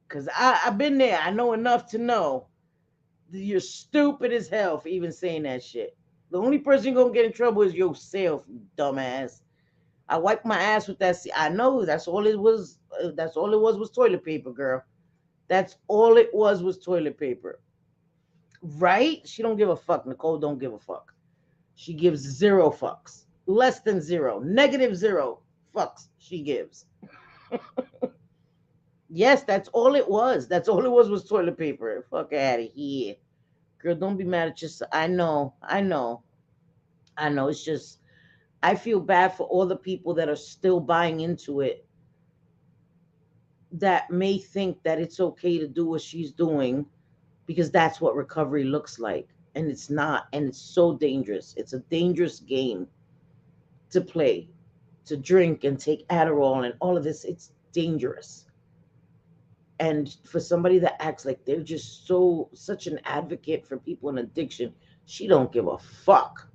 Cause I've been there. I know enough to know that you're stupid as hell for even saying that shit. The only person you're gonna get in trouble is yourself, you dumbass. I wiped my ass with that. I know that's all it was. That's all it was toilet paper, girl. That's all it was toilet paper. Right? She don't give a fuck. Nicole don't give a fuck. She gives zero fucks. Less than zero. Negative zero fucks she gives. Yes, that's all it was. That's all it was toilet paper. Fuck out of here. Girl, don't be mad at yourself. I know. It's just, I feel bad for all the people that are still buying into it that may think that it's okay to do what she's doing because that's what recovery looks like. And it's not. And it's so dangerous. It's a dangerous game to play, to drink and take Adderall and all of this. It's dangerous. And for somebody that acts like they're just such an advocate for people in addiction, she don't give a fuck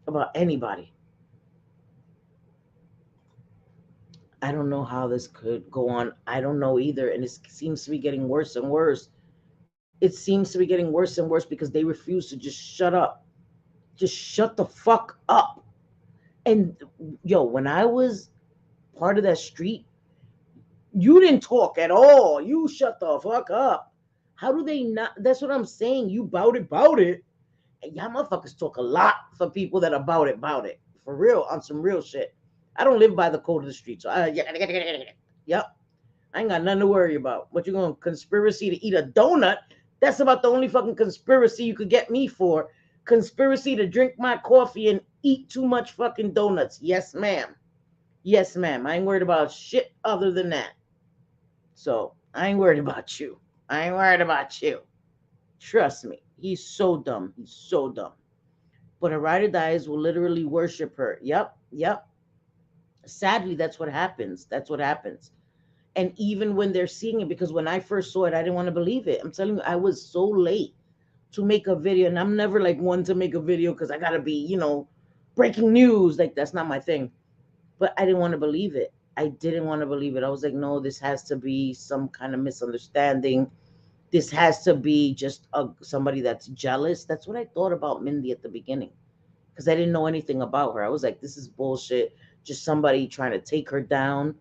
about anybody. I don't know how this could go on. I don't know either. And it seems to be getting worse and worse. It seems to be getting worse and worse because they refuse to just shut up. Just shut the fuck up. And yo, when I was part of that street, you didn't talk at all. You shut the fuck up. How do they not? That's what I'm saying. You bout it. And y'all motherfuckers talk a lot for people that are about it. For real, on some real shit. I don't live by the code of the street. So, yep. I ain't got nothing to worry about. What you going conspiracy to eat a donut? That's about the only fucking conspiracy you could get me for. Conspiracy to drink my coffee and eat too much fucking donuts. Yes, ma'am. Yes, ma'am. I ain't worried about shit other than that. So I ain't worried about you. Trust me. He's so dumb. But a ride or dies will literally worship her. Yep. Sadly, that's what happens. And even when they're seeing it, because when I first saw it, I didn't want to believe it. I'm telling you, I was so late to make a video. And I'm never like one to make a video because I got to be, breaking news. Like, that's not my thing. But I didn't want to believe it. I didn't want to believe it. I was like, no, this has to be some kind of misunderstanding. This has to be just somebody that's jealous. That's what I thought about Mindy at the beginning because I didn't know anything about her. I was like, this is bullshit. Just somebody trying to take her down.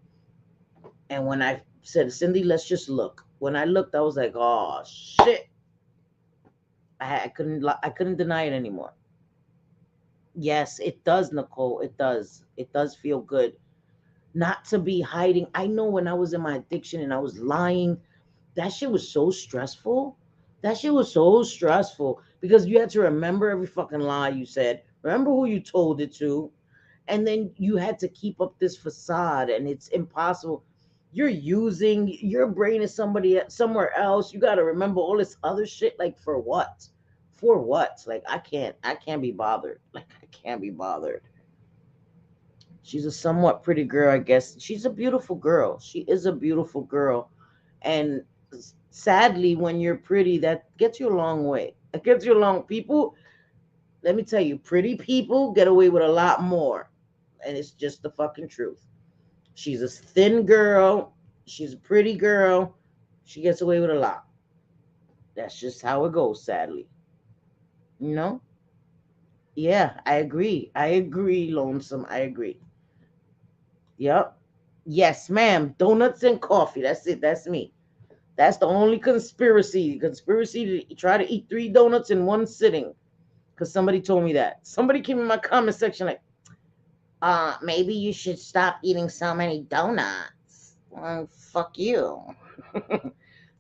And when I said, Cindy, let's just look. When I looked, I was like, oh shit. I couldn't deny it anymore. Yes, it does, Nicole. It does. It does feel good not to be hiding. I know when I was in my addiction and I was lying, that shit was so stressful. That shit was so stressful because you had to remember every fucking lie you said, remember who you told it to, and then you had to keep up this facade, and it's impossible. You're using your brain is somebody somewhere else. You got to remember all this other shit. Like for what? For what? Like I can't be bothered. Like I can't be bothered. She's a somewhat pretty girl, I guess. She's a beautiful girl. She is a beautiful girl. And sadly, when you're pretty, that gets you a long way. It gets you a long people. Let me tell you, pretty people get away with a lot more. And it's just the fucking truth. She's a thin girl. She's a pretty girl. She gets away with a lot. That's just how it goes, sadly. You know? Yeah, I agree. I agree, Lonesome. I agree. Yep. Yes, ma'am. Donuts and coffee. That's it. That's me. That's the only conspiracy. Conspiracy to try to eat 3 donuts in one sitting. Because somebody told me that. Somebody came in my comment section like, maybe you should stop eating so many donuts. Fuck you.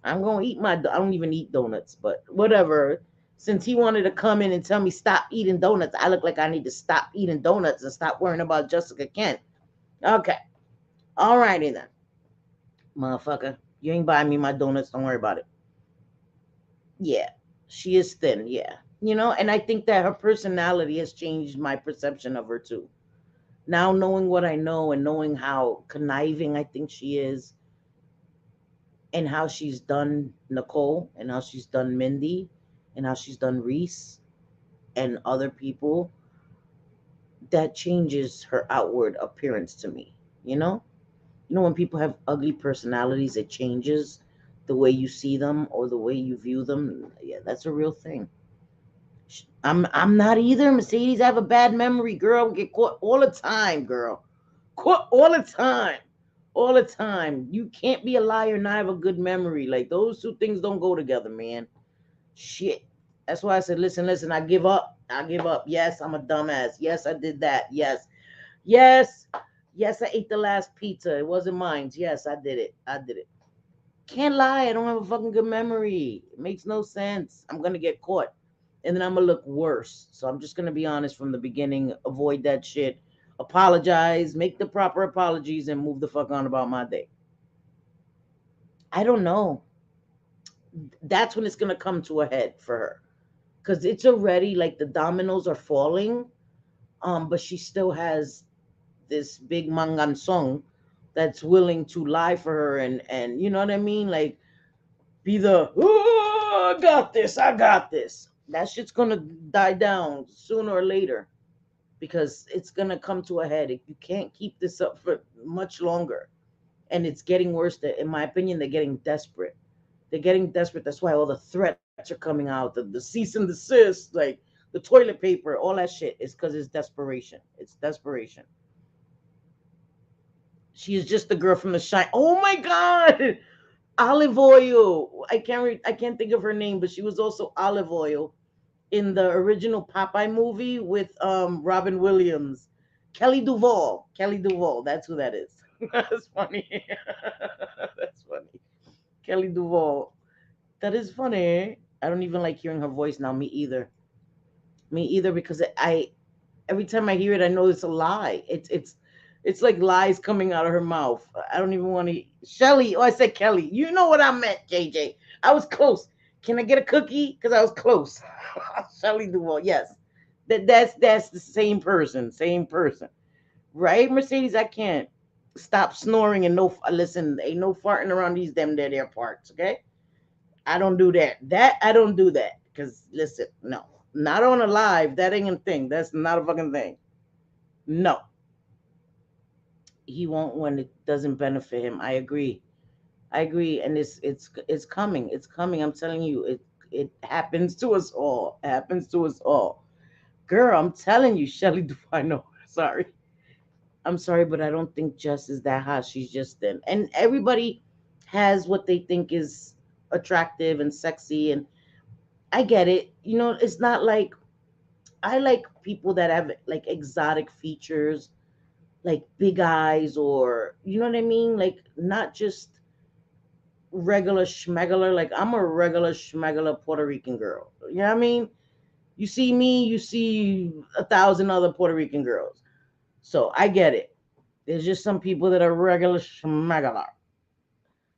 I'm gonna eat I don't even eat donuts, but whatever. Since he wanted to come in and tell me stop eating donuts, I look like I need to stop eating donuts and stop worrying about Jessica Kent. Okay. Alrighty then. Motherfucker. You ain't buying me my donuts, don't worry about it. Yeah. She is thin, yeah. And I think that her personality has changed my perception of her too. Now knowing what I know and knowing how conniving I think she is and how she's done Nicole and how she's done Mindy and how she's done Reese and other people, that changes her outward appearance to me, you know? When people have ugly personalities, it changes the way you see them or the way you view them. Yeah, that's a real thing. I'm not either, Mercedes. I have a bad memory, girl. Get caught all the time, girl. Caught all the time. All the time. You can't be a liar and not have a good memory. Like those two things don't go together, man. Shit. That's why I said, listen, I give up. I give up. Yes, I'm a dumbass. Yes, I did that. Yes. Yes. Yes, I ate the last pizza. It wasn't mine. Yes, I did it. I did it. Can't lie. I don't have a fucking good memory. It makes no sense. I'm going to get caught. And then I'm going to look worse. So I'm just going to be honest from the beginning. Avoid that shit. Apologize. Make the proper apologies and move the fuck on about my day. I don't know. That's when it's going to come to a head for her. Because it's already like the dominoes are falling. But she still has this big mangansong that's willing to lie for her and you know what I mean? Like be the I got this. That shit's gonna die down sooner or later because it's gonna come to a head. You can't keep this up for much longer. And it's getting worse. That in my opinion, they're getting desperate. They're getting desperate. That's why all the threats are coming out. The cease and desist, like the toilet paper, all that shit is because it's desperation. It's desperation. She is just the girl from the Shine. Oh my God, Olive Oil. I can't think of her name, but she was also Olive Oil in the original Popeye movie with Robin Williams. Kelly Duvall. Kelly Duvall. That's who that is. That's funny. That's funny. Kelly Duvall. That is funny. I don't even like hearing her voice now. Me either. Me either because I every time I hear it, I know it's a lie. It's like lies coming out of her mouth. I don't even want to. Shelly, oh, I said Kelly. You know what I meant, JJ. I was close. Can I get a cookie? Because I was close. Shelly Duvall, yes. That's the same person. Same person. Right, Mercedes? I can't stop snoring and no listen, ain't no farting around these there parts, okay? I don't do that. I don't do that. Because listen, no. Not on a live. That ain't a thing. That's not a fucking thing. No. he won't when it doesn't benefit him. I agree. I agree, and it's coming. It's coming. I'm telling you, it happens to us all. It happens to us all. Girl, I'm telling you, Shelly Dufino. Sorry. I'm sorry, but I don't think Jess is that hot. She's just thin. And everybody has what they think is attractive and sexy, and I get it. It's not like I like people that have like exotic features, like big eyes, or you know what I mean? Like not just regular schmegular. Like I'm a regular schmegular Puerto Rican girl. You know what I mean? You see me, you see 1,000 other Puerto Rican girls. So I get it. There's just some people that are regular schmegular.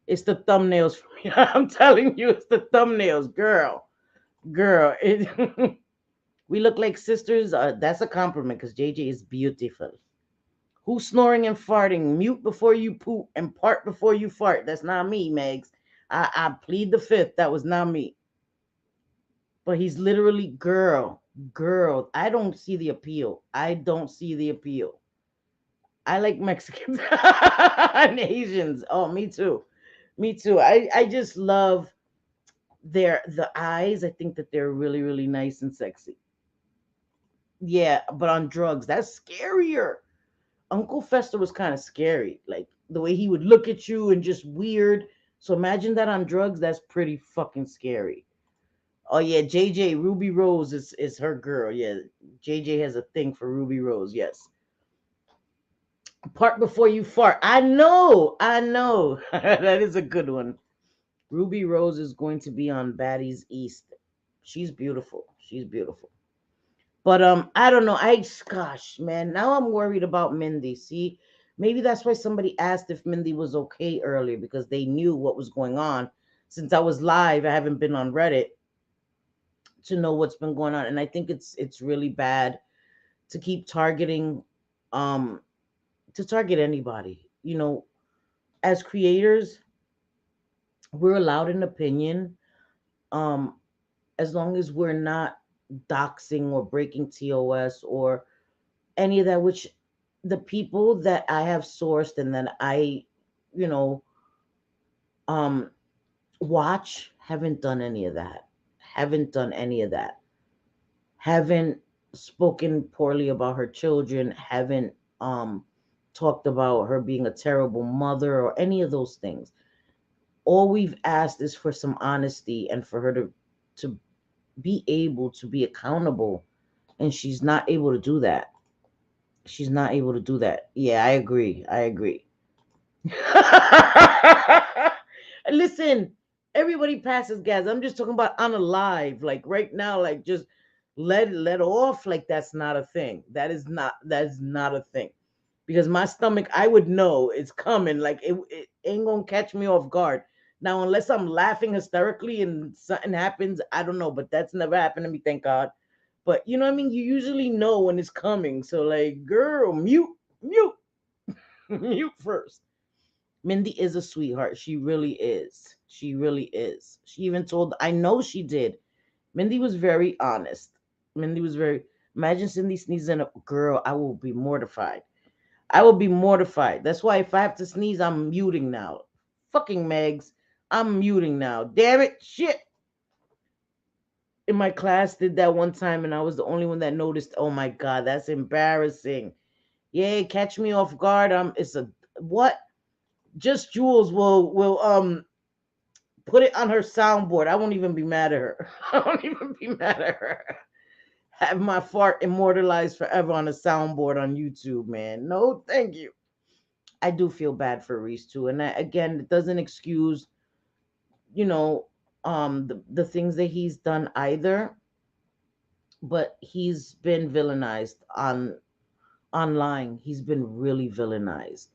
It's the thumbnails for me. I'm telling you, it's the thumbnails, girl. Girl, we look like sisters. That's a compliment because JJ is beautiful. Who's snoring and farting? Mute before you poop and part before you fart. That's not me, Megs. I plead the fifth. That was not me. But he's literally girl, girl. I don't see the appeal. I don't see the appeal. I like Mexicans and Asians. Oh, me too. Me too. I just love the eyes. I think that they're really, really nice and sexy. Yeah, but on drugs, that's scarier. Uncle Fester was kind of scary. Like the way he would look at you and just weird. So imagine that on drugs, that's pretty fucking scary. Oh yeah, JJ Ruby Rose is her girl. Yeah, JJ has a thing for Ruby Rose. Yes. Part before you fart. I know. I know. That is a good one. Ruby Rose is going to be on Baddies East. She's beautiful. She's beautiful. But I don't know. Gosh, man, now I'm worried about Mindy. See, maybe that's why somebody asked if Mindy was okay earlier because they knew what was going on. Since I was live, I haven't been on Reddit to know what's been going on, and I think it's really bad to keep targeting, um, to target anybody. As creators, we're allowed an opinion, um, as long as we're not doxing or breaking TOS or any of that, which the people that I have sourced and that I, you know, um, watch haven't done any of that. Haven't done any of that. Haven't spoken poorly about her children. Haven't talked about her being a terrible mother or any of those things. All we've asked is for some honesty and for her to be able to be accountable, and she's not able to do that. She's not able to do that. Yeah, I agree. I agree. Listen, everybody passes gas. I'm just talking about on a live, like right now, like just let off. Like that's not a thing. That is not a thing. Because my stomach, I would know it's coming. Like it ain't gonna catch me off guard. Now, unless I'm laughing hysterically and something happens, I don't know. But that's never happened to me, thank God. But you know what I mean? You usually know when it's coming. So like, girl, mute, mute first. Mindy is a sweetheart. She really is. She really is. She even told, I know she did. Mindy was very honest. Mindy was very, imagine Cindy sneezing a girl, I will be mortified. I will be mortified. That's why if I have to sneeze, I'm muting now. Fucking Megs. I'm muting now. Damn it. Shit. In my class did that one time and I was the only one that noticed. Oh my god, that's embarrassing. Yeah, catch me off guard. It's a what? Just Jules will put it on her soundboard. I won't even be mad at her. I won't even be mad at her. Have my fart immortalized forever on a soundboard on YouTube, man. No, thank you. I do feel bad for Reese too. And again, it doesn't excuse, you know, the things that he's done either, but he's been villainized online. He's been really villainized.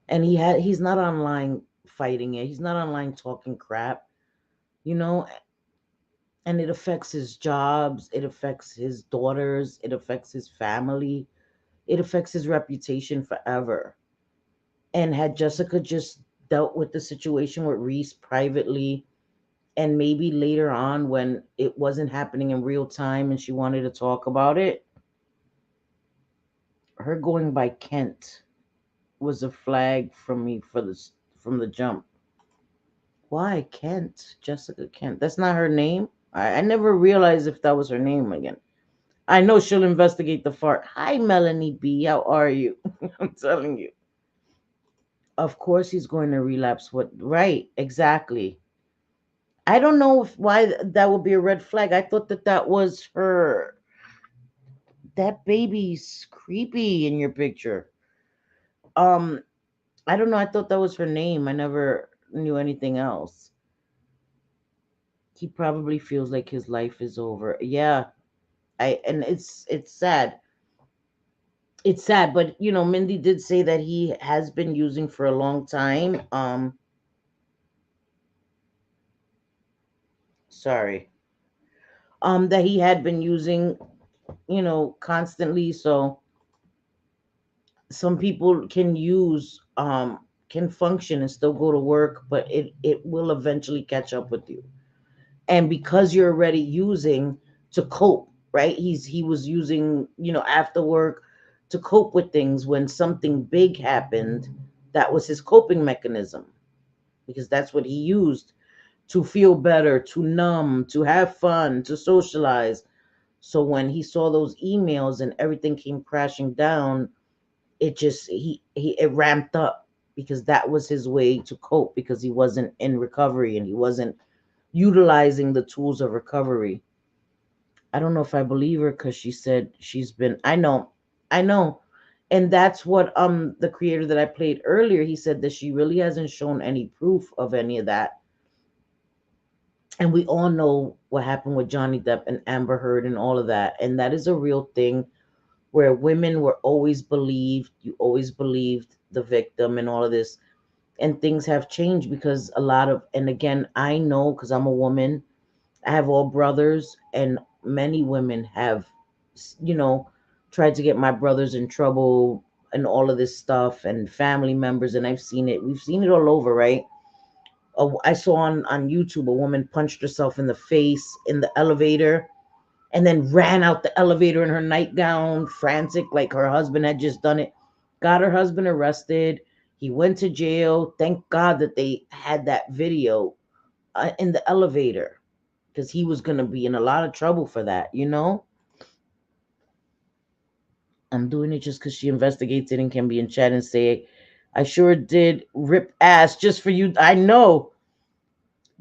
And he's not online fighting it. He's not online talking crap, you know, and it affects his jobs, it affects his daughters, it affects his family, it affects his reputation forever. And had Jessica just dealt with the situation with Reese privately, and maybe later on when it wasn't happening in real time and she wanted to talk about it, her going by Kent was a flag from me for this from the jump. Why Kent? Jessica Kent. That's not her name. I never realized if that was her name again. I know she'll investigate the fart. Hi, Melanie B. How are you? I'm telling you. Of course, he's going to relapse. What? Right? Exactly. I don't know why that would be a red flag. I thought that that was her. That baby's creepy in your picture. Um, I don't know. I thought that was her name. I never knew anything else. He probably feels like his life is over. Yeah, I and it's sad. It's sad, but Mindy did say that he has been using for a long time. Sorry. That he had been using, constantly. So some people can function and still go to work, but it will eventually catch up with you. And because you're already using to cope, right? He was using, after work to cope with things when something big happened. That was his coping mechanism because that's what he used to feel better, to numb, to have fun, to socialize. So when he saw those emails and everything came crashing down, it just he it ramped up because that was his way to cope because he wasn't in recovery and he wasn't utilizing the tools of recovery. I don't know if I believe her because she said she's been. I know, and that's what the creator that I played earlier. He said that she really hasn't shown any proof of any of that, and we all know what happened with Johnny Depp and Amber Heard and all of that, and that is a real thing where women were always believed. You always believed the victim and all of this, and things have changed because a lot of. And again, I know because I'm a woman. I have all brothers, and many women have, you know, tried to get my brothers in trouble and all of this stuff, and family members. And I've seen it. We've seen it all over, right? I saw on YouTube a woman punched herself in the face in the elevator and then ran out the elevator in her nightgown, frantic, like her husband had just done it. Got her husband arrested. He went to jail. Thank God that they had that video in the elevator because he was going to be in a lot of trouble for that. I'm doing it just because she investigates it and can be in chat and say, I sure did rip ass just for you. I know.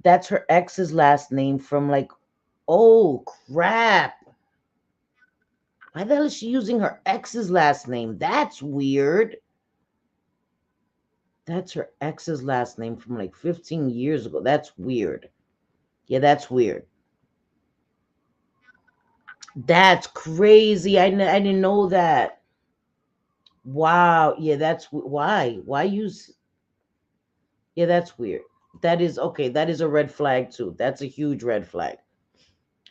That's her ex's last name from like, oh crap. Why the hell is she using her ex's last name? That's weird. That's her ex's last name from like 15 years ago. That's weird. Yeah, that's weird. That's crazy. I didn't know that. Wow. Yeah, why. Why use. Yeah, that's weird. That is okay. That is a red flag too. That's a huge red flag.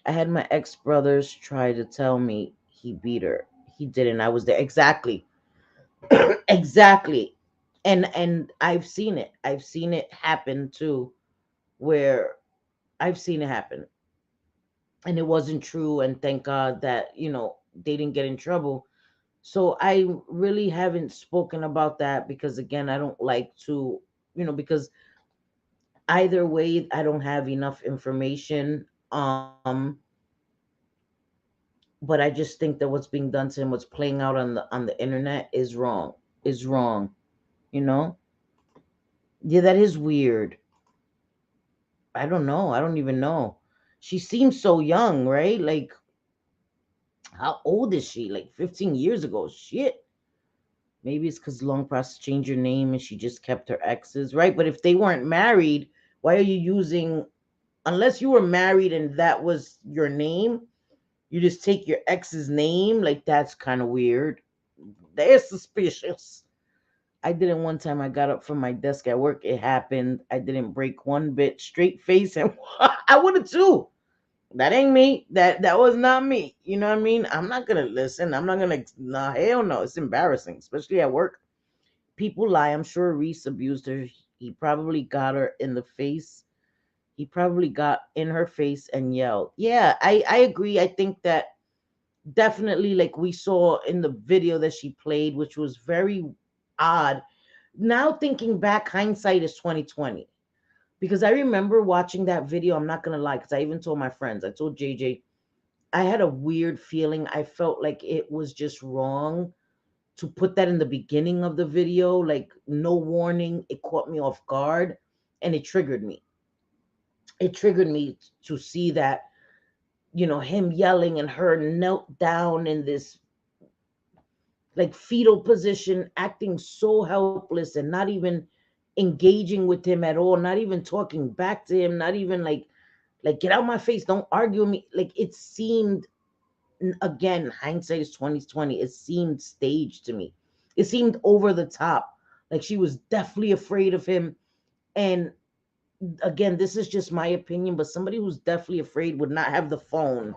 I had my ex brothers try to tell me he beat her. He didn't. I was there. Exactly. Exactly. And I've seen it. I've seen it happen too, where I've seen it happen. And it wasn't true. And thank God that, they didn't get in trouble. So I really haven't spoken about that because again, I don't like to, because either way, I don't have enough information. But I just think that what's being done to him, what's playing out on the internet is wrong. Is wrong. You know? Yeah, that is weird. I don't know. I don't even know. She seems so young, right? Like, how old is she? Like 15 years ago. Shit. Maybe it's because long process changed your name and she just kept her exes, right? But if they weren't married, why are you using, unless you were married and that was your name, you just take your ex's name? Like, that's kind of weird. They're suspicious. I did it one time. I got up from my desk at work. It happened. I didn't break one bit. Straight face, and I would have too. That ain't me. That was not me. You know what I mean? I'm not gonna listen. I'm not gonna. Nah, hell no. It's embarrassing, especially at work. People lie. I'm sure Reese abused her. He probably got her in the face. He probably got in her face and yelled. Yeah, I agree. I think that definitely, like we saw in the video that she played, which was very odd. Now thinking back, hindsight is 2020. Because I remember watching that video. I'm not gonna lie, because I even told my friends. I told JJ, I had a weird feeling. I felt like it was just wrong to put that in the beginning of the video, like no warning. It caught me off guard, and it triggered me. It triggered me to see that, him yelling and her knelt down in this like fetal position, acting so helpless and not even engaging with him at all, not even talking back to him, not even like get out my face, don't argue with me. Like it seemed, again, hindsight is 2020. It seemed staged to me. It seemed over the top. Like she was definitely afraid of him. And again, this is just my opinion, but somebody who's definitely afraid would not have the phone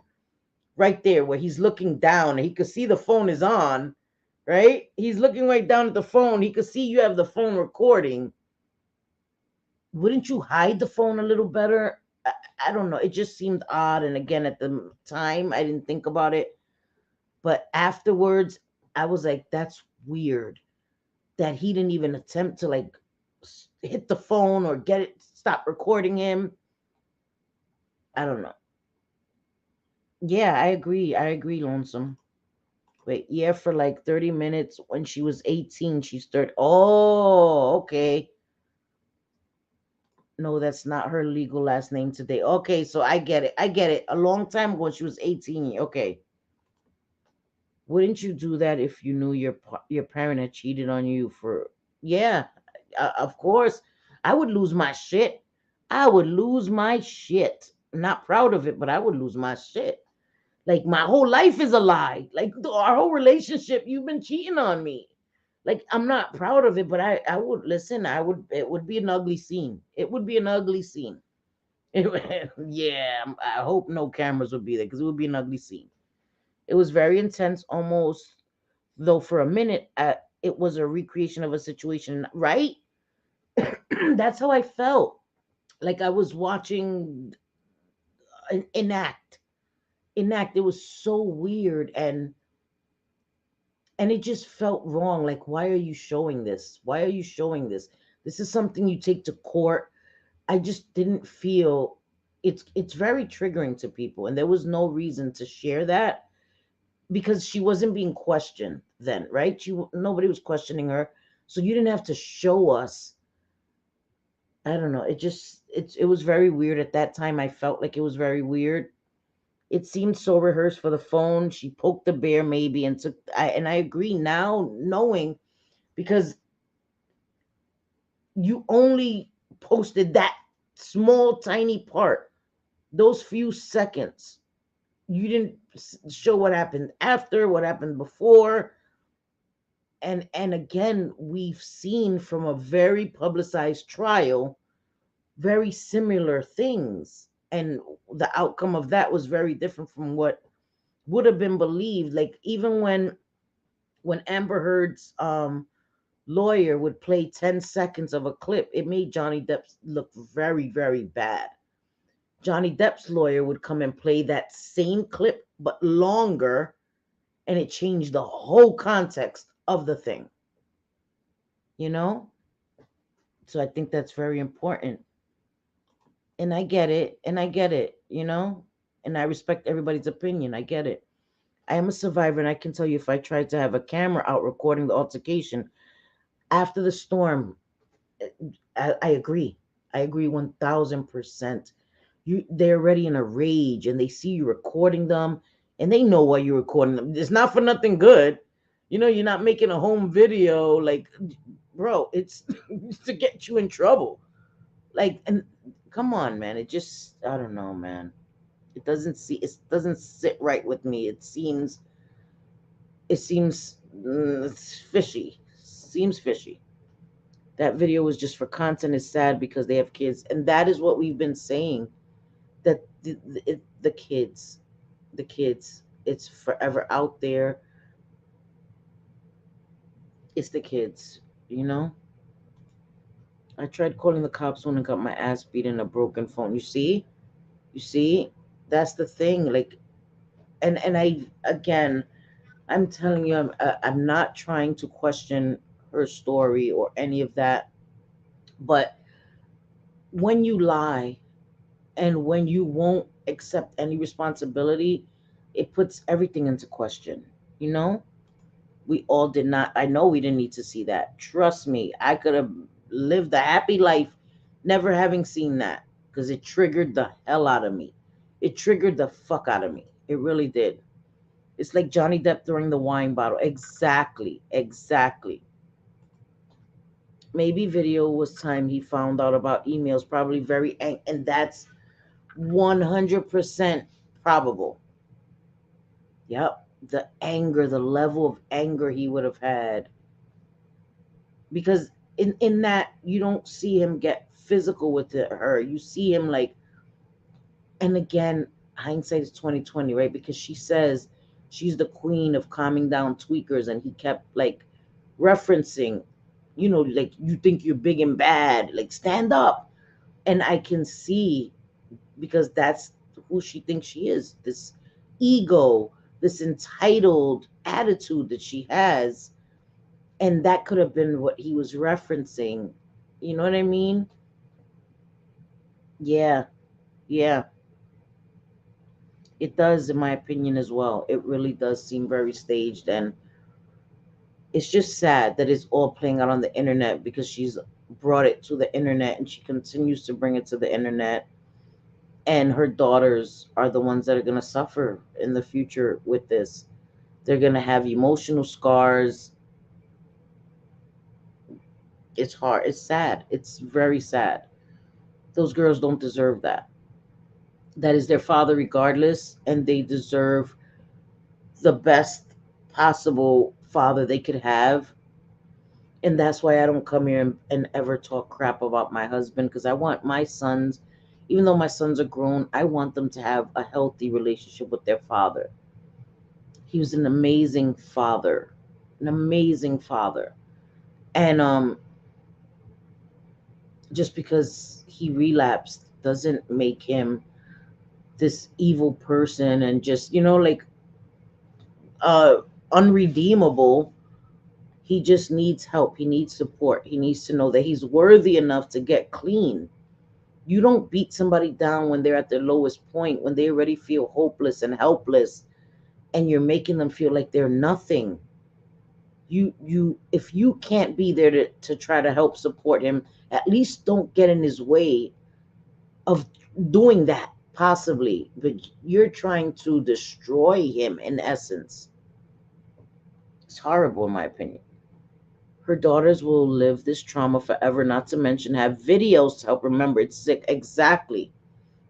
right there where he's looking down and he could see the phone is on, right? He's looking right down at the phone. He could see you have the phone recording. Wouldn't you hide the phone a little better? I don't know. It just seemed odd. And again, at the time, I didn't think about it. But afterwards, I was like, that's weird that he didn't even attempt to like hit the phone or get it, stop recording him. I don't know. Yeah, I agree. I agree, Lonesome. Wait, yeah, for like 30 minutes when she was 18, she started. Oh, okay. No, that's not her legal last name today. Okay, so I get it. I get it. A long time ago, when she was 18. Okay. Wouldn't you do that if you knew your parent had cheated on you for? Yeah, of course. I would lose my shit. I would lose my shit. Not proud of it, but I would lose my shit. Like my whole life is a lie. Like our whole relationship, you've been cheating on me. Like I'm not proud of it, but I would listen. I would. It would be an ugly scene. It would be an ugly scene. Yeah, I hope no cameras would be there because it would be an ugly scene. It was very intense, almost though for a minute. It was a recreation of a situation, right? That's how I felt. Like I was watching an enact. It was so weird, and it just felt wrong. Like, why are you showing this? Why are you showing this? This is something you take to court. I just didn't feel it's very triggering to people, and there was no reason to share that because she wasn't being questioned then, right? Nobody was questioning her, so you didn't have to show us. I don't know. It was very weird at that time. I felt like it was very weird. It seemed so rehearsed for the phone. She poked the bear maybe and took. And I agree now, knowing because you only posted that small tiny part, those few seconds. You didn't show what happened after, what happened before. And again, we've seen from a very publicized trial very similar things, and the outcome of that was very different from what would have been believed. Like even when Amber Heard's lawyer would play 10 seconds of a clip, it made Johnny Depp look very, very bad. Johnny Depp's lawyer would come and play that same clip but longer, and it changed the whole context of the thing, you know? So I think that's very important. And I get it, and I get it, And I respect everybody's opinion. I get it. I am a survivor, and I can tell you if I tried to have a camera out recording the altercation after the storm, I agree. I agree 1000%. They're already in a rage, and they see you recording them, and they know why you're recording them. It's not for nothing good. You're not making a home video, like, bro. It's to get you in trouble. Like, and come on, man. I don't know, man. It doesn't sit right with me. It seems it's fishy. Seems fishy. That video was just for content. Is sad because they have kids, and that is what we've been saying. That the kids, it's forever out there. It's the kids, you know. I tried calling the cops when I got my ass beat in a broken phone. You see, that's the thing. Like, and I again, I'm telling you, I'm not trying to question her story or any of that. But when you lie and when you won't accept any responsibility, it puts everything into question. You know, we all did not, I know we didn't need to see that. Trust me, I could have lived a happy life never having seen that because it triggered the hell out of me. It triggered the fuck out of me. It really did. It's like Johnny Depp throwing the wine bottle. Exactly. Exactly. Maybe video was time he found out about emails, probably and that's 100% probable. Yep. The anger, the level of anger he would have had. Because in that, you don't see him get physical with her. You see him like, and again, hindsight is 2020, right? Because she says she's the queen of calming down tweakers, and he kept like referencing, like, you think you're big and bad, like, stand up. And I can see, because that's who she thinks she is, this ego, this entitled attitude that she has. And that could have been what he was referencing. You know what I mean? Yeah, yeah. It does, in my opinion, as well. It really does seem very staged, and it's just sad that it's all playing out on the internet because she's brought it to the internet and she continues to bring it to the internet. And her daughters are the ones that are going to suffer in the future with this. They're going to have emotional scars. It's hard. It's sad. It's very sad. Those girls don't deserve that. That is their father, regardless, and they deserve the best possible father they could have. And that's why I don't come here and ever talk crap about my husband, because I want my sons, even though my sons are grown, I want them to have a healthy relationship with their father. He was an amazing father, an amazing father. And just because he relapsed doesn't make him this evil person and just, like, uh unredeemable. He just needs help. He needs support. He needs to know that he's worthy enough to get clean. You don't beat somebody down when they're at their lowest point, when they already feel hopeless and helpless, and you're making them feel like they're nothing. You if you can't be there to try to help support him, at least don't get in his way of doing that, possibly. But you're trying to destroy him, in essence. It's horrible, in my opinion. Her daughters will live this trauma forever, not to mention have videos to help remember. It's sick. Exactly.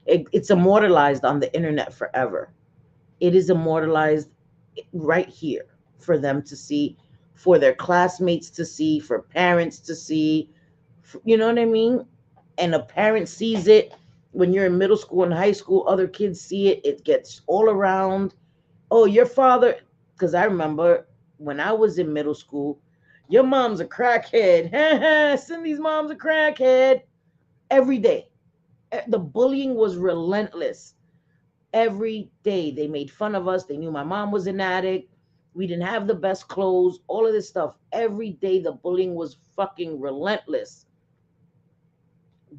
It's immortalized on the internet forever. It is immortalized right here for them to see, for their classmates to see, for parents to see. You know what I mean? And a parent sees it when you're in middle school and high school, other kids see it. It gets all around. Oh, your father, because I remember when I was in middle school, your mom's a crackhead. Cindy's mom's a crackhead. Every day. The bullying was relentless. Every day they made fun of us. They knew my mom was an addict. We didn't have the best clothes, all of this stuff. Every day the bullying was fucking relentless.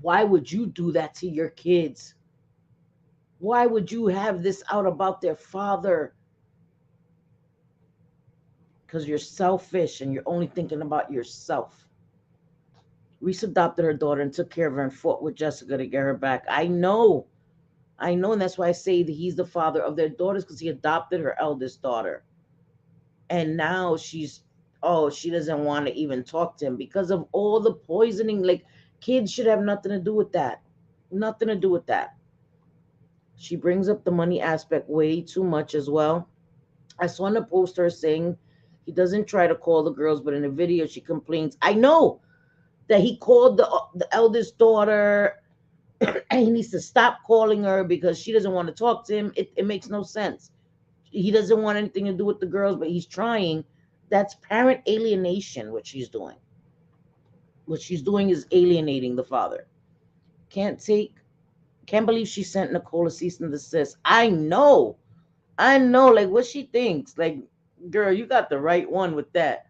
Why would you do that to your kids? Why would you have this out about their father? Because you're selfish and you're only thinking about yourself. Reese adopted her daughter and took care of her and fought with Jessica to get her back. I know, and that's why I say that he's the father of their daughters, because he adopted her eldest daughter. And now she doesn't want to even talk to him because of all the poisoning. Like, kids should have nothing to do with that. Nothing to do with that. She brings up the money aspect way too much as well. I saw in a post her saying he doesn't try to call the girls, but in a video she complains. I know that he called the eldest daughter and he needs to stop calling her because she doesn't want to talk to him. It makes no sense. He doesn't want anything to do with the girls, but he's trying. That's parent alienation, what she's doing. What she's doing is alienating the father. Can't believe she sent Nicole a cease and desist. I know, like, what she thinks. Like, girl, you got the right one with that.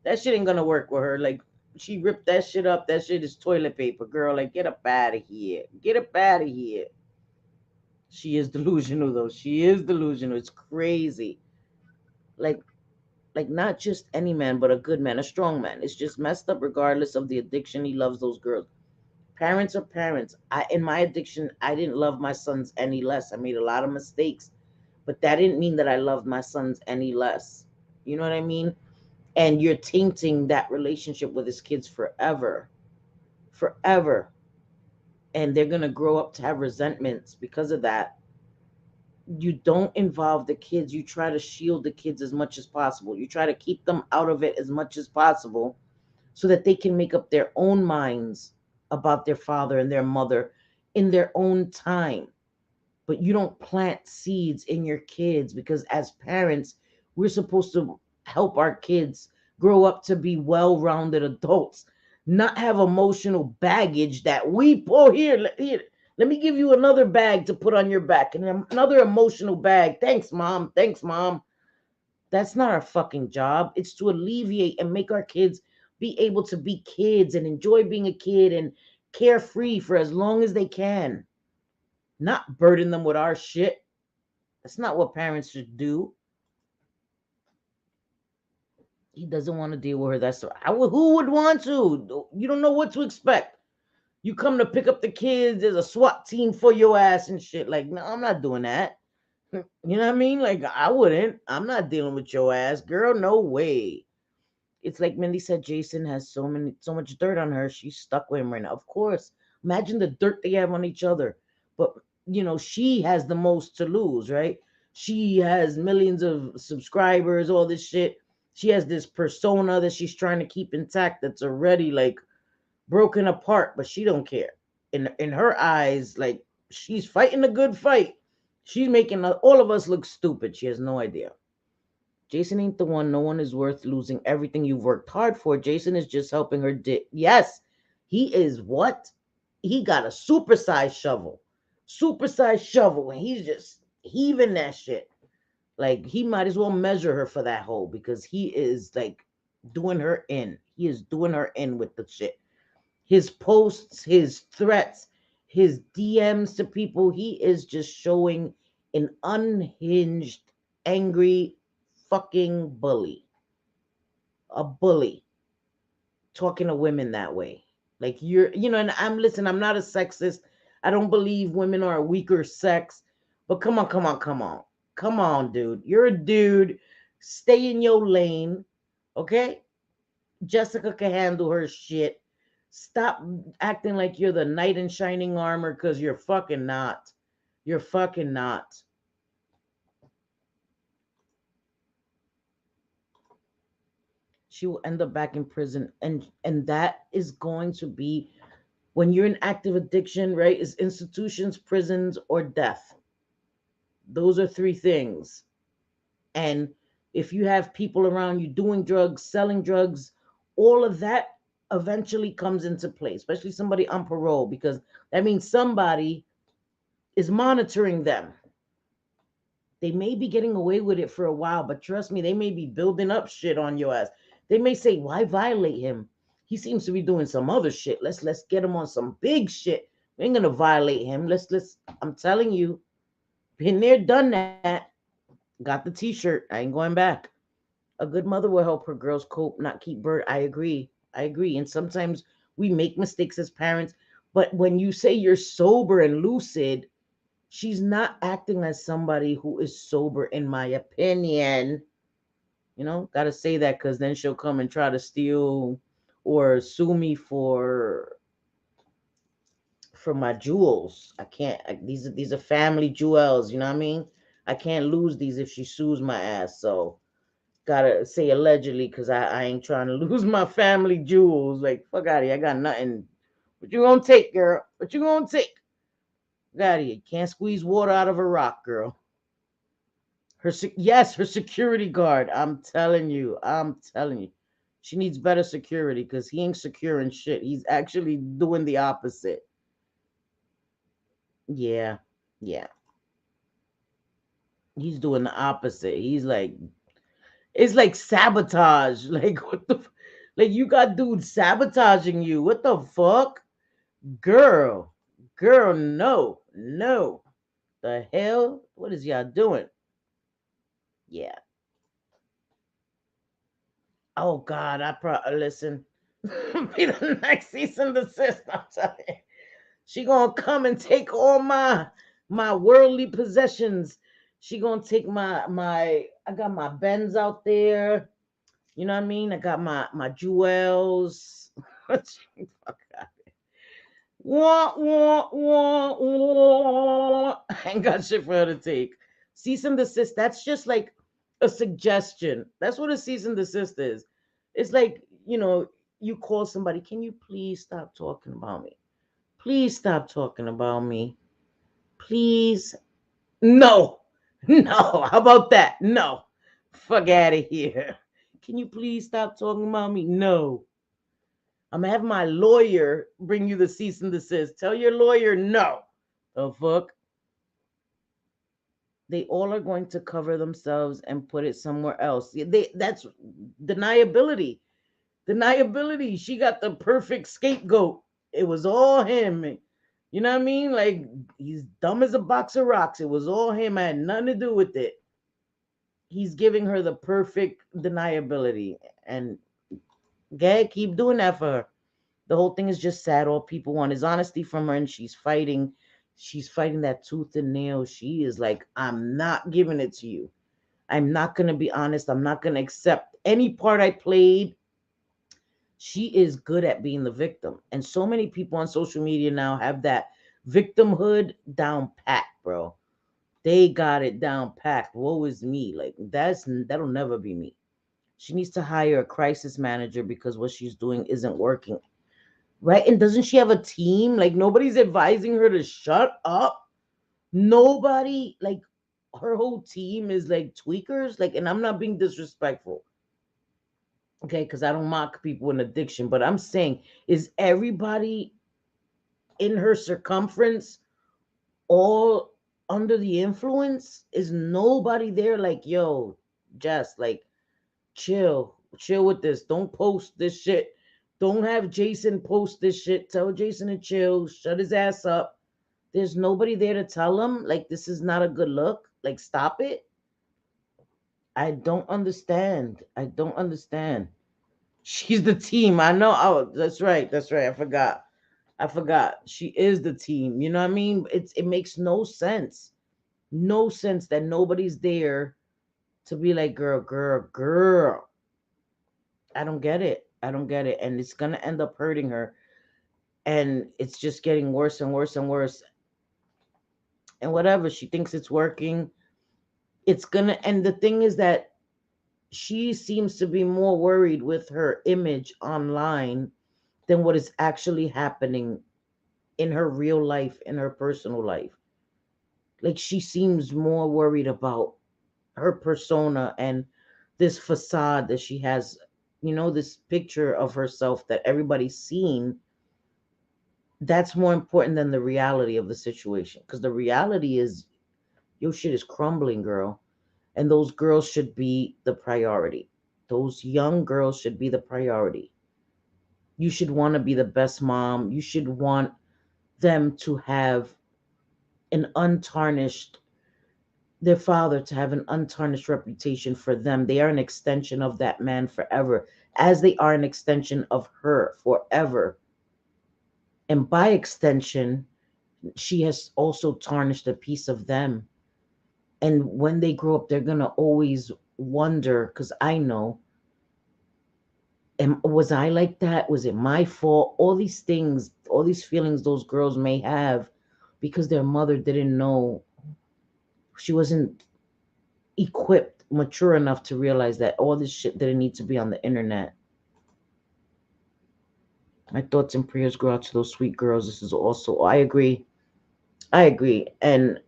That shit ain't gonna work with her. Like, she ripped that shit up. That shit is toilet paper, girl. Like, get up out of here. Get up out of here. She is delusional though. She is delusional. It's crazy. Like, not just any man, but a good man, a strong man. It's just messed up regardless of the addiction. He loves those girls. Parents are parents. In my addiction, I didn't love my sons any less. I made a lot of mistakes, but that didn't mean that I loved my sons any less. You know what I mean? And you're tainting that relationship with his kids forever. Forever. And they're going to grow up to have resentments because of that. You don't involve the kids. You try to shield the kids as much as possible. You try to keep them out of it as much as possible so that they can make up their own minds about their father and their mother in their own time. But you don't plant seeds in your kids, because as parents, we're supposed to help our kids grow up to be well-rounded adults, not have emotional baggage that we pull. Here, let me give you another bag to put on your back, and another emotional bag. Thanks, mom. Thanks, mom. That's not our fucking job. It's to alleviate and make our kids be able to be kids and enjoy being a kid and carefree for as long as they can, not burden them with our shit. That's not what parents should do. He doesn't want to deal with her. Who would want to? You don't know what to expect. You come to pick up the kids, there's a SWAT team for your ass and shit. Like, no, I'm not doing that. You know what I mean? Like, I wouldn't. I'm not dealing with your ass, girl. No way. It's like Mindy said, Jason has so much dirt on her. She's stuck with him right now. Of course. Imagine the dirt they have on each other. But she has the most to lose, right? She has millions of subscribers, all this shit. She has this persona that she's trying to keep intact that's already like broken apart, but she don't care. In her eyes, like, she's fighting a good fight. She's making all of us look stupid. She has no idea. Jason ain't the one. No one is worth losing everything you've worked hard for. Jason is just helping her Yes, he is what? He got a supersized shovel. Supersized shovel. And he's just heaving that shit. Like, he might as well measure her for that hole, because he is like doing her in. He is doing her in with the shit. His posts, his threats, his DMs to people, he is just showing an unhinged, angry fucking bully. A bully talking to women that way. Like, and I'm not a sexist. I don't believe women are a weaker sex. But come on. Come on, dude. You're a dude. Stay in your lane. Okay? Jessica can handle her shit. Stop acting like you're the knight in shining armor, because you're fucking not. You're fucking not. She will end up back in prison, and that is going to be, when you're in active addiction, right? Is institutions, prisons, or death. Those are three things. And if you have people around you doing drugs, selling drugs, all of that eventually comes into play, especially somebody on parole, because that means somebody is monitoring them. They may be getting away with it for a while, but trust me, they may be building up shit on your ass. They may say, why violate him? He seems to be doing some other shit. Let's get him on some big shit. We ain't gonna violate him. Let's I'm telling you, been there, done that. Got the t-shirt. I ain't going back. A good mother will help her girls cope, not keep burnt. I agree. And sometimes we make mistakes as parents, but when you say you're sober and lucid, she's not acting as somebody who is sober, in my opinion. Gotta say that, because then she'll come and try to steal or sue me for my jewels. I can't. These are family jewels. You know what I mean? I can't lose these if she sues my ass. So gotta say allegedly, because I ain't trying to lose my family jewels. Like, fuck out of here. I got nothing. What you gonna take, girl? What you gonna take? Get out of here. Can't squeeze water out of a rock, girl. Her security guard. I'm telling you. She needs better security, because he ain't securing shit. He's actually doing the opposite. Yeah. He's doing the opposite. He's like, it's like sabotage. Like, what the Like you got dudes sabotaging you. What the fuck? Girl. Girl, no. No. The hell? What is y'all doing? Yeah. Oh God, I probably listen. Be the next season desist. I'm telling you. She gonna come and take all my worldly possessions. She gonna take my I got my Benz out there. You know what I mean? I got my jewels. Fuck out. Wah, wah, wah, wah. I ain't got shit for her to take. Cease and desist. That's just like a suggestion. That's what a cease and desist is. It's like, you call somebody, can you please stop talking about me? Please stop talking about me. Please. No. No. How about that? No. Fuck out of here. Can you please stop talking about me? No. I'm gonna have my lawyer bring you the cease and desist. Tell your lawyer no. The fuck? They all are going to cover themselves and put it somewhere else. That's deniability. Deniability. She got the perfect scapegoat. It was all him. You know what I mean? Like he's dumb as a box of rocks. It was all him. I had nothing to do with it. He's giving her the perfect deniability. And Gag, keep doing that for her. The whole thing is just sad. All people want is honesty from her, and she's fighting. She's fighting that tooth and nail. She is like, I'm not giving it to you. I'm not going to be honest. I'm not going to accept any part I played. She is good at being the victim. And so many people on social media now have that victimhood down pat, bro. They got it down packed. Woe is me. Like that'll never be me. She needs to hire a crisis manager because what she's doing isn't working. Right? And doesn't she have a team? Like nobody's advising her to shut up. Nobody, like her whole team is like tweakers. Like, and I'm not being disrespectful. Okay, because I don't mock people in addiction, but I'm saying, is everybody in her circumference all under the influence? Is nobody there like, yo, Jess, like, chill with this. Don't post this shit. Don't have Jason post this shit. Tell Jason to chill, shut his ass up. There's nobody there to tell him, like, this is not a good look. Like, stop it. I don't understand. I don't understand. She's the team. I know. Oh, that's right. That's right. I forgot. She is the team. You know what I mean? It makes no sense. No sense that nobody's there to be like, girl. I don't get it. I don't get it. And it's gonna end up hurting her. And it's just getting worse and worse and worse. And whatever, she thinks it's working. It's gonna, and the thing is that she seems to be more worried with her image online than what is actually happening in her real life, in her personal life. Like she seems more worried about her persona and this facade that she has, this picture of herself that everybody's seen. That's more important than the reality of the situation. Because the reality is your shit is crumbling, girl. And those girls should be the priority. Those young girls should be the priority. You should want to be the best mom. You should want them to have an untarnished, their father to have an untarnished reputation for them. They are an extension of that man forever, as they are an extension of her forever. And by extension, she has also tarnished a piece of them. And when they grow up, they're going to always wonder, because I know, was I like that? Was it my fault? All these things, all these feelings those girls may have because their mother didn't know. She wasn't equipped, mature enough to realize that all this shit didn't need to be on the internet. My thoughts and prayers go out to those sweet girls. This is also, I agree. And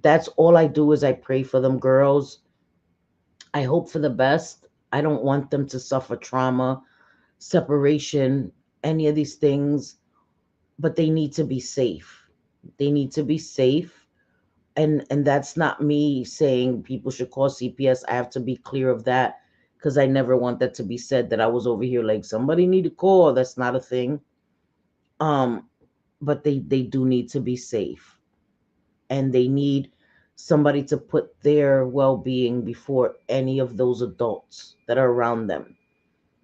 that's all I do is I pray for them girls. I hope for the best. I don't want them to suffer trauma, separation, any of these things, but they need to be safe. They need to be safe. And that's not me saying people should call CPS. I have to be clear of that. because I never want that to be said that I was over here like somebody need to call. That's not a thing. Um, but they do need to be safe, and they need somebody to put their well-being before any of those adults that are around them.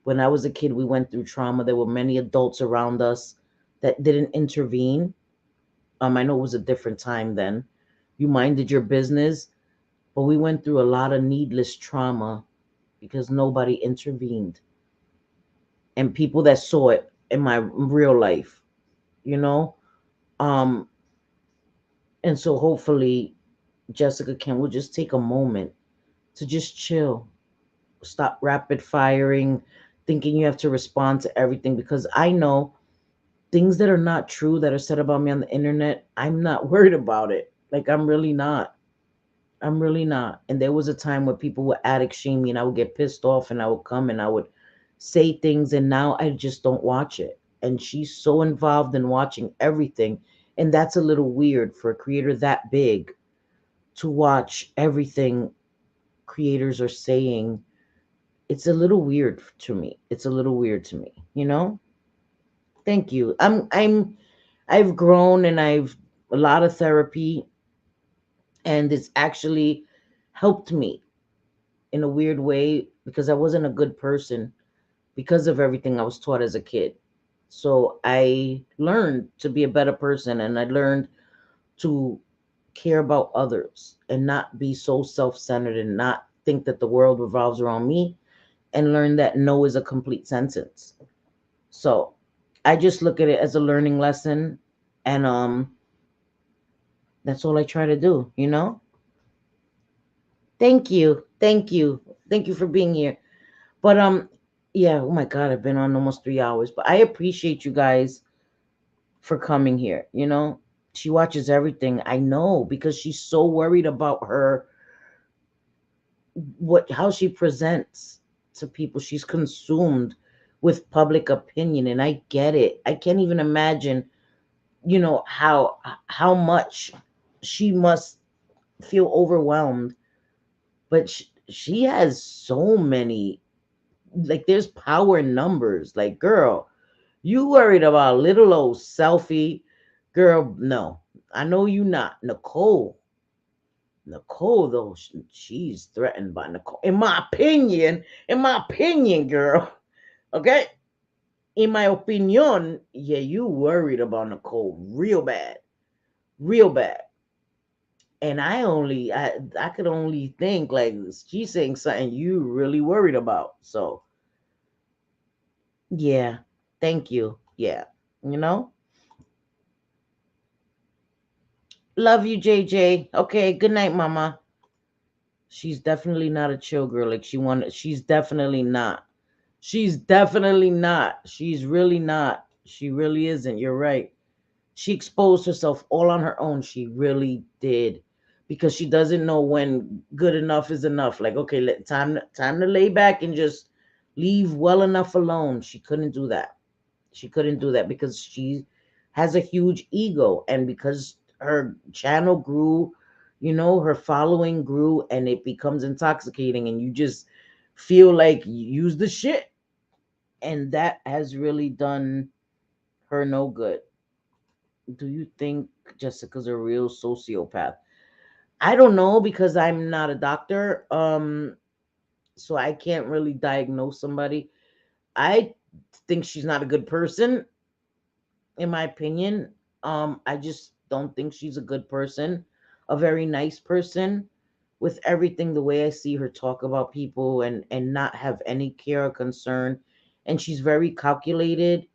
When I was a kid, we went through trauma. There were many adults around us that didn't intervene. I know it was a different time then. You minded your business, but we went through a lot of needless trauma because nobody intervened. And people that saw it in my real life, you know? Um, and so hopefully Jessica Kim will just take a moment to just chill. Stop rapid firing, thinking you have to respond to everything, because I know things that are not true that are said about me on the internet, I'm not worried about it. Like, I'm really not. I'm really not. And there was a time where people would addict shame me and I would get pissed off and I would come and I would say things, and now I just don't watch it. And she's so involved in watching everything. And that's a little weird for a creator that big to watch everything creators are saying. It's a little weird to me. It's a little weird to me, you know? Thank you. I've grown, and I've a lot of therapy, and it's actually helped me in a weird way because I wasn't a good person because of everything I was taught as a kid. So I learned to be a better person, and I learned to care about others and not be so self-centered and not think that the world revolves around me, and learn that no is a complete sentence. So I just look at it as a learning lesson, and that's all I try to do, you know? Thank you. Thank you. Thank you for being here. But yeah, oh my god, I've been on almost 3 hours, but I appreciate you guys for coming here, you know? She watches everything. I know, because she's so worried about her, what how she presents to people. She's consumed with public opinion, and I get it. I can't even imagine, how much she must feel overwhelmed. But she has so many, like, there's power in numbers. Like, girl, you worried about a little old selfie? Girl, no. I know you not. Nicole, though, she's threatened by Nicole. In my opinion, girl. Okay? In my opinion, yeah, you worried about Nicole real bad. Real bad. And I could only think like she's saying something you really worried about. So yeah, thank you. Yeah, you know, love you, JJ. Okay, good night, Mama. She's definitely not a chill girl like she wanted. She's definitely not. She's definitely not. She's really not. She really isn't. You're right. She exposed herself all on her own. She really did. Because she doesn't know when good enough is enough. Like, okay, time to lay back and just leave well enough alone. She couldn't do that. She couldn't do that because she has a huge ego, and because her channel grew, her following grew, and it becomes intoxicating, and you just feel like you use the shit, and that has really done her no good. Do you think Jessica's a real sociopath? I don't know, because I'm not a doctor. So I can't really diagnose somebody. I think she's not a good person, in my opinion. I just don't think she's a good person, a very nice person, with everything the way I see her talk about people, and not have any care or concern. And she's very calculated,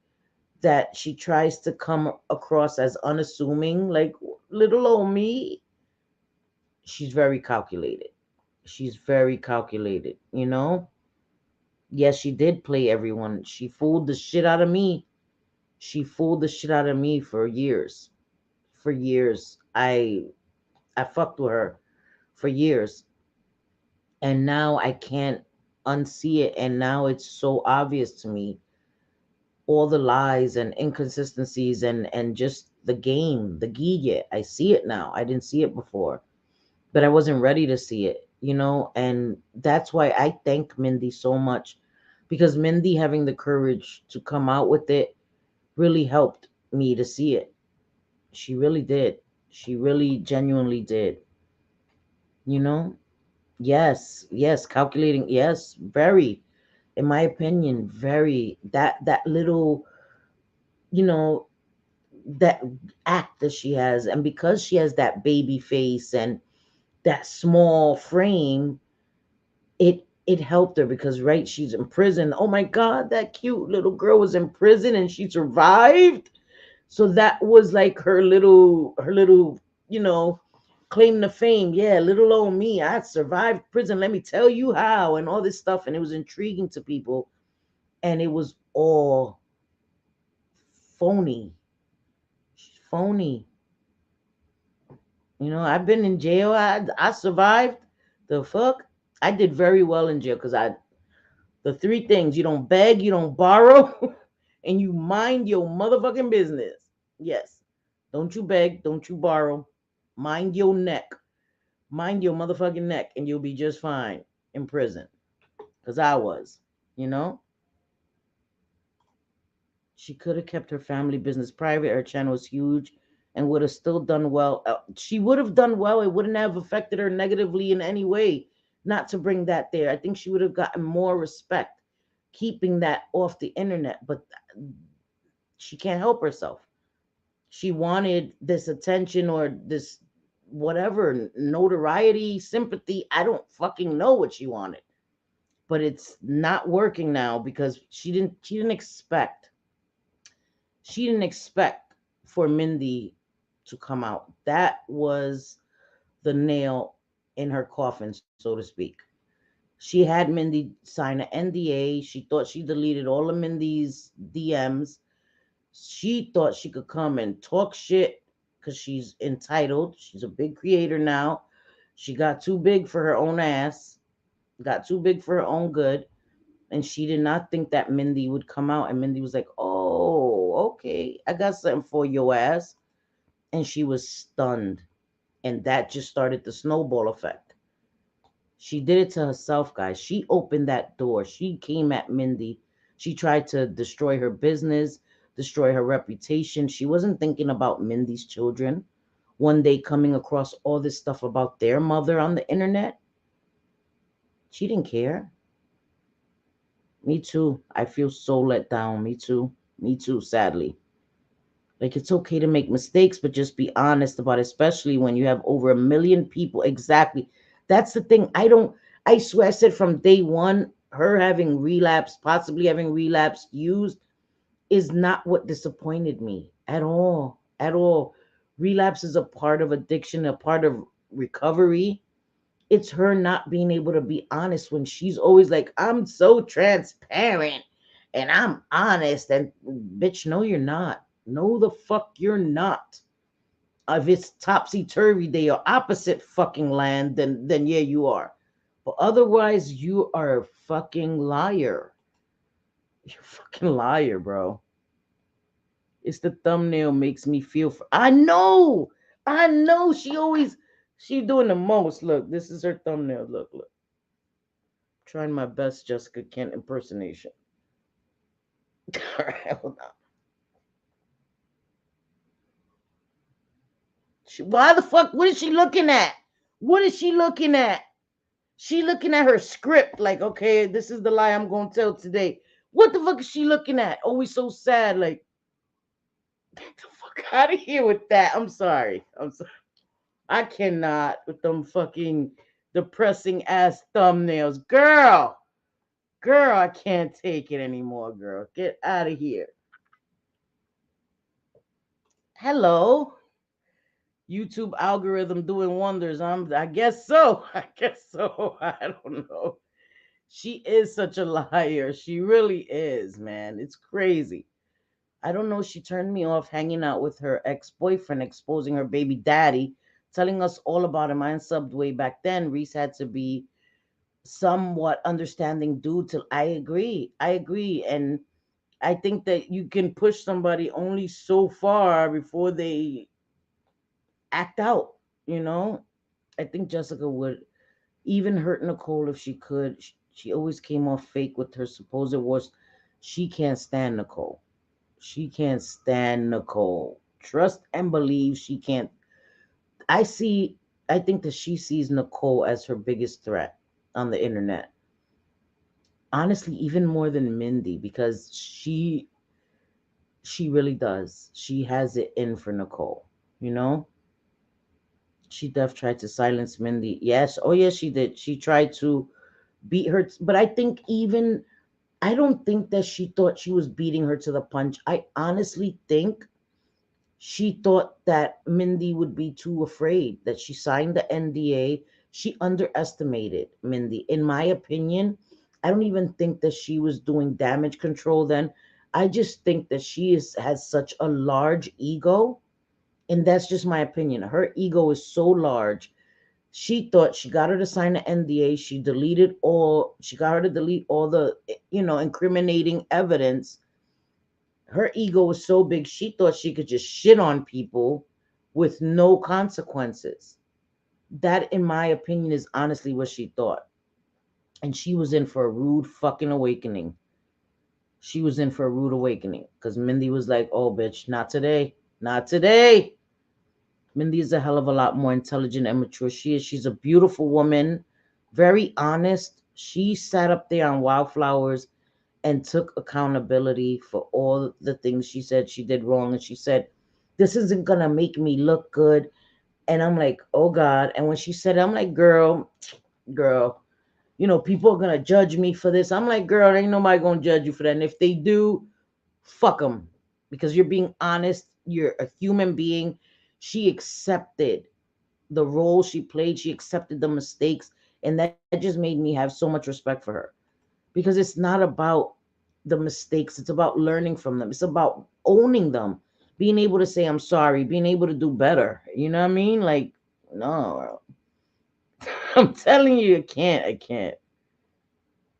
that she tries to come across as unassuming, like little old me. She's very calculated. She's very calculated, you know? Yes, she did play everyone. She fooled the shit out of me. She fooled the shit out of me for years. For years. I fucked with her for years. And now I can't unsee it. And now it's so obvious to me, all the lies and inconsistencies, and just the game, the gigue. I see it now. I didn't see it before. But I wasn't ready to see it. and that's why I thank Mindy so much, because Mindy having the courage to come out with it really helped me to see it. She really did. She really genuinely did. You know? Yes, yes, calculating. Yes, very. In my opinion, very. That little, you know, that act that she has, and because she has that baby face and that small frame, it helped her, because right, she's in prison. Oh my God, that cute little girl was in prison and she survived. So that was like her little, you know, claim to fame. Yeah, little old me, I survived prison. Let me tell you how, and all this stuff. And it was intriguing to people. And it was all phony. Phony. I've been in jail. I survived. The fuck? I did very well in jail, because the three things: you don't beg, you don't borrow, and you mind your motherfucking business. Yes. Don't you beg, don't you borrow. Mind your neck. Mind your motherfucking neck, and you'll be just fine in prison. Because I was, you know? She could have kept her family business private. Her channel was huge and would have still done well. She would have done well. It wouldn't have affected her negatively in any way not to bring that there. I think she would have gotten more respect keeping that off the internet, but she can't help herself. She wanted this attention or this whatever notoriety, sympathy. I don't fucking know what she wanted, but it's not working now because she didn't expect for Mindy to come out. That was the nail in her coffin, so to speak. She had Mindy sign an NDA. She thought she deleted all of Mindy's DMs. She thought she could come and talk shit because she's entitled. She's a big creator now. She got too big for her own ass, got too big for her own good. And she did not think that Mindy would come out. And Mindy was like, oh, okay, I got something for your ass. And she was stunned. And that just started the snowball effect. She did it to herself, guys. She opened that door. She came at Mindy. She tried to destroy her business, destroy her reputation. She wasn't thinking about Mindy's children. One day coming across all this stuff about their mother on the internet, she didn't care. Me too. I feel so let down. Me too. Me too, sadly. Like, it's okay to make mistakes, but just be honest about it, especially when you have over 1 million people. Exactly. That's the thing. I swear, I said from day one, her having relapsed, possibly having relapsed, used, is not what disappointed me at all. At all. Relapse is a part of addiction, a part of recovery. It's her not being able to be honest when she's always like, I'm so transparent and I'm honest. And bitch, no, you're not. No, the fuck, you're not. If it's topsy turvy day or opposite fucking land, then yeah, you are. But otherwise, you are a fucking liar. You're a fucking liar, bro. It's the thumbnail makes me feel. I know. She doing the most. Look, this is her thumbnail. Look. Trying my best Jessica Kent impersonation. All right, hold on. Why the fuck? What is she looking at? What is she looking at? She looking at her script like, okay, this is the lie I'm gonna tell today. What the fuck is she looking at? Always so sad. Like, get the fuck out of here with that. I'm sorry. I cannot with them fucking depressing ass thumbnails, girl. I can't take it anymore, girl. Get out of here. Hello. YouTube algorithm doing wonders. I guess so. I guess so. I don't know. She is such a liar. She really is, man. It's crazy. I don't know. She turned me off hanging out with her ex-boyfriend, exposing her baby daddy, telling us all about him. I unsubbed way back then. Reese had to be somewhat understanding dude till I agree. I agree. And I think that you can push somebody only so far before they act out, you know? I think Jessica would, even hurt Nicole if she could. She always came off fake with her supposed was. She can't stand Nicole. She can't stand Nicole. Trust and believe she can't. I see. I think that she sees Nicole as her biggest threat on the internet. Honestly, even more than Mindy, because she really does. She has it in for Nicole. You know, she def tried to silence Mindy. Yes, oh yes, she did. She tried to beat her, but I think even I don't think that she thought she was beating her to the punch. I honestly think she thought that Mindy would be too afraid, that she signed the NDA. She underestimated Mindy. In my opinion, I don't even think that she was doing damage control then. I just think that has such a large ego. And that's just my opinion. Her ego is so large. She thought she got her to sign the NDA. She got her to delete all the, incriminating evidence. Her ego was so big, she thought she could just shit on people with no consequences. That, in my opinion, is honestly what she thought. And she was in for a rude fucking awakening. She was in for a rude awakening because Mindy was like, oh, bitch, not today. Not today. Mindy is a hell of a lot more intelligent and mature. She's a beautiful woman, very honest. She sat up there on Wildflowers and took accountability for all the things she said she did wrong. And she said, this isn't going to make me look good. And I'm like, oh God. And when she said it, I'm like, girl, people are going to judge me for this. I'm like, girl, ain't nobody going to judge you for that. And if they do, fuck them, because you're being honest. You're a human being. She accepted the role she played. She accepted the mistakes. And that just made me have so much respect for her, because it's not about the mistakes. It's about learning from them. It's about owning them, being able to say, I'm sorry, being able to do better. You know what I mean? Like, no, I'm telling you, I can't.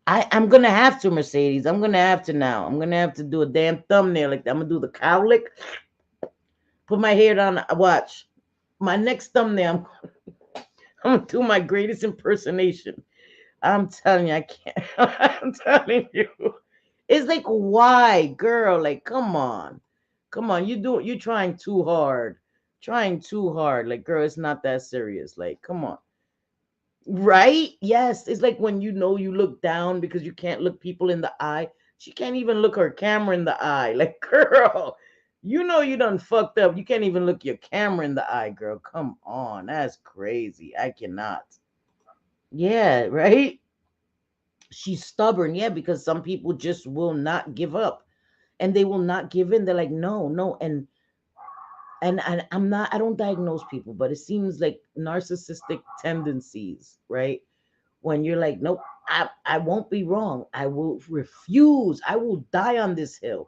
I'm gonna have to, Mercedes. I'm gonna have to now. I'm gonna have to do a damn thumbnail like that. I'm gonna do the cowlick, put my hair down. Watch my next thumbnail. I'm gonna do my greatest impersonation. I'm telling you, I can't. I'm telling you. It's like, why, girl? Like, come on. You're trying too hard, trying too hard. Like, girl, it's not that serious. Like, come on, right? Yes, it's like when you look down because you can't look people in the eye. She can't even look her camera in the eye. Like, girl, you done fucked up. You can't even look your camera in the eye, girl. Come on, that's crazy. I cannot. Yeah, right. She's stubborn, yeah, because some people just will not give up, and they will not give in. They're like, no, no. And I don't diagnose people, but it seems like narcissistic tendencies, right? When you're like, nope, I won't be wrong. I will refuse. I will die on this hill.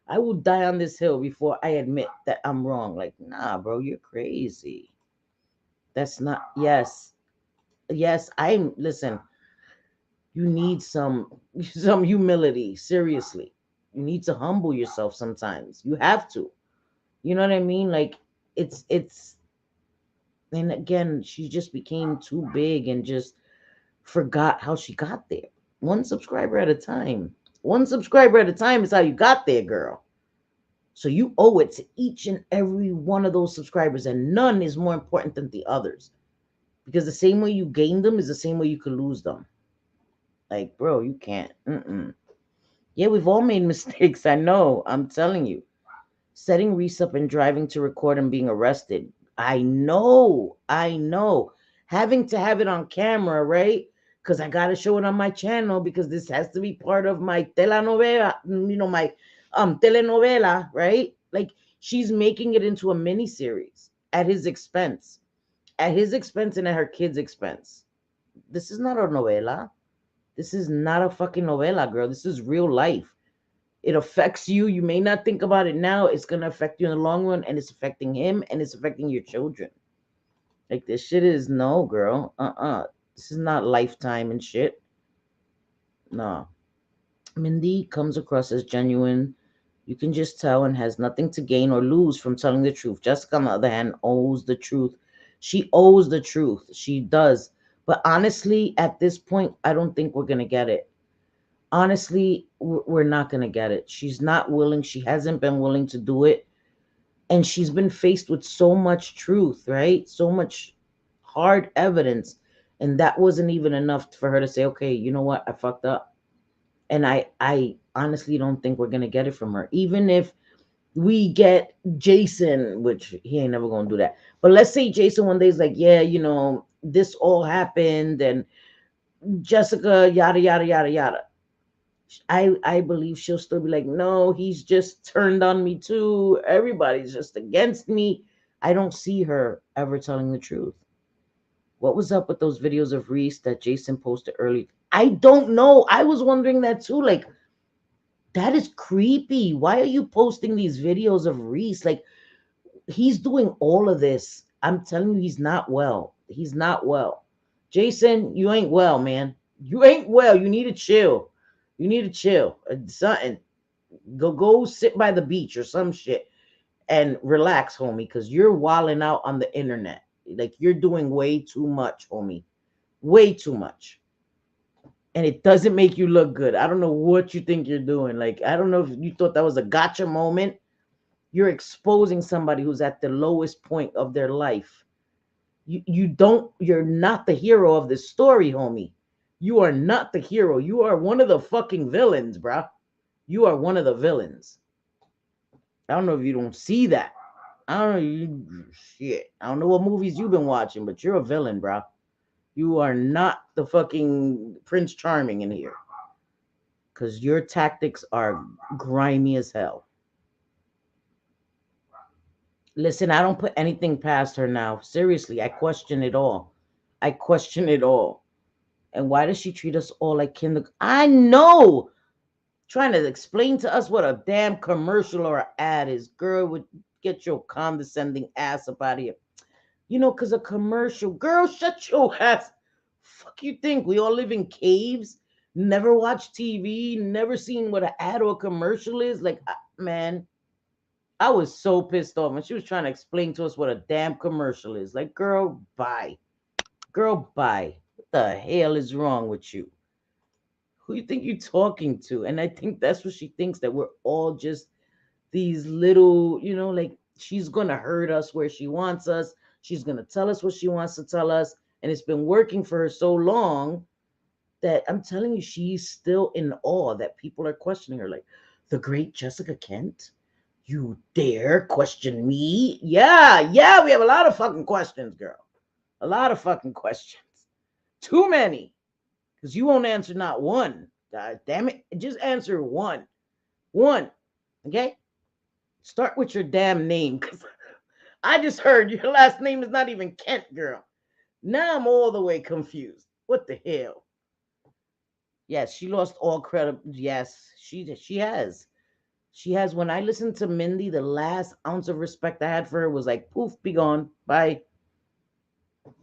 I will die on this hill before I admit that I'm wrong. Like, nah, bro, you're crazy. That's not, yes. Yes, listen, you need some humility, seriously. You need to humble yourself sometimes. You have to. You know what I mean? Like, it's and again, she just became too big and just forgot how she got there. One subscriber at a time. One subscriber at a time is how you got there, girl. So you owe it to each and every one of those subscribers, and none is more important than the others. Because the same way you gain them is the same way you could lose them. Like, bro, you can't. Mm-mm. Yeah, we've all made mistakes. I know. I'm telling you. Setting Reese up and driving to record and being arrested. I know. I know. Having to have it on camera, right? Because I got to show it on my channel, because this has to be part of my telenovela, my telenovela, right? Like, she's making it into a mini series at his expense. At his expense and at her kids' expense. This is not a novela. This is not a fucking novela, girl. This is real life. It affects you. You may not think about it now. It's going to affect you in the long run, and it's affecting him, and it's affecting your children. Like, this shit is no, girl. This is not Lifetime and shit. No. Mindy comes across as genuine. You can just tell, and has nothing to gain or lose from telling the truth. Jessica, on the other hand, owes the truth. She owes the truth. She does. But honestly, at this point, I don't think we're gonna get it. Honestly, we're not gonna get it. She's not willing. She hasn't been willing to do it, and she's been faced with so much truth, right? So much hard evidence, and that wasn't even enough for her to say, okay, you know what, I fucked up. And I honestly don't think we're gonna get it from her, even if we get Jason, which he ain't never gonna do that. But let's say Jason one day is like, yeah, this all happened, and Jessica, yada yada yada yada. I believe she'll still be like, no, he's just turned on me too. Everybody's just against me. I don't see her ever telling the truth. What was up with those videos of Reese that Jason posted early? I don't know. I was wondering that too. Like, that is creepy. Why are you posting these videos of Reese? Like, he's doing all of this. I'm telling you, he's not well. He's not well. Jason, you ain't well, man. You ain't well. You need to chill. You need to chill. Something. Go sit by the beach or some shit and relax, homie, because you're wilding out on the internet. Like, you're doing way too much, homie. Way too much. And it doesn't make you look good. I don't know what you think you're doing. Like, I don't know if you thought that was a gotcha moment. You're exposing somebody who's at the lowest point of their life. You're not the hero of this story, homie. You are not the hero. You are one of the fucking villains, bruh. You are one of the villains. I don't know if you don't see that. I don't know. Shit. I don't know what movies you've been watching, but you're a villain, bruh. You are not the fucking Prince Charming in here. Because your tactics are grimy as hell. Listen, I don't put anything past her now. Seriously, I question it all. I question it all. And why does she treat us all like kinder? I know. Trying to explain to us what a damn commercial or an ad is. Girl, would get your condescending ass up out of here. Because a commercial. Girl, shut your ass. Fuck you think? We all live in caves? Never watch TV? Never seen what an ad or a commercial is? Like, man, I was so pissed off when she was trying to explain to us what a damn commercial is. Like, girl, bye. Girl, bye. What the hell is wrong with you? Who you think you're talking to? And I think that's what she thinks, that we're all just these little, like, she's going to hurt us where she wants us. She's going to tell us what she wants to tell us. And it's been working for her so long that I'm telling you, she's still in awe that people are questioning her. Like, the great Jessica Kent? You dare question me? Yeah, we have a lot of fucking questions, girl. A lot of fucking questions. Too many. Because you won't answer not one. God damn it. Just answer one. One. Okay? Start with your damn name. Because I just heard your last name is not even Kent, girl. Now I'm all the way confused. What the hell? Yes, she lost all credit. Yes, she has. She has. When I listened to Mindy, the last ounce of respect I had for her was like, poof, be gone. Bye.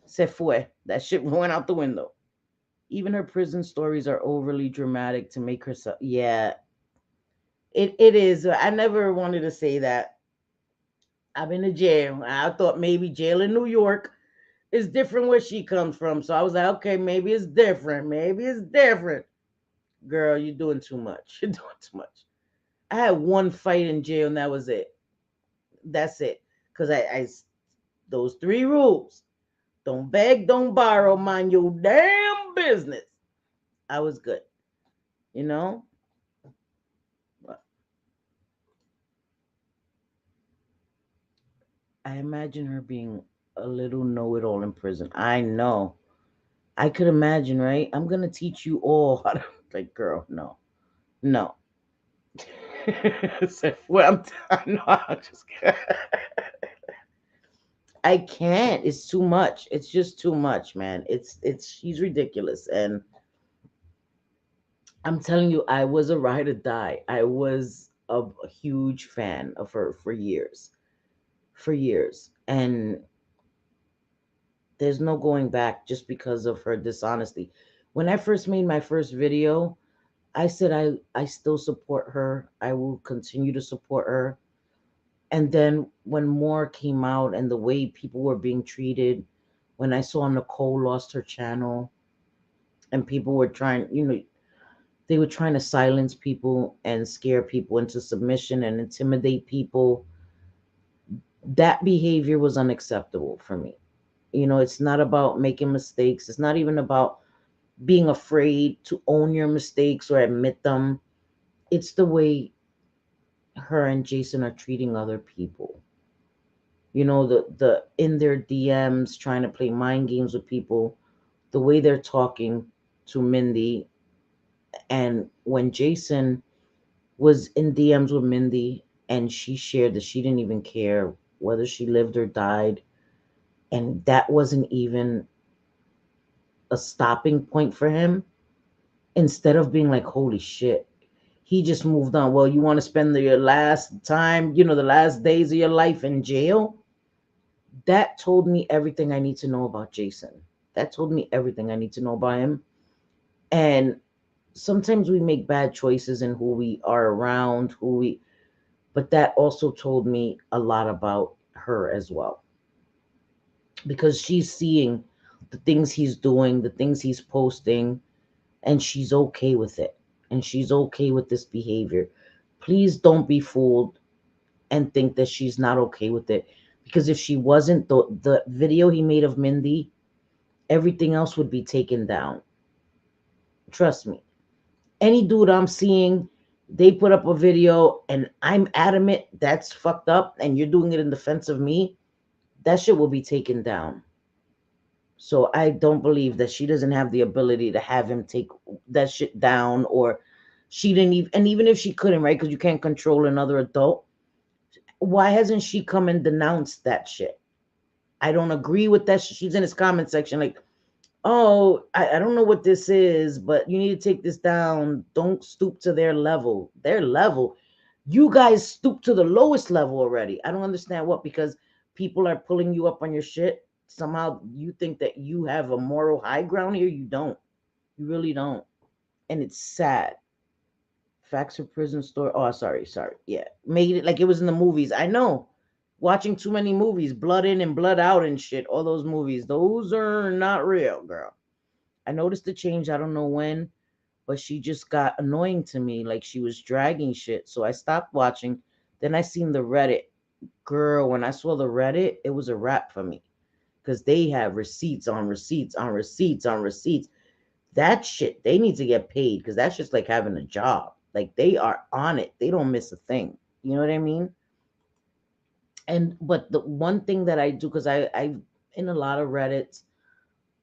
Se fue. That shit went out the window. Even her prison stories are overly dramatic to make herself. Yeah, it is. I never wanted to say that. I've been to jail. I thought maybe jail in New York is different where she comes from. So I was like, okay, maybe it's different. Maybe it's different. Girl, you're doing too much. You're doing too much. I had one fight in jail and that was it. That's it. Because I those 3 rules. Don't beg, don't borrow, mind your damn business. I was good. You know? I imagine her being a little know-it-all in prison. I know. I could imagine, right? I'm gonna teach you all how to like, girl, no. No. Well, I'm just kidding. I can't. It's too much. It's just too much, man. She's ridiculous. And I'm telling you, I was a ride or die. I was a huge fan of her for years. For years. And there's no going back just because of her dishonesty. When I first made my first video, I said I still support her. I will continue to support her. And then when more came out and the way people were being treated When I saw Nicole lost her channel and people were trying, they were trying to silence people and scare people into submission and intimidate people. That behavior was unacceptable for me. It's not about making mistakes. It's not even about being afraid to own your mistakes or admit them. It's the way her and Jason are treating other people. The in their DMs trying to play mind games with people, the way they're talking to Mindy. And when Jason was in DMs with Mindy and she shared that she didn't even care whether she lived or died, and that wasn't even a stopping point for him, instead of being like, holy shit, he just moved on. Well, you want to spend your last time, the last days of your life in jail? That told me everything I need to know about Jason. That told me everything I need to know about him. And sometimes we make bad choices in who we are around, but that also told me a lot about her as well. Because she's seeing the things he's doing, the things he's posting, and she's okay with it. And she's okay with this behavior. Please don't be fooled and think that she's not okay with it. Because if she wasn't, the video he made of Mindy, everything else would be taken down. Trust me. Any dude I'm seeing, they put up a video and I'm adamant that's fucked up and you're doing it in defense of me, that shit will be taken down. So I don't believe that she doesn't have the ability to have him take that shit down, or she didn't even, and even if she couldn't, right? Because you can't control another adult. Why hasn't she come and denounced that shit? I don't agree with that. She's in his comment section like, oh, I don't know what this is, but you need to take this down. Don't stoop to their level. Their level. You guys stoop to the lowest level already. I don't understand what, because people are pulling you up on your shit. Somehow you think that you have a moral high ground here. You don't. You really don't. And it's sad. Facts of prison story. Oh, sorry. Yeah. Made it like it was in the movies. I know. Watching too many movies, blood in and blood out and shit. All those movies. Those are not real, girl. I noticed the change. I don't know when, but she just got annoying to me. Like she was dragging shit. So I stopped watching. Then I seen the Reddit. Girl, when I saw the Reddit, it was a wrap for me. Because they have receipts on receipts on receipts on receipts. That shit, they need to get paid because that's just like having a job. Like they are on it. They don't miss a thing. You know what I mean? And but the one thing that I do, because I in a lot of Reddits,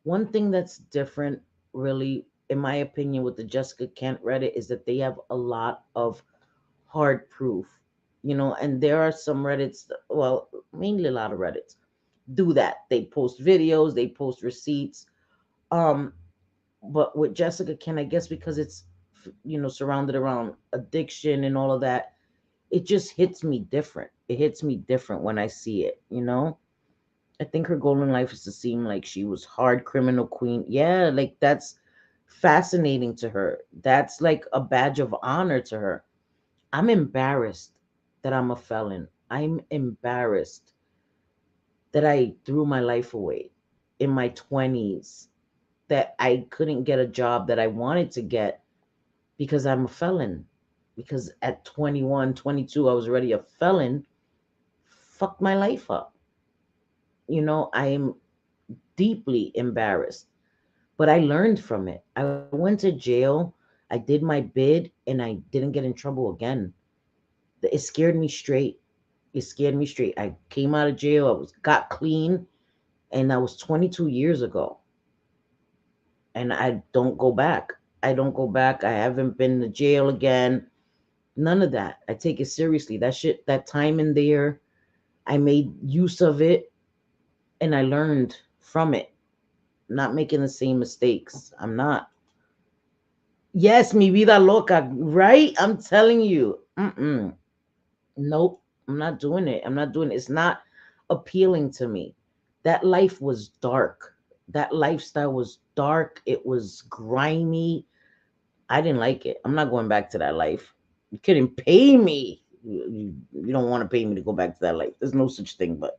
one thing that's different, really, in my opinion, with the Jessica Kent Reddit is that they have a lot of hard proof, and there are some Reddits, well, mainly a lot of Reddits, do that. They post videos, they post receipts. Um, but with Jessica Kent, I guess because it's, surrounded around addiction and all of that, it just hits me different. It hits me different when I see it. I think her goal in life is to seem like she was hard criminal queen. Yeah, like that's fascinating to her. That's like a badge of honor to her. I'm embarrassed that I'm a felon. I'm embarrassed that I threw my life away in my 20s, that I couldn't get a job that I wanted to get because I'm a felon. Because at 21, 22, I was already a felon. Fucked my life up. I am deeply embarrassed. But I learned from it. I went to jail. I did my bid and I didn't get in trouble again. It scared me straight. It scared me straight. I came out of jail. Got clean, and that was 22 years ago. And I don't go back. I don't go back. I haven't been to jail again. None of that. I take it seriously. That shit, that time in there, I made use of it and I learned from it. I'm not making the same mistakes. I'm not. Yes, mi vida loca, right? I'm telling you. Nope, I'm not doing it. I'm not doing it. It's not appealing to me. That life was dark. That lifestyle was dark. It was grimy. I didn't like it. I'm not going back to that life. You couldn't pay me. You don't want to pay me to go back to that life. There's no such thing, but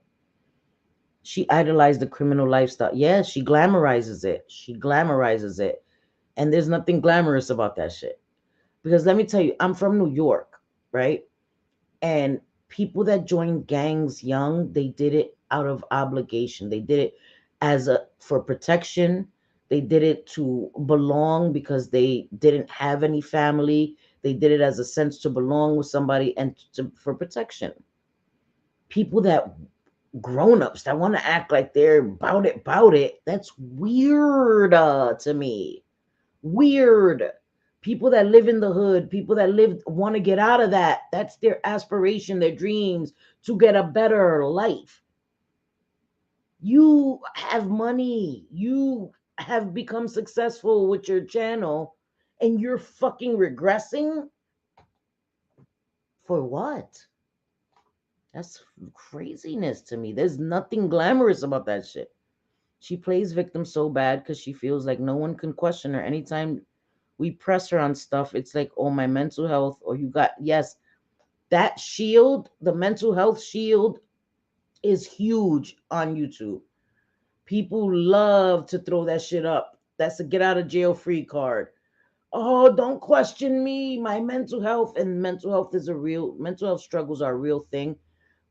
She idolized the criminal lifestyle. Yeah, she glamorizes it. She glamorizes it. And there's nothing glamorous about that shit. Because let me tell you, I'm from New York, right? And people that joined gangs young, they did it out of obligation. They did it as a for protection. They did it to belong because they didn't have any family. They did it as a sense to belong with somebody and for protection. People that grown-ups that want to act like they're about it, that's weird to me. Weird. People that live in the hood, people that live want to get out of that. That's their aspiration, their dreams to get a better life. You have money. You have become successful with your channel and you're fucking regressing for what? That's craziness to me. There's nothing glamorous about that shit. She plays victim so bad because she feels like no one can question her. Anytime we press her on stuff, it's like, oh, my mental health, or you got, yes, that shield, the mental health shield is huge on YouTube. People love to throw that shit up. That's a get out of jail free card. Oh, don't question me. My mental health, and mental health struggles are a real thing,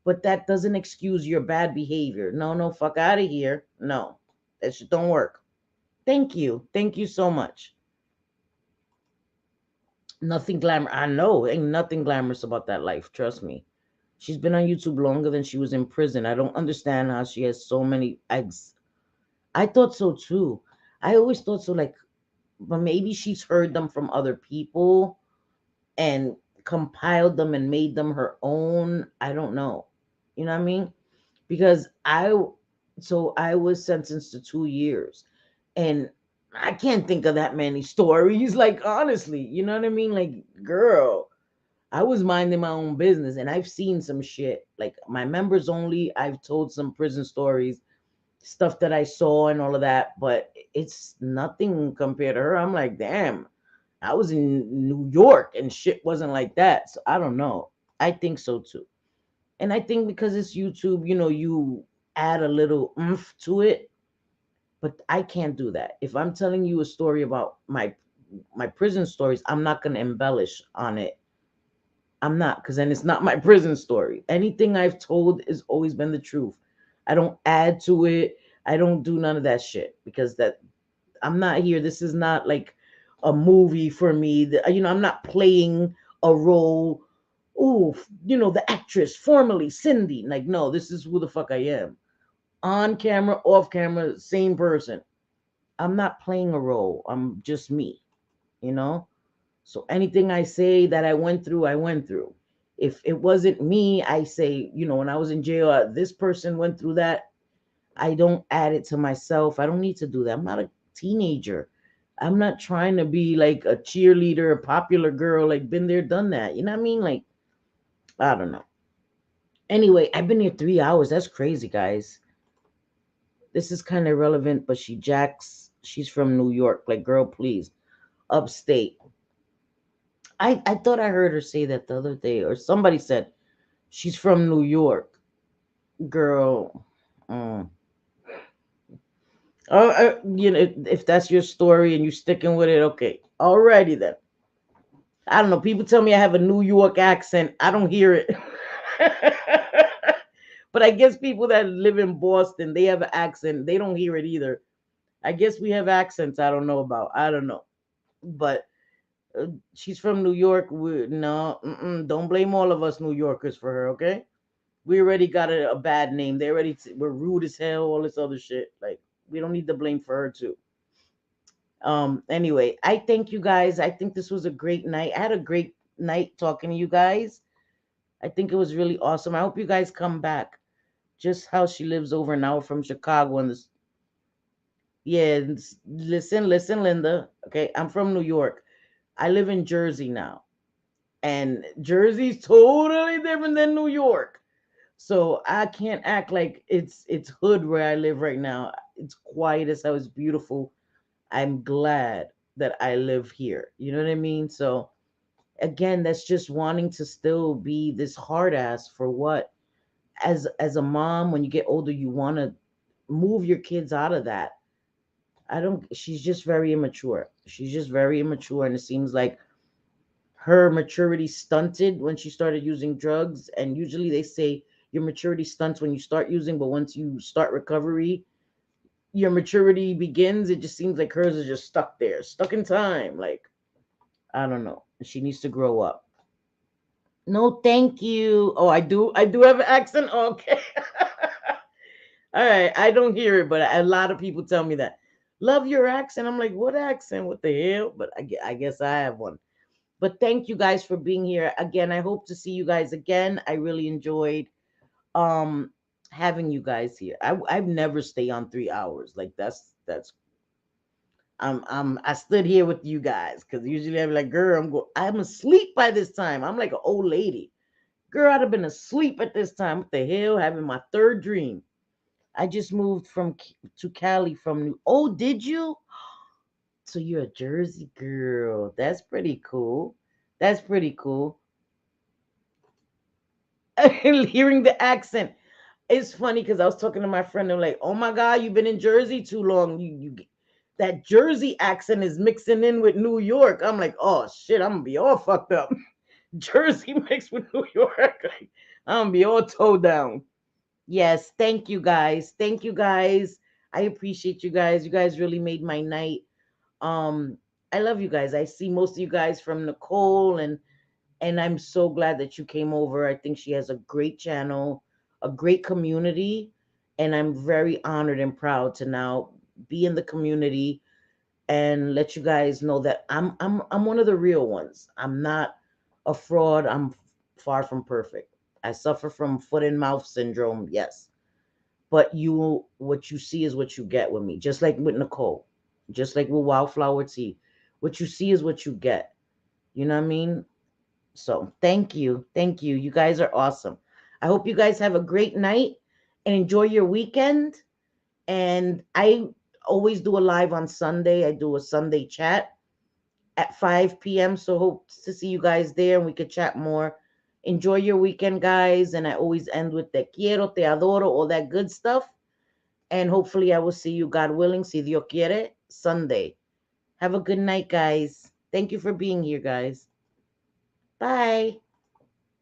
but that doesn't excuse your bad behavior. No, no, fuck out of here. No, that shit don't work. Thank you. Thank you so much. Nothing glamour. I know, ain't nothing glamorous about that life. Trust me. She's been on YouTube longer than she was in prison. I don't understand how she has so many eggs. I thought so too. I always thought so, like, but maybe she's heard them from other people and compiled them and made them her own. I don't know. You know what I mean? Because I was sentenced to 2 years, and I can't think of that many stories. Like, honestly, you know what I mean? Like, girl, I was minding my own business, and I've seen some shit. Like, my members only, I've told some prison stories, stuff that I saw and all of that, but it's nothing compared to her. I'm like, damn, I was in New York and shit wasn't like that. So I don't know. I think so too. And I think because it's YouTube, you add a little oomph to it, but I can't do that. If I'm telling you a story about my prison stories, I'm not going to embellish on it. I'm not, because then it's not my prison story. Anything I've told has always been the truth. I don't add to it. I don't do none of that shit because that I'm not here. This is not like a movie for me. I'm not playing a role. Oh, the actress formerly Cindy. Like, no, this is who the fuck I am. On camera, off camera, same person. I'm not playing a role. I'm just me, you know? So anything I say that I went through, I went through. If it wasn't me, I say, when I was in jail, this person went through that. I don't add it to myself. I don't need to do that. I'm not a teenager. I'm not trying to be like a cheerleader, a popular girl, like been there, done that. You know what I mean? Like, I don't know. Anyway, I've been here 3 hours. That's crazy, guys. This is kind of relevant, but she's from New York. Like, girl, please. Upstate. I thought I heard her say that the other day, or somebody said she's from New York. Girl. Mm. Oh, if that's your story and you sticking with it, okay. Alrighty then. I don't know. People tell me I have a New York accent. I don't hear it. But I guess people that live in Boston, they have an accent. They don't hear it either. I guess we have accents I don't know about. I don't know. But she's from New York. No, don't blame all of us New Yorkers for her, okay? We already got a bad name. We're rude as hell, all this other shit. Like, we don't need to blame for her too. Anyway, I thank you guys. I think this was a great night. I had a great night talking to you guys. I think it was really awesome. I hope you guys come back. Just how she lives over now from Chicago and this. Yeah, listen, Linda. Okay, I'm from New York. I live in Jersey now, and Jersey's totally different than New York. So I can't act like it's hood where I live right now. It's quiet as hell. It's beautiful. I'm glad that I live here. You know what I mean? So again, that's just wanting to still be this hard ass for what? As a mom, when you get older, you want to move your kids out of that. I don't. She's just very immature. She's just very immature, and it seems like her maturity stunted when she started using drugs. And usually they say your maturity stunts when you start using, but once you start recovery, your maturity begins. It just seems like hers is just stuck there, stuck in time. Like, I don't know. She needs to grow up. No, thank you. Oh, I do have an accent. Okay. All right. I don't hear it, but a lot of people tell me that. Love your accent. I'm like, what accent? What the hell? But I guess I have one. But thank you guys for being here again. I hope to see you guys again. I really enjoyed um having you guys here. I've never stay on 3 hours. Like that's I stood here with you guys because usually I'm like, girl, I'm asleep by this time. I'm like an old lady. Girl, I'd have been asleep at this time. What the hell? Having my third dream. I just moved to Cali from New. Oh, did you? So you're a Jersey girl. That's pretty cool. That's pretty cool. Hearing the accent. It's funny because I was talking to my friend. They're like, "Oh my God, you've been in Jersey too long. That Jersey accent is mixing in with New York." I'm like, "Oh shit, I'm gonna be all fucked up." Jersey mixed with New York. Like, I'm gonna be all toe down. Yes, thank you guys. Thank you guys. I appreciate you guys. You guys really made my night. Um, I love you guys. I see most of you guys from Nicole, and I'm so glad that you came over. I think she has a great channel, a great community, and I'm very honored and proud to now be in the community and let you guys know that I'm one of the real ones. I'm not a fraud. I'm far from perfect. I suffer from foot and mouth syndrome, yes. But what you see is what you get with me. Just like with Nicole, just like with Wildflower Tea. What you see is what you get. You know what I mean? So thank you. Thank you. You guys are awesome. I hope you guys have a great night and enjoy your weekend. And I always do a live on Sunday. I do a Sunday chat at 5 p.m. So hope to see you guys there and we could chat more. Enjoy your weekend, guys. And I always end with te quiero, te adoro, all that good stuff. And hopefully I will see you, God willing, si Dios quiere, Sunday. Have a good night, guys. Thank you for being here, guys. Bye.